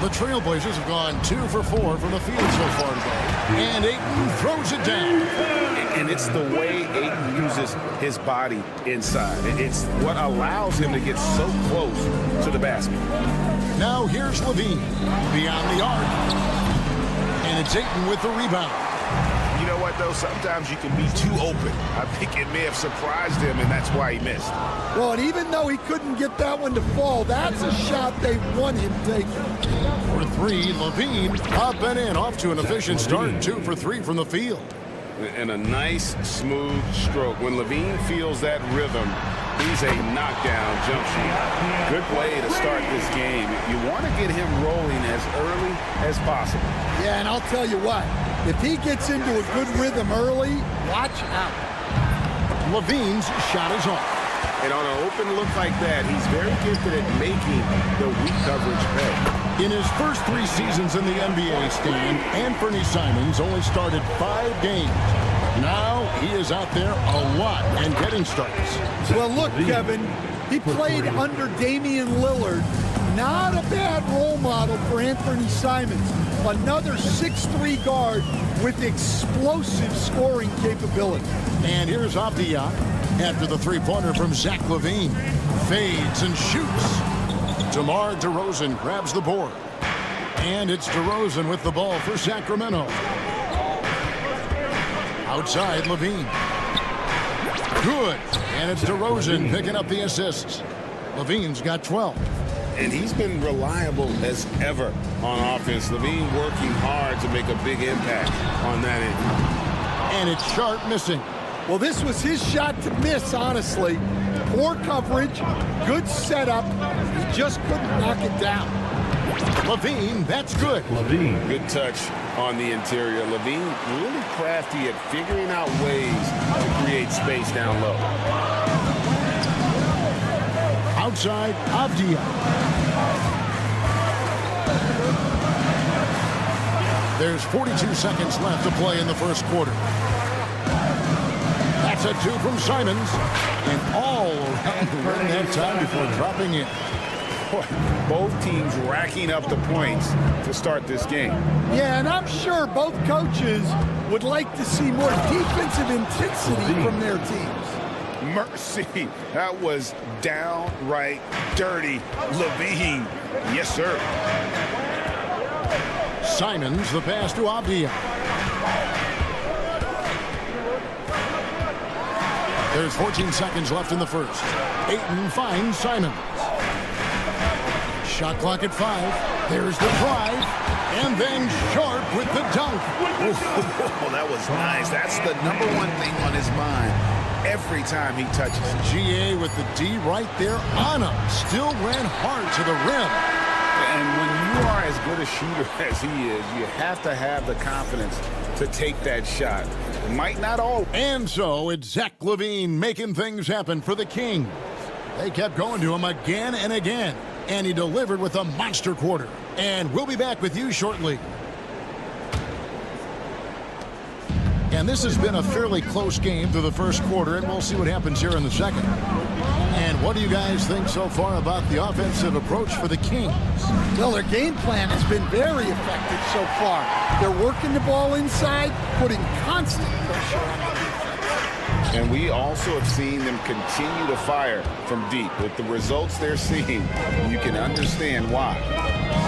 The Trailblazers have gone 2 for 4 from the field so far today. And Ayton throws it down. And it's the way Ayton uses his body inside. It's what allows him to get so close to the basket. Now here's LaVine beyond the arc. And it's Ayton with the rebound. You know what, though? Sometimes you can be too open. I think it may have surprised him, and that's why he missed. Well, and even though he couldn't get that one to fall, that's a shot they want him taking. For 3, LaVine up and in, off to an efficient start. 2 for 3 from the field. And a nice, smooth stroke. When LaVine feels that rhythm, he's a knockdown jump shot. Good way to start this game. You want to get him rolling as early as possible. Yeah, and I'll tell you what. If he gets into a good rhythm early, watch out. LaVine's shot is off. And on an open look like that, he's very gifted at making the weak coverage pay. In his first 3 seasons in the NBA, Stan, Anthony Simons only started 5 games. Now he is out there a lot and getting starts. Well, look, Kevin, he played under Damian Lillard. Not a bad role model for Anthony Simons. Another 6'3" guard with explosive scoring capability. And here's Avdia after the three-pointer from Zach LaVine. Fades and shoots. DeMar DeRozan grabs the board. And it's DeRozan with the ball for Sacramento. Outside, LaVine. Good. And it's DeRozan picking up the assists. LaVine's got 12. And he's been reliable as ever on offense. LaVine working hard to make a big impact on that end. And it's Sharp missing. Well, this was his shot to miss, honestly. Poor coverage, good setup. He just couldn't knock it down. LaVine, that's good. LaVine. Good touch on the interior. LaVine really crafty at figuring out ways to create space down low. Outside, Avdia. There's 42 seconds left to play in the first quarter. That's a 2 from Simons. And all around the rim that time before dropping in. Both teams racking up the points to start this game. Yeah, and I'm sure both coaches would like to see more defensive intensity from their teams. Mercy, that was downright dirty. Levine, yes, sir. Simons, the pass to Abdia. There's 14 seconds left in the first. Ayton finds Simons. Shot clock at 5. There's the drive. And then Sharp with the dunk. Oh, that was nice. That's the number one thing on his mind every time he touches. GA with the D right there on him. Still ran hard to the rim. And when you are as good a shooter as he is, you have to have the confidence to take that shot. Might not all. And so it's Zach LaVine making things happen for the Kings. They kept going to him again and again. And he delivered with a monster quarter. And we'll be back with you shortly. And this has been a fairly close game through the first quarter, and we'll see what happens here in the second. And what do you guys think so far about the offensive approach for the Kings? Well, their game plan has been very effective so far. They're working the ball inside, putting constant pressure on the defense. And we also have seen them continue to fire from deep. With the results they're seeing, you can understand why.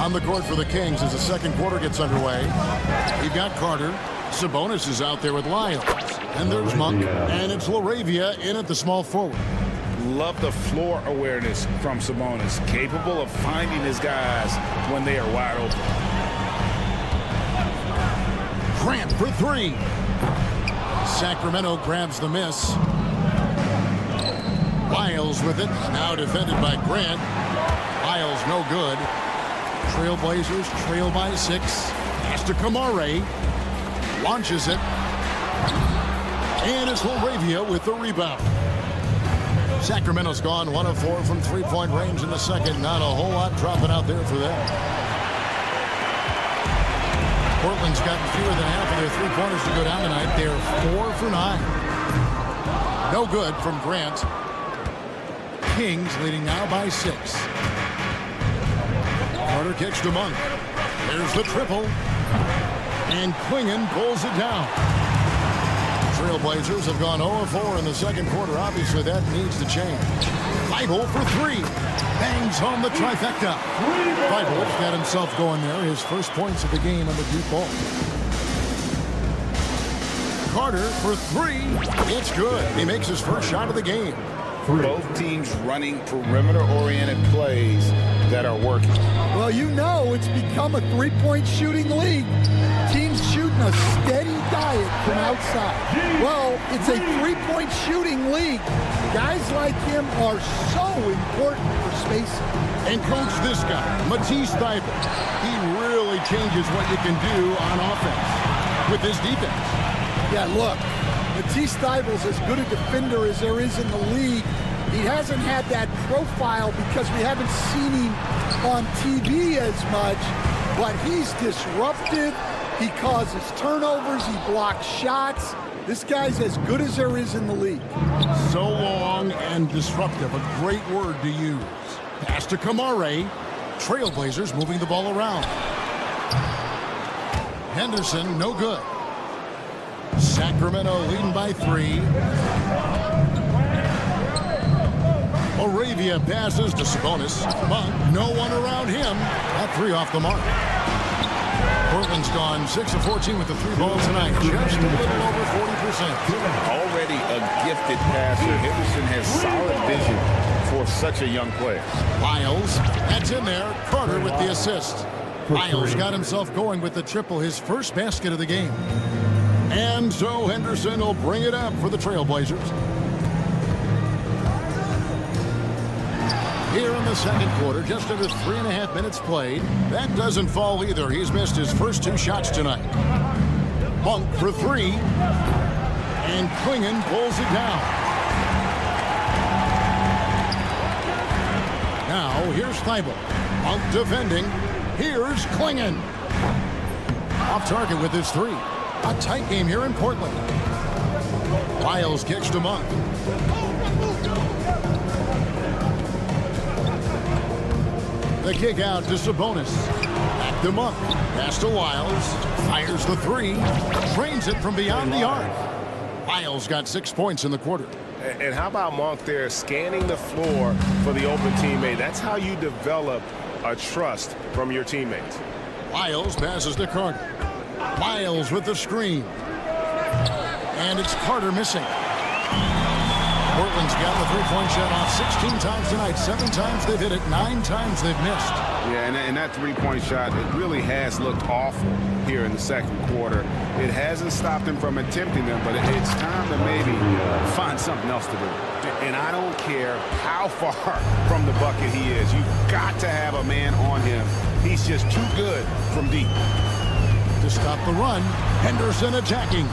On the court for the Kings as the second quarter gets underway. You've got Carter. Sabonis is out there with Lyles. And there's Monk. And it's LaRavia in at the small forward. Love the floor awareness from Sabonis. Capable of finding his guys when they are wide open. Grant for 3. Sacramento grabs the miss. Lyles with it. Now defended by Grant. Lyles no good. Trailblazers trail by 6. Pass to Kamare. Launches it. And it's LaRavia with the rebound. Sacramento's gone 1 of 4 from three-point range in the second. Not a whole lot dropping out there for them. Portland's gotten fewer than half of their three-pointers to go down tonight. They're 4 for 9. No good from Grant. Kings leading now by 6. Carter kicks to Monk. There's the triple. And Klingon pulls it down. Trailblazers have gone 0 of 4 in the second quarter. Obviously, that needs to change. Feibel for 3. Bangs home the trifecta. Feibel's got himself going there. His first points of the game on the deep ball. Carter for 3. It's good. He makes his first shot of the game. Both teams running perimeter-oriented plays that are working. Well, you know it's become a three-point shooting league. Teams shooting a steady diet from outside. Well, it's a three-point shooting league. Guys like him are so important for spacing. And coach, this guy, Matisse Thybulle, he really changes what you can do on offense with his defense. Yeah, look, Matisse Thybulle's as good a defender as there is in the league. He hasn't had that profile because we haven't seen him on TV as much, but he's disruptive. He causes turnovers. He blocks shots. This guy's as good as there is in the league. So long and disruptive, a great word to use. Pass to Kamare. Trailblazers moving the ball around. Henderson, no good. Sacramento leading by 3. Moravia passes to Sabonis. Monk, no one around him. That 3 off the mark. Portland's gone 6 of 14 with the 3 balls tonight. Just a little over 40%. Already a gifted passer. Henderson has solid vision for such a young player. Lyles, that's in there. Carter with the assist. Lyles got himself going with the triple, his first basket of the game. And so Henderson will bring it up for the Trailblazers. Here in the second quarter, just under 3.5 minutes played. That doesn't fall either. He's missed his first 2 shots tonight. Monk for 3. And Klingon pulls it down. Now, here's Thybulle. Monk defending. Here's Klingon. Off target with his three. A tight game here in Portland. Lyles kicks to Monk. The kick out to Sabonis. Back to Monk. Pass to Lyles. Fires the three. Drains it from beyond the arc. Lyles got 6 points in the quarter. And how about Monk there scanning the floor for the open teammate? That's how you develop a trust from your teammates. Lyles passes to Carter. Lyles with the screen. And it's Carter missing. Portland's got the three-point shot off 16 times tonight. 7 times they've hit it. 9 times they've missed. Yeah, and that three-point shot, it really has looked awful here in the second quarter. It hasn't stopped him from attempting them, but it's time to maybe find something else to do. And I don't care how far from the bucket he is. You've got to have a man on him. He's just too good from deep. To stop the run, Henderson attacking.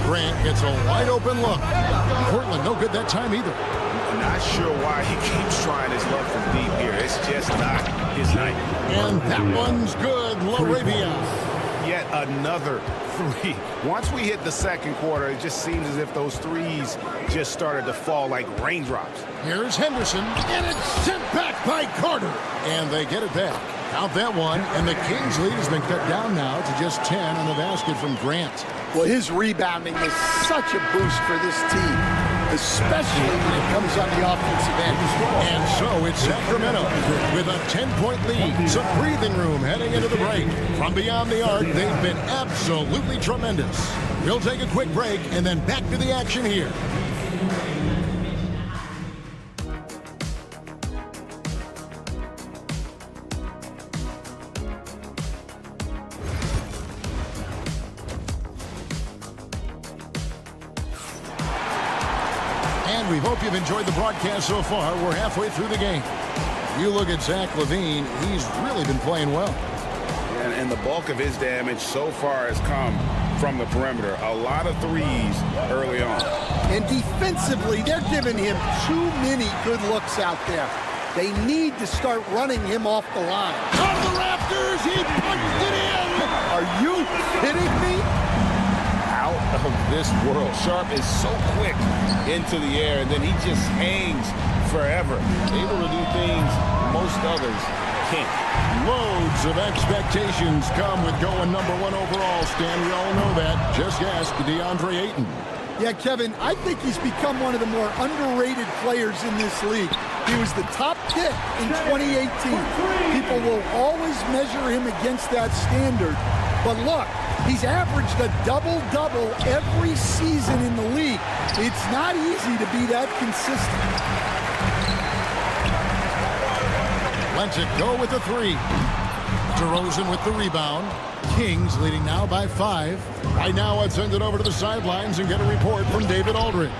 Grant gets a wide-open look. Portland no good that time either. Not sure why he keeps trying his luck from deep here. It's just not his night. And that one's good. LaRavia. Yet another three. Once we hit the second quarter, it just seems as if those threes just started to fall like raindrops. Here's Henderson, and it's sent back by Carter. And they get it back. Out that one, and the Kings' lead has been cut down now to just 10 on the basket from Grant. Well, his rebounding is such a boost for this team, especially when it comes on the offensive end. And so it's Sacramento with a 10-point lead. Some breathing room heading into the break. From beyond the arc, they've been absolutely tremendous. We'll take a quick break and then back to the action here. We hope you've enjoyed the broadcast so far. We're halfway through the game. You look at Zach LaVine, he's really been playing well. And the bulk of his damage so far has come from the perimeter. A lot of threes early on. And defensively, they're giving him too many good looks out there. They need to start running him off the line. On the rafters, he punched it in! Are you kidding me? Out of this world. Sharp is so quick into the air, and then he just hangs forever, able to do things most others can't. Loads of expectations come with going #1 overall, Stan. We all know that. Just ask DeAndre Ayton. Yeah, Kevin, I think he's become one of the more underrated players in this league. He was the top pick in 2018. People will always measure him against that standard. But look, he's averaged a double-double every season in the league. It's not easy to be that consistent. Lets it go with the three. DeRozan with the rebound. Kings leading now by 5. Right now, let's send it over to the sidelines and get a report from David Aldridge.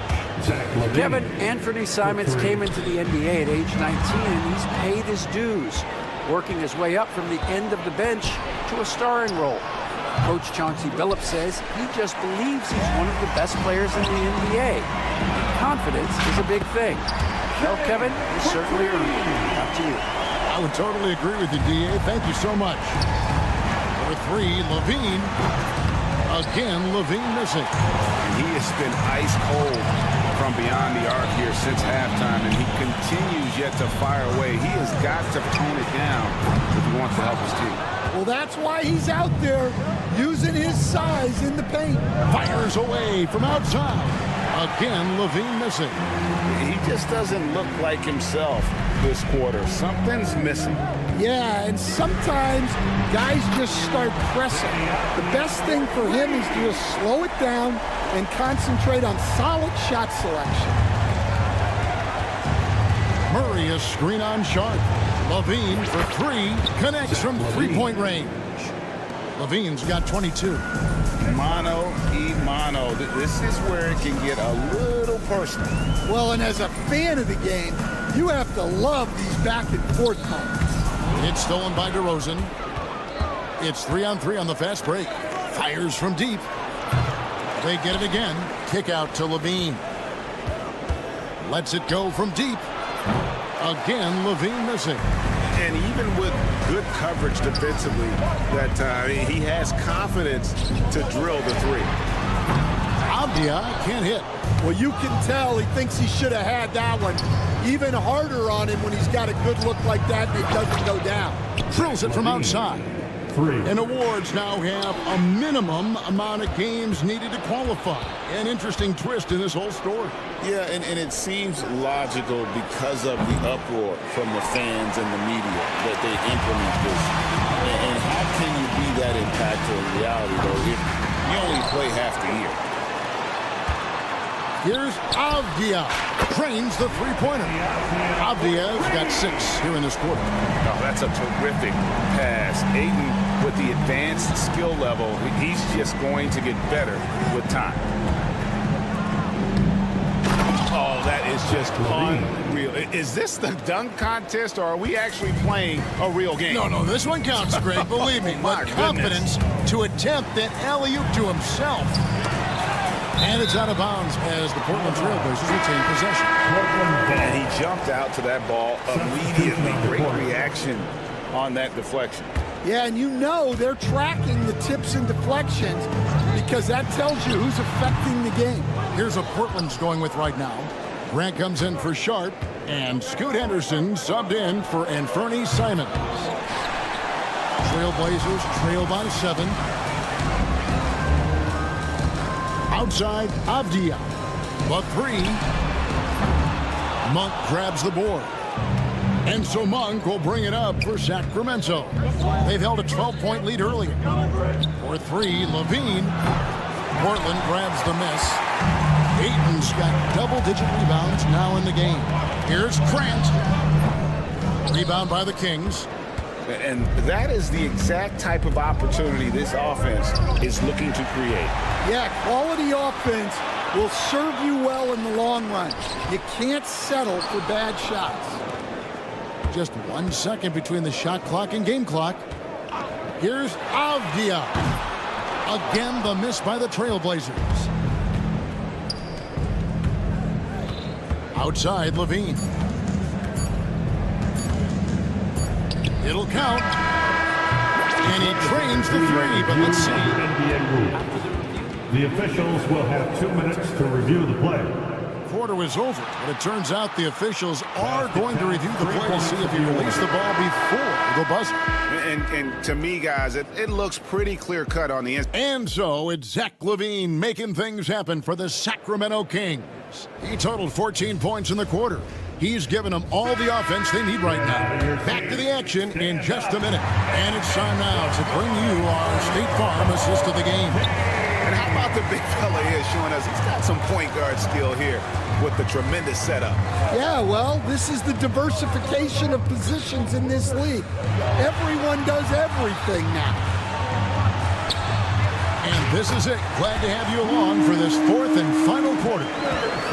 Kevin, Anthony Simons came into the NBA at age 19, and he's paid his dues, working his way up from the end of the bench to a starring role. Coach Chauncey Billups says he just believes he's one of the best players in the NBA. Confidence is a big thing. Well, Kevin, you certainly earned it. Up to you. I would totally agree with you, D.A. Thank you so much. Number 3, LaVine. Again, LaVine missing. And he has been ice cold from beyond the arc here since halftime, and he continues yet to fire away. He has got to tone it down if he wants to help his team. Well, that's why he's out there using his size in the paint. Fires away from outside. Again, LaVine missing. He just doesn't look like himself this quarter. Something's missing. Yeah, and sometimes guys just start pressing. The best thing for him is to just slow it down and concentrate on solid shot selection. Murray a screen on Sharp. LaVine for 3. Connects from three-point range. LaVine's got 22. Mano y mano. This is where it can get a little personal. Well, and as a fan of the game, you have to love these back-and-forth moments. It's stolen by DeRozan. It's 3-on-3 on the fast break. Fires from deep. They get it again. Kick out to LaVine. Lets it go from deep. Again, LaVine missing. And even with good coverage defensively, that he has confidence to drill the three. Avdia can't hit. Well, you can tell he thinks he should have had that one. Even harder on him when he's got a good look like that and it doesn't go down. Drills it from outside. And awards now have a minimum amount of games needed to qualify. An interesting twist in this whole story. Yeah, and it seems logical because of the uproar from the fans and the media that they implement this. And how can you be that impactful in reality, though, if you only play half the year? Here's Avdia. Trains the three-pointer. Avdia's got 6 here in this quarter. Oh, that's a terrific pass. Ayton, with the advanced skill level, he's just going to get better with time. Oh, that is just unreal. Is this the dunk contest, or are we actually playing a real game? No, this one counts, Greg, believe me. My But confidence to attempt that alley-oop to himself. And it's out of bounds as the Portland Trail Blazers retain possession. And he jumped out to that ball immediately. Great reaction on that deflection. Yeah, and you know they're tracking the tips and deflections because that tells you who's affecting the game. Here's what Portland's going with right now. Grant comes in for Sharp, and Scoot Henderson subbed in for Anfernee Simons. Trail Blazers trail by 7. Outside, Avdia. The 3. Monk grabs the board. And so Monk will bring it up for Sacramento. They've held a 12-point lead earlier. For 3, Levine. Portland grabs the miss. Ayton's got double-digit rebounds now in the game. Here's Grant. Rebound by the Kings. And that is the exact type of opportunity this offense is looking to create. Yeah, quality offense will serve you well in the long run. You can't settle for bad shots. Just 1 second between the shot clock and game clock. Here's Avdia. Again, the miss by the Trailblazers. Outside, Levine. It'll count. And he trains the 3, but let's see. NBA rules. The officials will have 2 minutes to review the play. Quarter was over, but it turns out the officials are going to review the play to see if he released the ball before the buzzer. And to me, guys, it looks pretty clear-cut on the inside. And so it's Zach LaVine making things happen for the Sacramento Kings. He totaled 14 points in the quarter. He's given them all the offense they need right now. Back to the action in just a minute. And it's time now to bring you our State Farm assist of the game. And how about the big fella here showing us he's got some point guard skill here with the tremendous setup. Yeah, well, this is the diversification of positions in this league. Everyone does everything now. And this is it. Glad to have you along for this 4th and final quarter.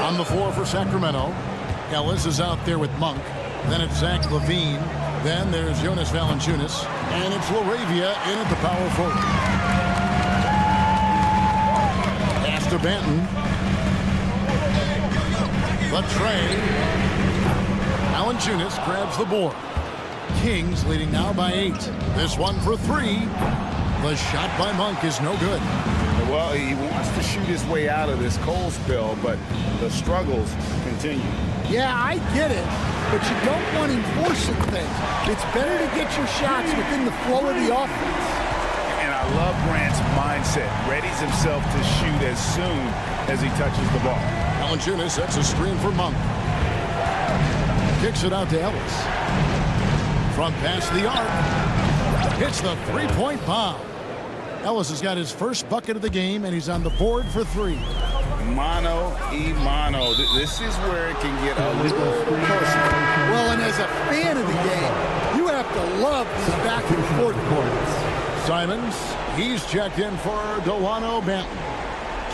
On the floor for Sacramento, Ellis is out there with Monk. Then it's Zach LaVine. Then there's Jonas Valanciunas. And it's LaRavia in at the power forward. To Benton. Latre. Valanciunas grabs the board. Kings leading now by 8. This one for 3. The shot by Monk is no good. Well, he wants to shoot his way out of this cold spell, but the struggles continue. Yeah, I get it, but you don't want him forcing things. It's better to get your shots within the flow of the offense. And I love Grant's mindset. Readies himself to shoot as soon as he touches the ball. Valanciunas sets a screen for Monk. Kicks it out to Ellis. From past the arc. Hits the three-point bomb. Ellis has got his first bucket of the game, and he's on the board for 3. Mano y mano. This is where it can get a little personal. Well, and as a fan of the game, you have to love these back and forth quarters. Simons, he's checked in for Delano Banton.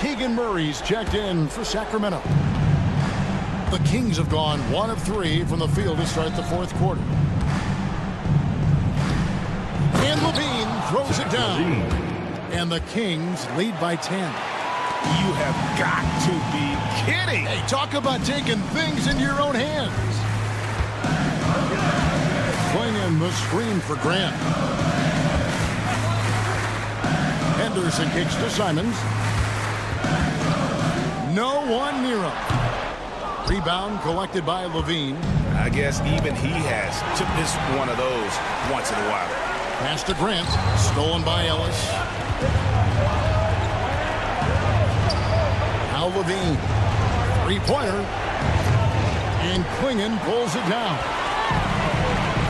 Keegan Murray's checked in for Sacramento. The Kings have gone 1 of 3 from the field to start the 4th quarter. And Levine throws it down. And the Kings lead by 10. You have got to be kidding. Hey, talk about taking things into your own hands. Swinging the screen for Grant. Henderson kicks to Simons. No one near him. Rebound collected by Levine. I guess even he has to miss one of those once in a while. Pass to Grant. Stolen by Ellis. Now Levine. Three-pointer. And Klingon pulls it down.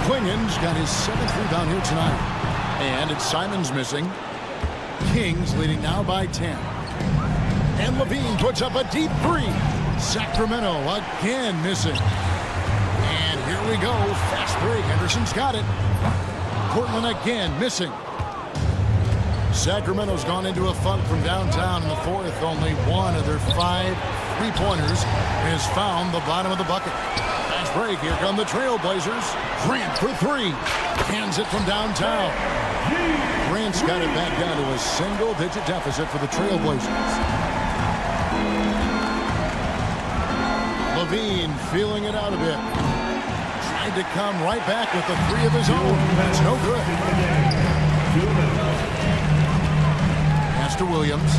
Klingon's got his 7th rebound here tonight. And it's Simons missing. Kings leading now by 10. And Levine puts up a deep three. Sacramento again missing. And here we go. Fast break. Henderson's got it. Portland again missing. Sacramento's gone into a funk from downtown in the 4th. Only one of their 5 three-pointers has found the bottom of the bucket. Fast break. Here come the Trailblazers. Grant for 3. Hands it from downtown. Grant's got it back down to a single-digit deficit for the Trailblazers. Levine feeling it out a bit. Tried to come right back with the 3 of his own. That's no good. Pass to Williams.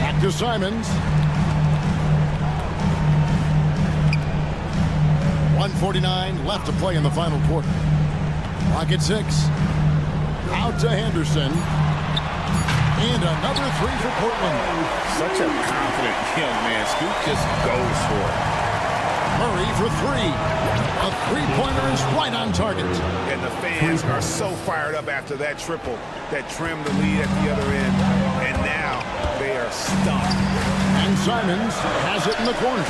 Back to Simons. 1:49 left to play in the final quarter. Clock at 6. Out to Henderson. And another 3 for Portland. Such a confident young man. Scoop just goes for it. Murray for 3. A three-pointer is right on target. And the fans are so fired up after that triple that trimmed the lead at the other end. And now they are stunned. And Simons has it in the corner.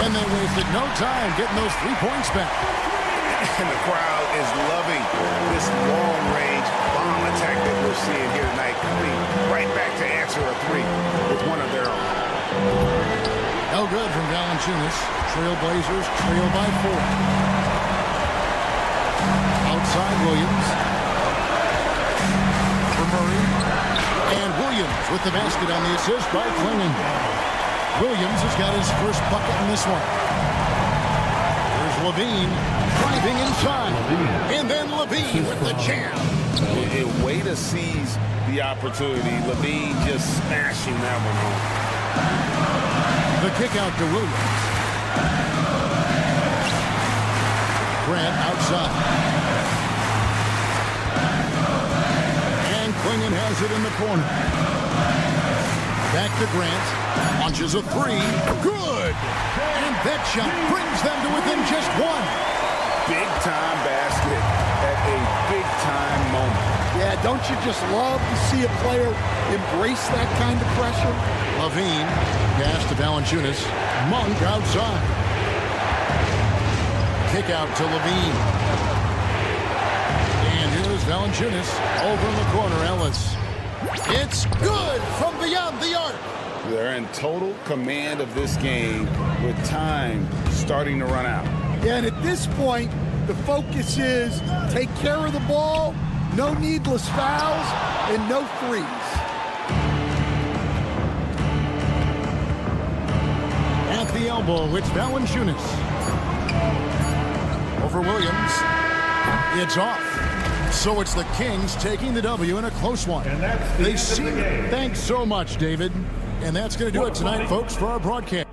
And they wasted no time getting those 3 points back. And the crowd is loving this long-range bomb attack that we're seeing here tonight, coming right back to answer a 3 with one of their own. No good from Valanciunas. Trailblazers trail by 4. Outside Williams. For Murray. And Williams with the basket on the assist by Klingon. Williams has got his first bucket in this one. Here's Levine driving inside. And then Levine with the jam. A way to seize the opportunity. Levine just smashing that one home. The kick out to Williams. Grant outside. And Klingon has it in the corner. Back to Grant. Launches a 3. Good! And that shot brings them to within just 1. Big-time basket at a big-time moment. Yeah, don't you just love to see a player embrace that kind of pressure? Levine, pass to Valanciunas. Monk outside. Kick out to Levine. And here's Valanciunas over in the corner. Ellis. It's good from beyond the arc. They're in total command of this game with time starting to run out. Yeah, and at this point, the focus is take care of the ball, no needless fouls, and no threes. At the elbow, it's Valanciunas. Over Williams. It's off. So it's the Kings taking the W in a close one. And that's the end of the game. Thanks so much, David. And that's going to do it tonight, folks, for our broadcast.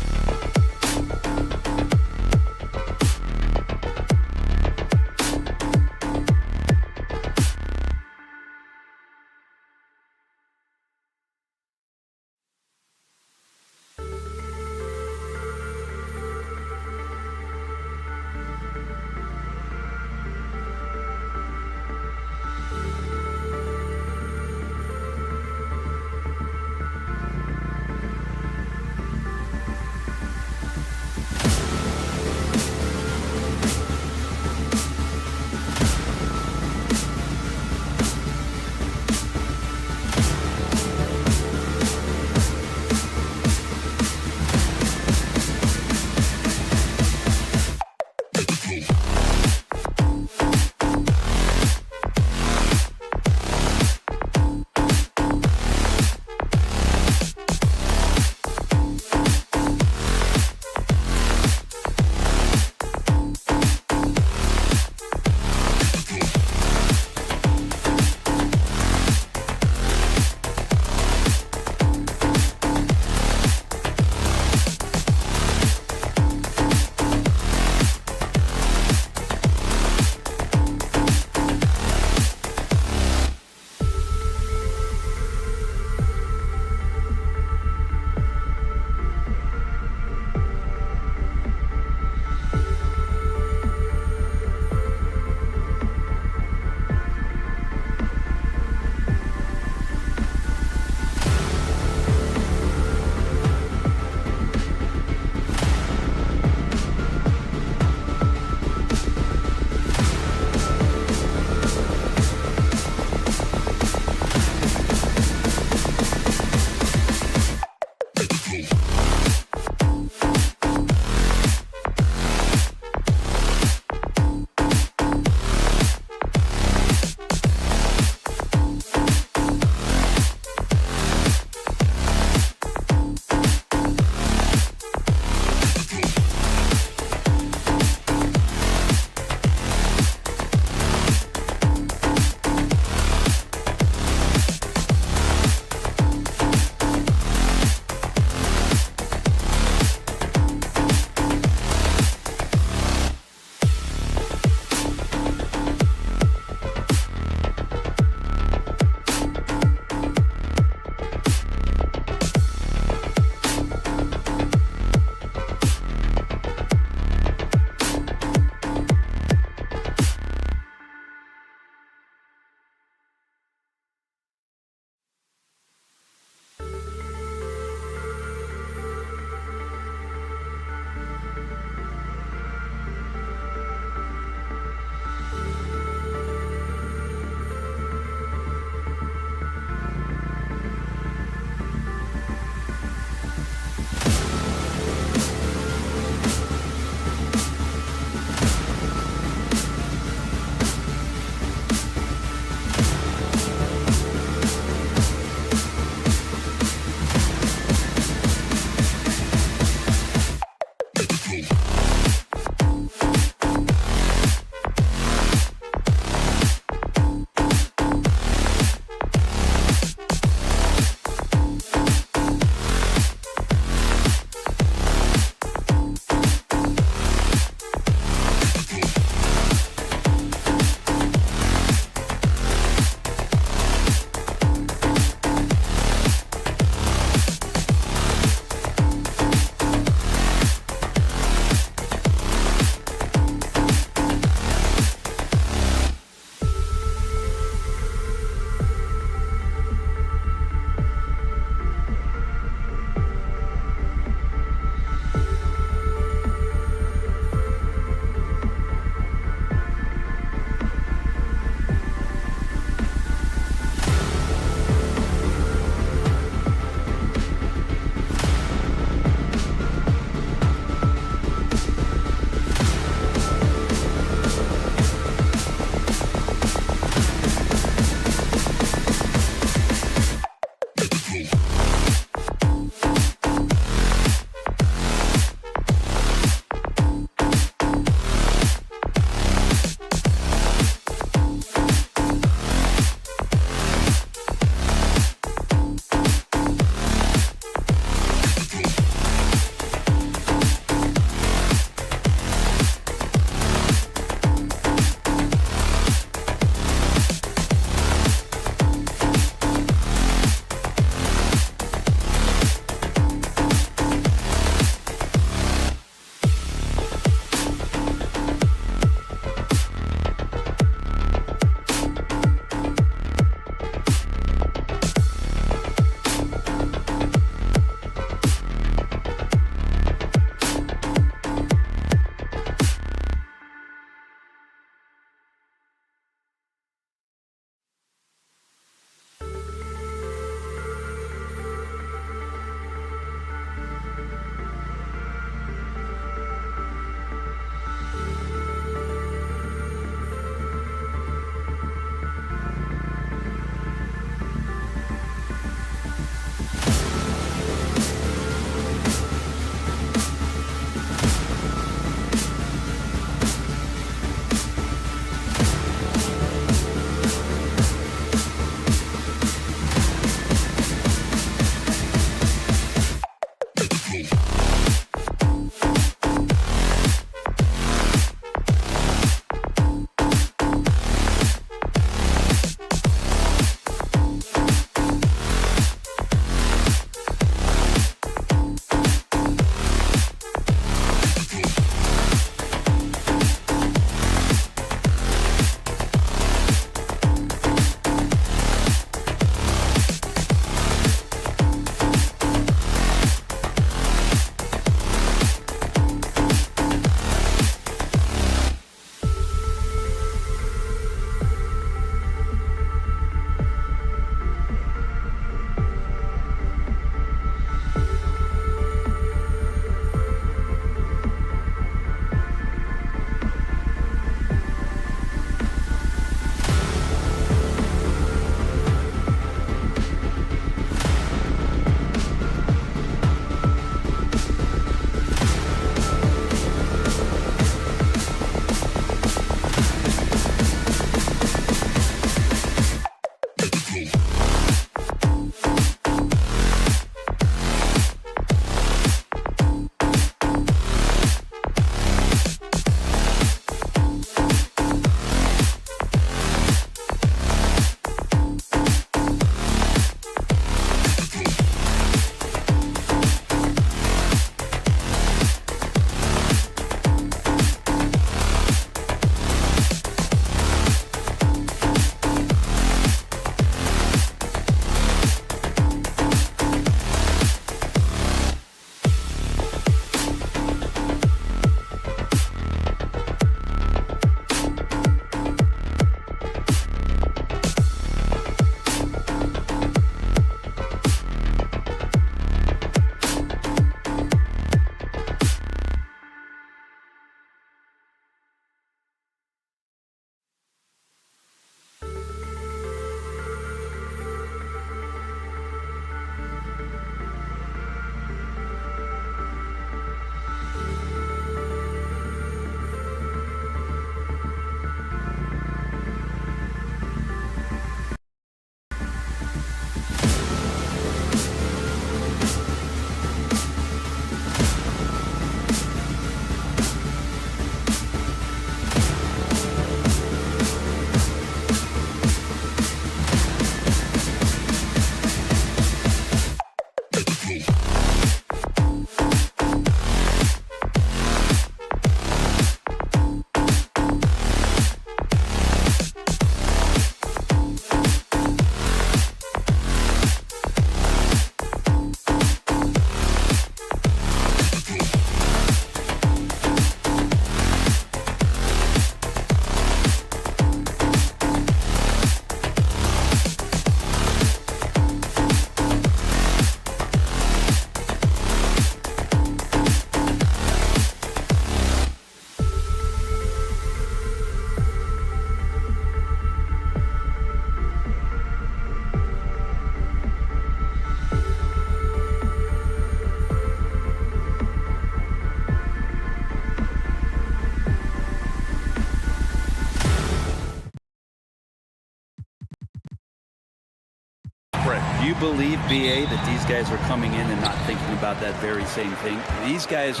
believe, BA, that these guys are coming in and not thinking about that very same thing? These guys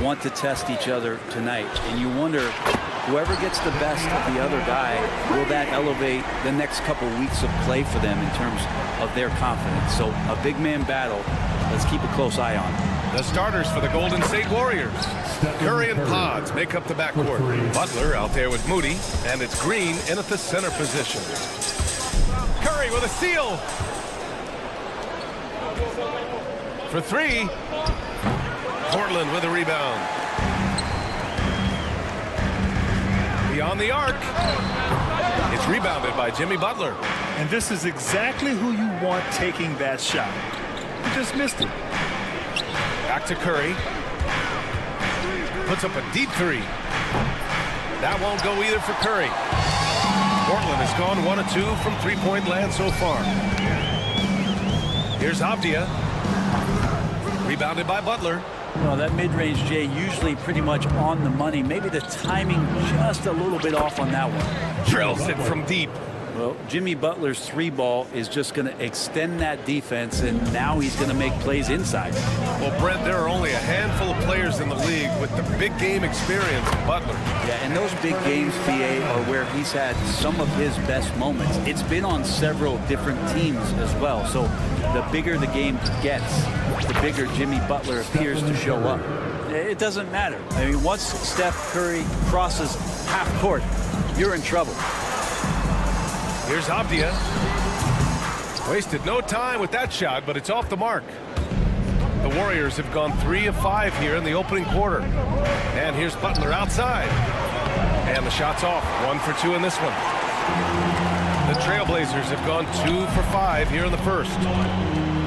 want to test each other tonight, and you wonder, whoever gets the best of the other guy, will that elevate the next couple weeks of play for them in terms of their confidence? So a big man battle. Let's keep a close eye on it. The starters for the Golden State Warriors. Curry and Pods make up the backcourt. Butler out there with Moody, and it's Green in at the center position. Curry with a steal. For three. Portland with a rebound. Beyond the arc. It's rebounded by Jimmy Butler. And this is exactly who you want taking that shot. You just missed it. Back to Curry. Puts up a deep three. That won't go either for Curry. Portland has gone 1 of 2 from three-point land so far. Here's Avdia. Rebounded by Butler. Well, that mid-range, Jay, usually pretty much on the money. Maybe the timing just a little bit off on that one. Drills it from deep. Well, Jimmy Butler's three ball is just going to extend that defense, and now he's going to make plays inside. Well, Brent, there are only a handful of players in the league with the big game experience of Butler. Yeah, and those big games, BA, are where he's had some of his best moments. It's been on several different teams as well. So the bigger the game gets, the bigger Jimmy Butler appears to show up. It doesn't matter. I mean, once Steph Curry crosses half court, you're in trouble. Here's Avdia. Wasted no time with that shot, but it's off the mark. The Warriors have gone 3 of 5 here in the opening quarter. And here's Butler outside. And the shot's off. 1 for 2 in this one. The Trailblazers have gone 2 for 5 here in the first.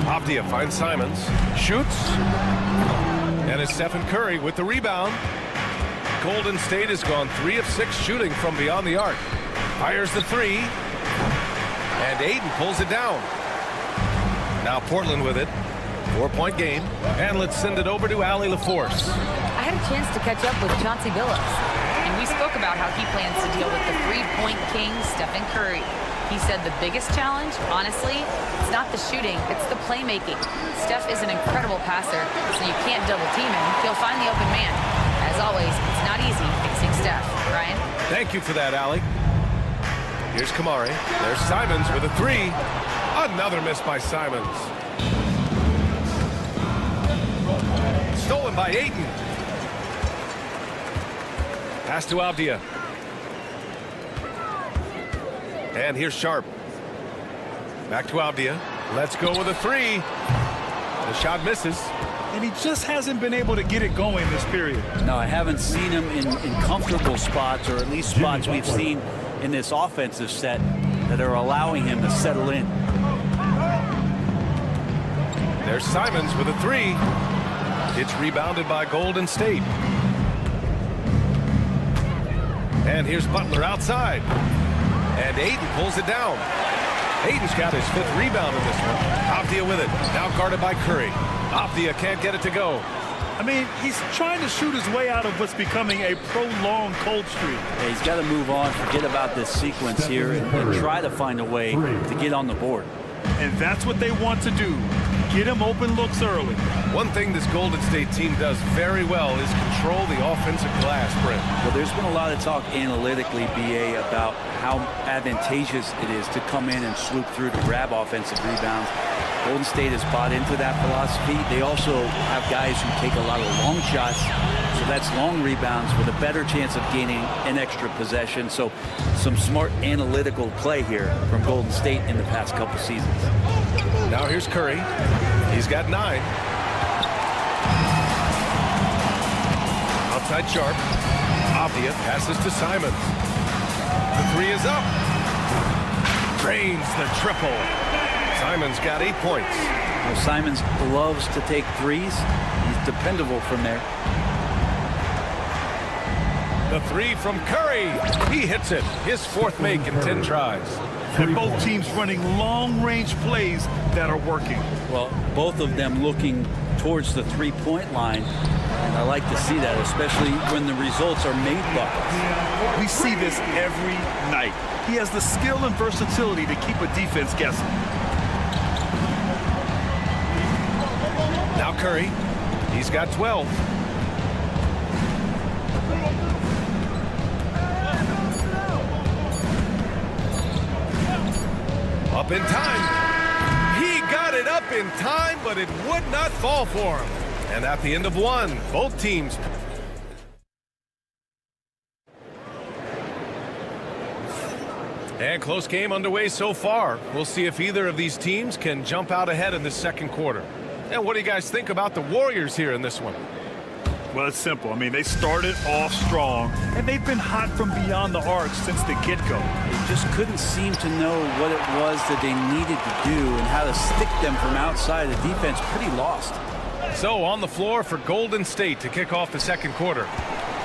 Avdia finds Simons. Shoots. And it's Stephen Curry with the rebound. Golden State has gone 3 of 6 shooting from beyond the arc. Fires the three. And Aiden pulls it down. Now Portland with it. 4-point game. And let's send it over to Allie LaForce. I had a chance to catch up with Chauncey Billups, and we spoke about how he plans to deal with the three-point king, Stephen Curry. He said the biggest challenge, honestly, it's not the shooting, it's the playmaking. Steph is an incredible passer, so you can't double team him. He'll find the open man. As always, it's not easy fixing Steph. Ryan? Thank you for that, Allie. Here's Kamari. There's Simons with a three. Another miss by Simons. Stolen by Ayton. Pass to Avdia. And here's Sharp. Back to Avdia. Let's go with a three. The shot misses. And he just hasn't been able to get it going this period. No, I haven't seen him in comfortable spots, or at least spots we've seen in this offensive set that are allowing him to settle in. There's Simons with a three. It's rebounded by Golden State. And here's Butler outside. And Ayton pulls it down. Ayton's got his 5th rebound in this one. Avdia with it. Now guarded by Curry. Avdia can't get it to go. I mean, he's trying to shoot his way out of what's becoming a prolonged cold streak. Yeah, he's got to move on, forget about this sequence here, and try to find a way to get on the board. And that's what they want to do. Get him open looks early. One thing this Golden State team does very well is control the offensive glass, Brent. Well, there's been a lot of talk analytically, BA, about how advantageous it is to come in and swoop through to grab offensive rebounds. Golden State has bought into that philosophy. They also have guys who take a lot of long shots, so that's long rebounds with a better chance of gaining an extra possession. So some smart analytical play here from Golden State in the past couple seasons. Now here's Curry. He's got 9. Outside Sharp. Avdia passes to Simons. The three is up. Drains the triple. Simons got 8 points. Well, Simons loves to take threes. He's dependable from there. The three from Curry. He hits it. His 4th make in 10 tries. And both teams running long-range plays that are working. Well, both of them looking towards the three-point line. And I like to see that, especially when the results are made buckets. We see this every night. He has the skill and versatility to keep a defense guessing. Now Curry. He's got 12. Up in time. He got it up in time, but it would not fall for him. And at the end of one, both teams. And close game underway so far. We'll see if either of these teams can jump out ahead in the second quarter. And what do you guys think about the Warriors here in this one? Well, it's simple. I mean, they started off strong, and they've been hot from beyond the arc since the get-go. They just couldn't seem to know what it was that they needed to do and how to stick them from outside. The defense pretty lost. So on the floor for Golden State to kick off the second quarter.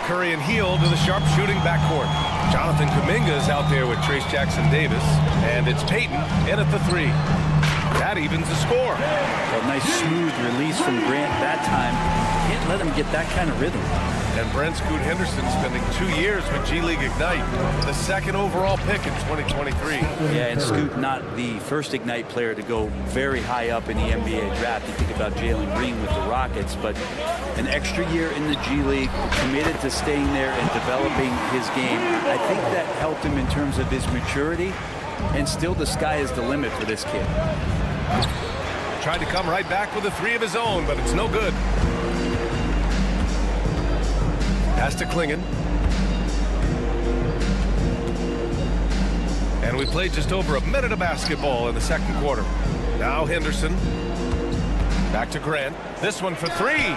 Curry and Hield to the sharp-shooting backcourt. Jonathan Kuminga is out there with Trace Jackson-Davis, and it's Payton in at the three. That evens the score. A nice smooth release from Grant that time. Can't let him get that kind of rhythm. And Brent Scoot Henderson spending 2 years with G League Ignite, the second overall pick in 2023. Yeah, and Scoot not the first Ignite player to go very high up in the NBA draft. You think about Jalen Green with the Rockets, but an extra year in the G League, committed to staying there and developing his game. I think that helped him in terms of his maturity, and still the sky is the limit for this kid. Tried to come right back with a three of his own, but it's no good. Pass to Klingon. And we played just over a minute of basketball in the second quarter. Now Henderson. Back to Grant. This one for three.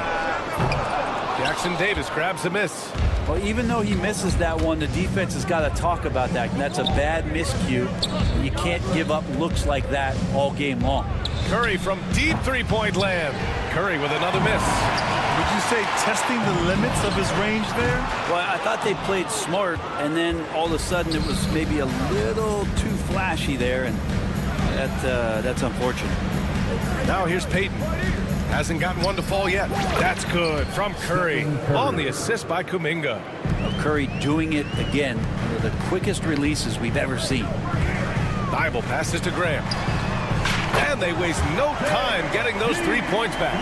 Jackson-Davis grabs a miss. Well, even though he misses that one, the defense has got to talk about that. And that's a bad miscue. You can't give up looks like that all game long. Curry from deep three-point land. Curry with another miss. Would you say testing the limits of his range there? Well, I thought they played smart, and then all of a sudden it was maybe a little too flashy there, and that's unfortunate. Now here's Payton. Hasn't gotten one to fall yet. That's good from Curry on the assist by Kuminga. Curry doing it again. One of the quickest releases we've ever seen. Bible passes to Graham. And they waste no time getting those 3 points back.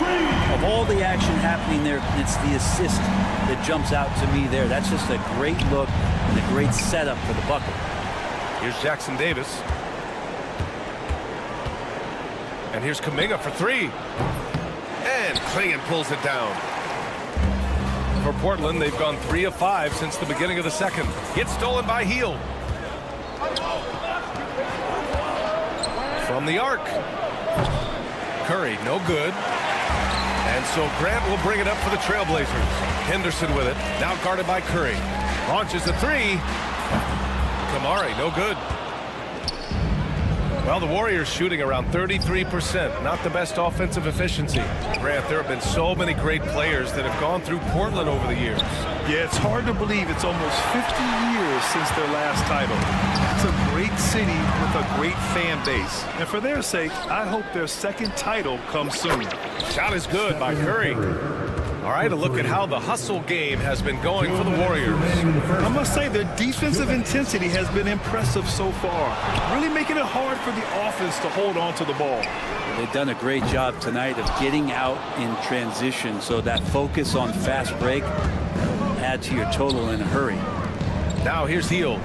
Of all the action happening there, it's the assist that jumps out to me there. That's just a great look and a great setup for the bucket. Here's Jackson-Davis. And here's Kuminga for three. And Klingon pulls it down. For Portland, they've gone 3 of 5 since the beginning of the second. Gets stolen by Hield. From the arc. Curry, no good. And so Grant will bring it up for the Trailblazers. Henderson with it. Now guarded by Curry. Launches a three. Kamari, no good. Well, the Warriors shooting around 33%. Not the best offensive efficiency. Grant, there have been so many great players that have gone through Portland over the years. Yeah, it's hard to believe it's almost 50 years since their last title. It's a great city with a great fan base. And for their sake, I hope their second title comes soon. Shot is good by Curry. All right, a look at how the hustle game has been going for the Warriors. I must say their defensive intensity has been impressive so far. Really making it hard for the offense to hold on to the ball. They've done a great job tonight of getting out in transition, so that focus on fast break add to your total in a hurry. Now here's Hield.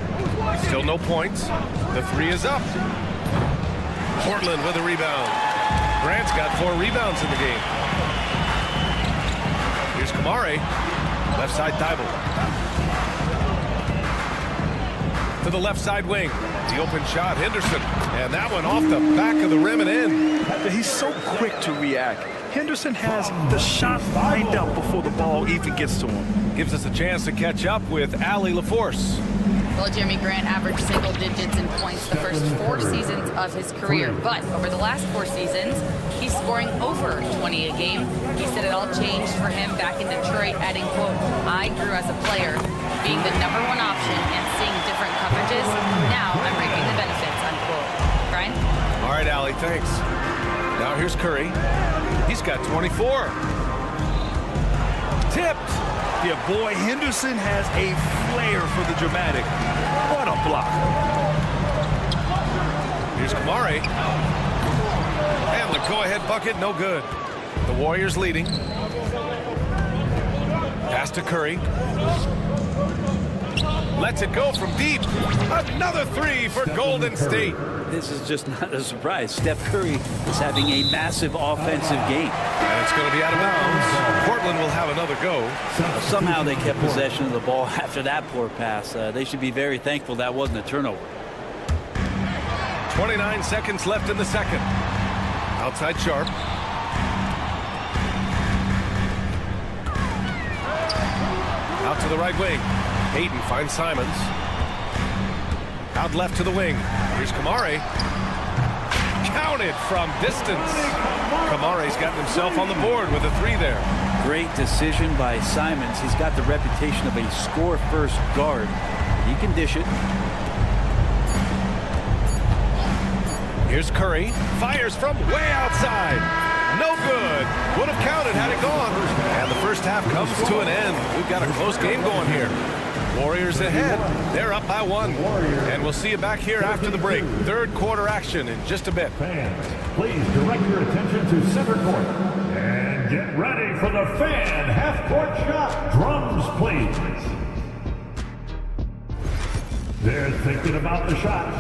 Still no points. The three is up. Portland with a rebound. Grant's got 4 rebounds in the game. Here's Kamari. Left side Thibault. To the left side wing. The open shot, Henderson. And that one off the back of the rim and in. He's so quick to react. Henderson has the shot lined up before the ball even gets to him. Gives us a chance to catch up with Allie LaForce. Well, Jeremy Grant averaged single digits in points the first 4 seasons of his career, but over the last 4 seasons, he's scoring over 20 a game. He said it all changed for him back in Detroit, adding, quote, "I grew as a player, being the #1 option and seeing different coverages. Now I'm reaping the benefits," unquote. Brian? All right, Allie, thanks. Now here's Curry. He's got 24. Tipped. Yeah, boy, Henderson has a flair for the dramatic. What a block. Here's Kamari. And the go-ahead bucket, no good. The Warriors leading. Pass to Curry. Lets it go from deep. Another three for Golden State. This is just not a surprise. Steph Curry is having a massive offensive game. And it's going to be out of bounds. Portland will have another go. Somehow they kept possession of the ball after that poor pass. They should be very thankful that wasn't a turnover. 29 seconds left in the second. Outside Sharp. Out to the right wing. Hayden finds Simons. Out left to the wing. Here's Kamari. Counted from distance. Kamari's gotten himself on the board with a three there. Great decision by Simons. He's got the reputation of a score-first guard. He can dish it. Here's Curry. Fires from way outside. No good. Would have counted had it gone. And the first half comes to an end. We've got a close game going here. Warriors ahead. They're up by one. And we'll see you back here after the break. Third quarter action in just a bit. Fans, please direct your attention to center court. And get ready for the fan half-court shot. Drums, please. They're thinking about the shot.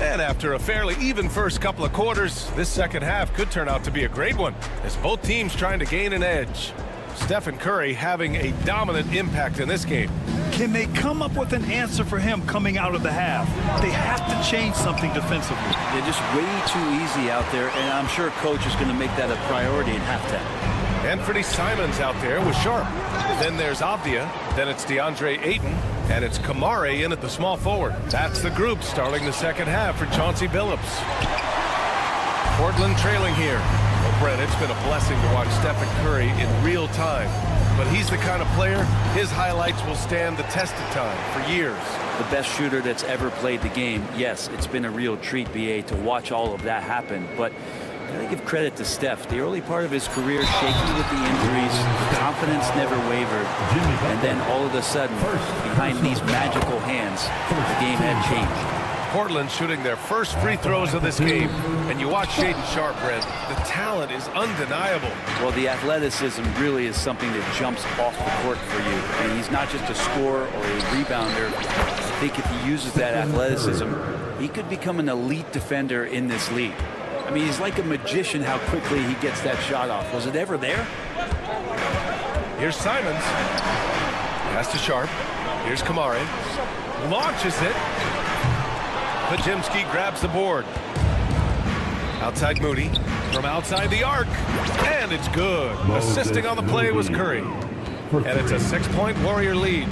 And after a fairly even first couple of quarters, this second half could turn out to be a great one as both teams trying to gain an edge. Stephen Curry having a dominant impact in this game. Can they come up with an answer for him coming out of the half? They have to change something defensively. They're just way too easy out there, and I'm sure coach is going to make that a priority in halftime. Anthony Simons out there with Sharp. Then there's Avdia. Then it's DeAndre Ayton. And it's Kamari in at the small forward. That's the group starting the second half for Chauncey Billups. Portland trailing here. Well, Brett, it's been a blessing to watch Stephen Curry in real time. But he's the kind of player, his highlights will stand the test of time for years. The best shooter that's ever played the game. Yes, it's been a real treat, BA, to watch all of that happen. But I give credit to Steph. The early part of his career, shaky with the injuries, confidence never wavered, and then all of a sudden, behind these magical hands, the game had changed. Portland shooting their first free throws of this game, and you watch Shaedon Sharp, Brent. The talent is undeniable. Well, the athleticism really is something that jumps off the court for you, and he's not just a scorer or a rebounder. I think if he uses that athleticism, he could become an elite defender in this league. I mean, he's like a magician how quickly he gets that shot off. Was it ever there? Here's Simons. Pass to Sharp. Here's Kamari. Launches it. Pajemski grabs the board. Outside Moody. From outside the arc. And it's good. Assisting on the play was Curry. And it's a 6-point Warrior lead.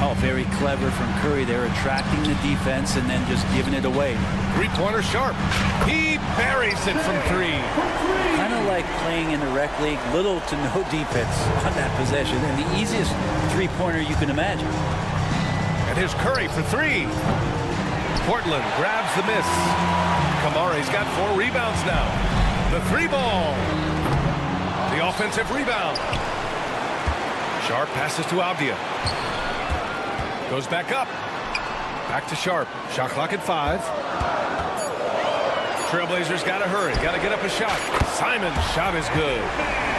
Oh, very clever from Curry. They're attracting the defense and then just giving it away. Three-pointer Sharp. He buries it from three. Kind of like playing in the rec league, little to no defense on that possession, and the easiest three-pointer you can imagine. And here's Curry for three. Portland grabs the miss. Kamari's got 4 rebounds now. The three ball. The offensive rebound. Sharp passes to Avdia. Goes back up. Back to Sharp. Shot clock at 5. Trailblazers got to hurry. Got to get up a shot. Simon's shot is good.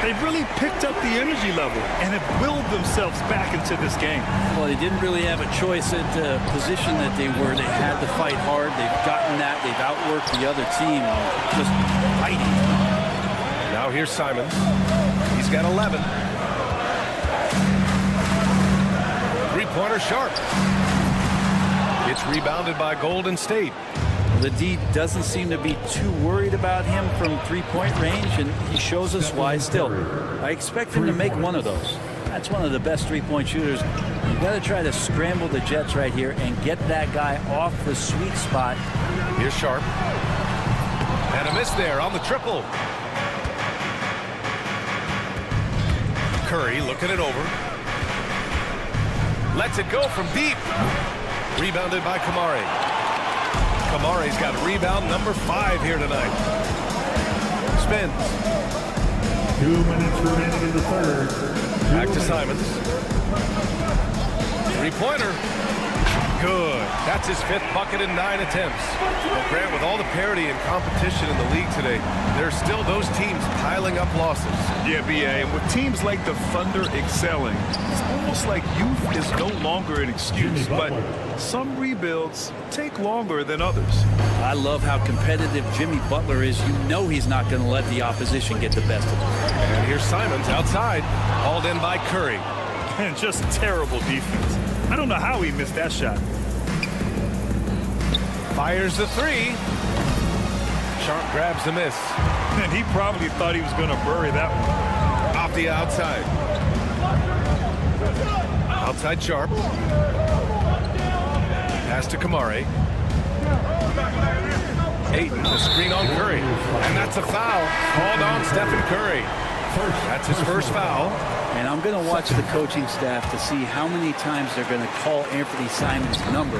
They've really picked up the energy level and have willed themselves back into this game. Well, they didn't really have a choice at the position that they were. They had to fight hard. They've gotten that. They've outworked the other team. Just fighting. Now here's Simons. He's got 11. Three-pointer Sharp. It's rebounded by Golden State. The D doesn't seem to be too worried about him from three-point range, and he shows us why still. I expect him to make one of those. That's one of the best three-point shooters. You've got to try to scramble the Jets right here and get that guy off the sweet spot. Here's Sharp. And a miss there on the triple. Curry looking it over. Lets it go from deep. Rebounded by Kamari. Kamari's got rebound number 5 here tonight. Spins. 2 minutes remaining in the third. Back to Simons. Three-pointer. Good. That's his 5th bucket in 9 attempts. Well, Grant, with all the parity and competition in the league today, there's still those teams piling up losses. Yeah, BA, and with teams like the Thunder excelling, it's almost like youth is no longer an excuse, but some rebuilds take longer than others. I love how competitive Jimmy Butler is. You know he's not going to let the opposition get the best of him. And here's Simons outside, hauled in by Curry. And just terrible defense. I don't know how he missed that shot. Fires the 3. Sharp grabs the miss. And he probably thought he was going to bury that one. Off the outside. Outside Sharp. Pass to Kamare. Ayton, the screen on Curry. And that's a foul. Called on Stephen Curry. That's his first foul. And I'm going to watch the coaching staff to see how many times they're going to call Anthony Simons' number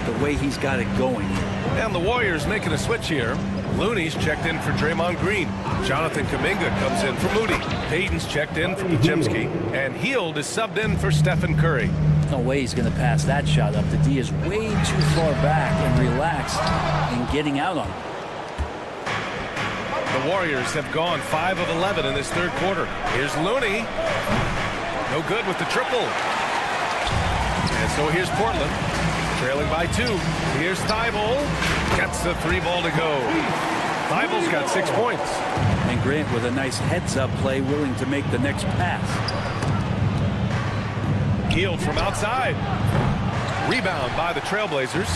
the way he's got it going. And the Warriors making a switch here. Looney's checked in for Draymond Green. Jonathan Kuminga comes in for Moody. Payton's checked in for Podziemski. And Hield is subbed in for Stephen Curry. No way he's going to pass that shot up. The D is way too far back and relaxed in getting out on him. The Warriors have gone 5 of 11 in this 3rd quarter. Here's Looney. No good with the triple. And so here's Portland, trailing by 2. Here's Thibault. Gets the 3 ball to go. Thibault's got 6 points. And Grant with a nice heads-up play, willing to make the next pass. Hield from outside. Rebound by the Trailblazers.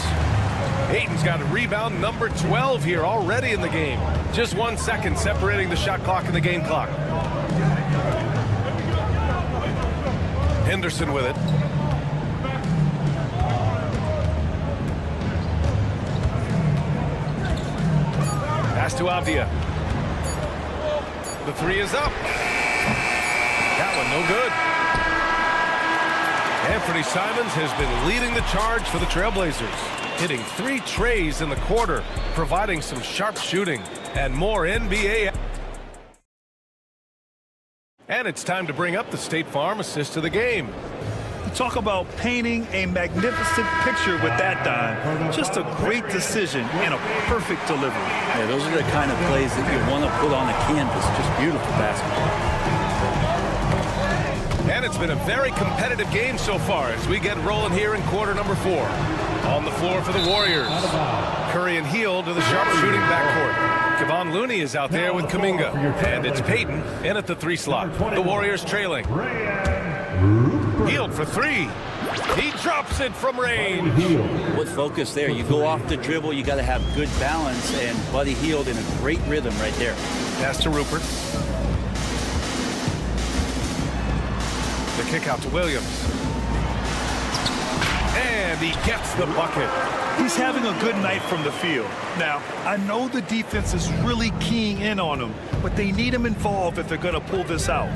Ayton's got a rebound number 12 here already in the game. Just 1 second separating the shot clock and the game clock. Henderson with it. Pass to Avdia. The 3 is up. That one no good. Anthony Simons has been leading the charge for the Trailblazers, hitting 3 trays in the quarter, providing some sharp shooting and more NBA. And it's time to bring up the State Farm assist of the game. Talk about painting a magnificent picture with that dime. Just a great decision and a perfect delivery. Yeah, those are the kind of plays that you want to put on a canvas. Just beautiful basketball. And it's been a very competitive game so far as we get rolling here in quarter number 4. On the floor for the Warriors. Curry and Hield to the sharpshooting backcourt. Kevon Looney is out there with Kuminga. And it's Payton in at the 3 slot. The Warriors trailing. Hield for 3. He drops it from range. With focus there. You go off the dribble, you got to have good balance, and Buddy Hield in a great rhythm right there. Pass to Rupert. The kick out to Williams. And he gets the bucket. He's having a good night from the field. Now, I know the defense is really keying in on him, but they need him involved if they're going to pull this out.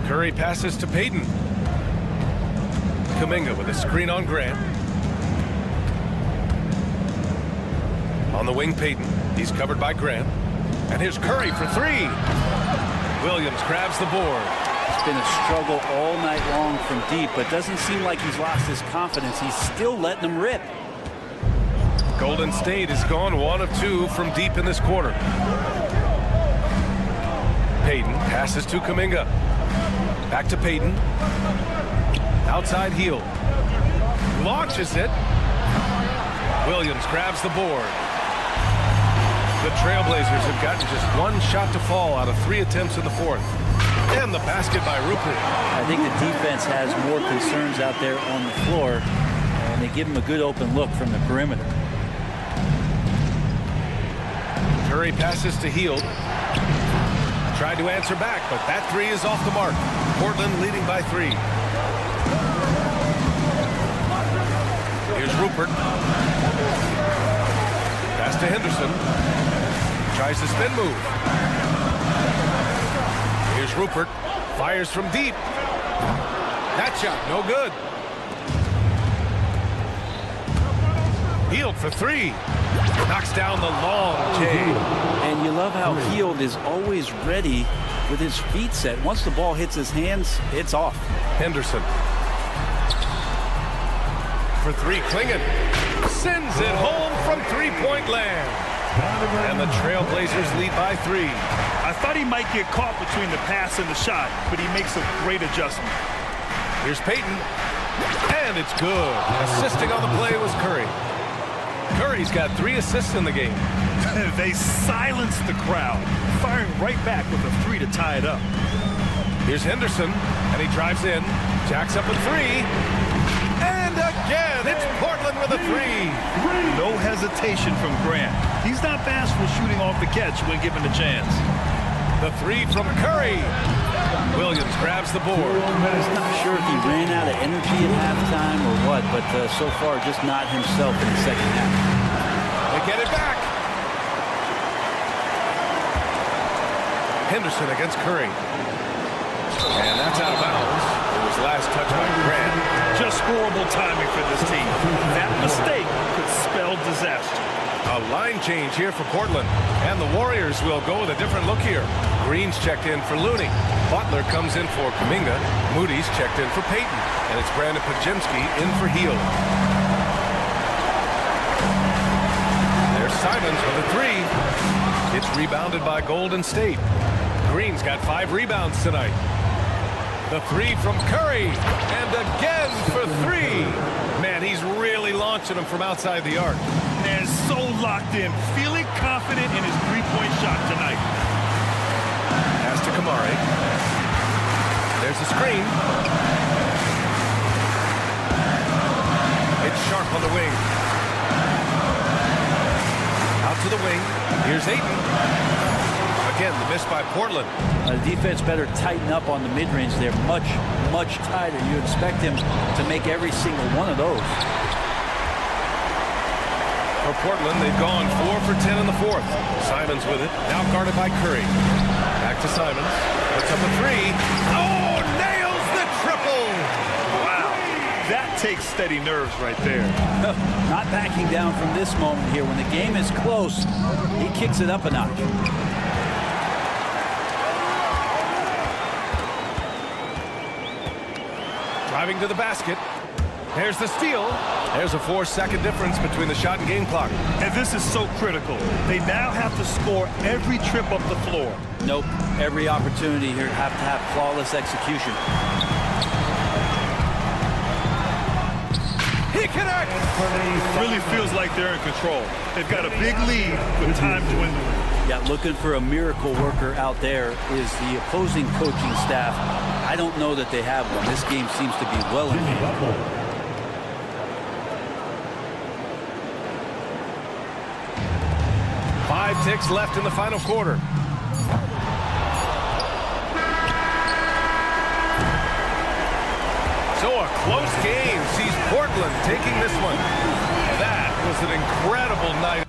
Curry passes to Payton. Kuminga with a screen on Grant. On the wing, Payton. He's covered by Grant. And here's Curry for 3. Williams grabs the board. It's been a struggle all night long from deep, but doesn't seem like he's lost his confidence. He's still letting them rip. Golden State has gone 1 of 2 from deep in this quarter. Payton passes to Kuminga. Back to Payton. Outside Hield. Launches it. Williams grabs the board. The Trailblazers have gotten just 1 shot to fall out of 3 attempts in the 4th. And the basket by Rupert. I think the defense has more concerns out there on the floor, and they give him a good open look from the perimeter. Curry passes to Hield. Tried to answer back, but that 3 is off the mark. Portland leading by 3. Here's Rupert. Pass to Henderson. Tries the spin move. Here's Rupert. Fires from deep. That shot, no good. Hield for 3. Knocks down the long J. And you love how Hield is always ready with his feet set. Once the ball hits his hands, it's off. Henderson. for three, Klingon. Sends it home from three-point land. And the Trailblazers lead by 3. I thought he might get caught between the pass and the shot, but he makes a great adjustment. Here's Payton. And it's good. Assisting on the play was Curry. Curry's got 3 assists in the game. They silenced the crowd, firing right back with a 3 to tie it up. Here's Henderson, and he drives in. Jacks up with 3. And again, it's Portland with a 3. No hesitation from Grant. He's not bashful shooting off the catch when given the chance. The 3 from Curry. Williams grabs the board. He's not sure if he ran out of energy at halftime or what, but so far just not himself in the second half. They get it back. Henderson against Curry. And that's out of bounds. It was last touch by Grant. Just horrible timing for this team. That mistake could spell disaster. A line change here for Portland. And the Warriors will go with a different look here. Green's checked in for Looney. Butler comes in for Kuminga. Moody's checked in for Payton. And it's Brandon Pajemski in for Heel. There's Simons with a 3. It's rebounded by Golden State. Green's got 5 rebounds tonight. The 3 from Curry. And again for 3. Man, he's really launching them from outside the arc. And so locked in, feeling confident in his three-point shot tonight. Pass to Kamari. There's a screen. It's Sharp on the wing. Out to the wing. Here's Ayton. Again, the miss by Portland. The defense better tighten up on the mid-range. They're much, much tighter. You expect him to make every single one of those. For Portland, they've gone 4 for 10 in the 4th. Simons with it. Now guarded by Curry. Back to Simons. Puts up a 3. Oh, nails the triple! Wow. That takes steady nerves right there. Not backing down from this moment here. When the game is close, he kicks it up a notch. Driving to the basket. There's the steal. There's a 4-second difference between the shot and game clock. And this is so critical. They now have to score every trip up the floor. Nope. Every opportunity here to have flawless execution. He connects! Really feels like they're in control. They've got a big lead with time dwindling. Yeah, looking for a miracle worker out there is the opposing coaching staff. I don't know that they have one. This game seems to be well in hand. 5 ticks left in the final quarter. So a close game sees Portland taking this one. That was an incredible night.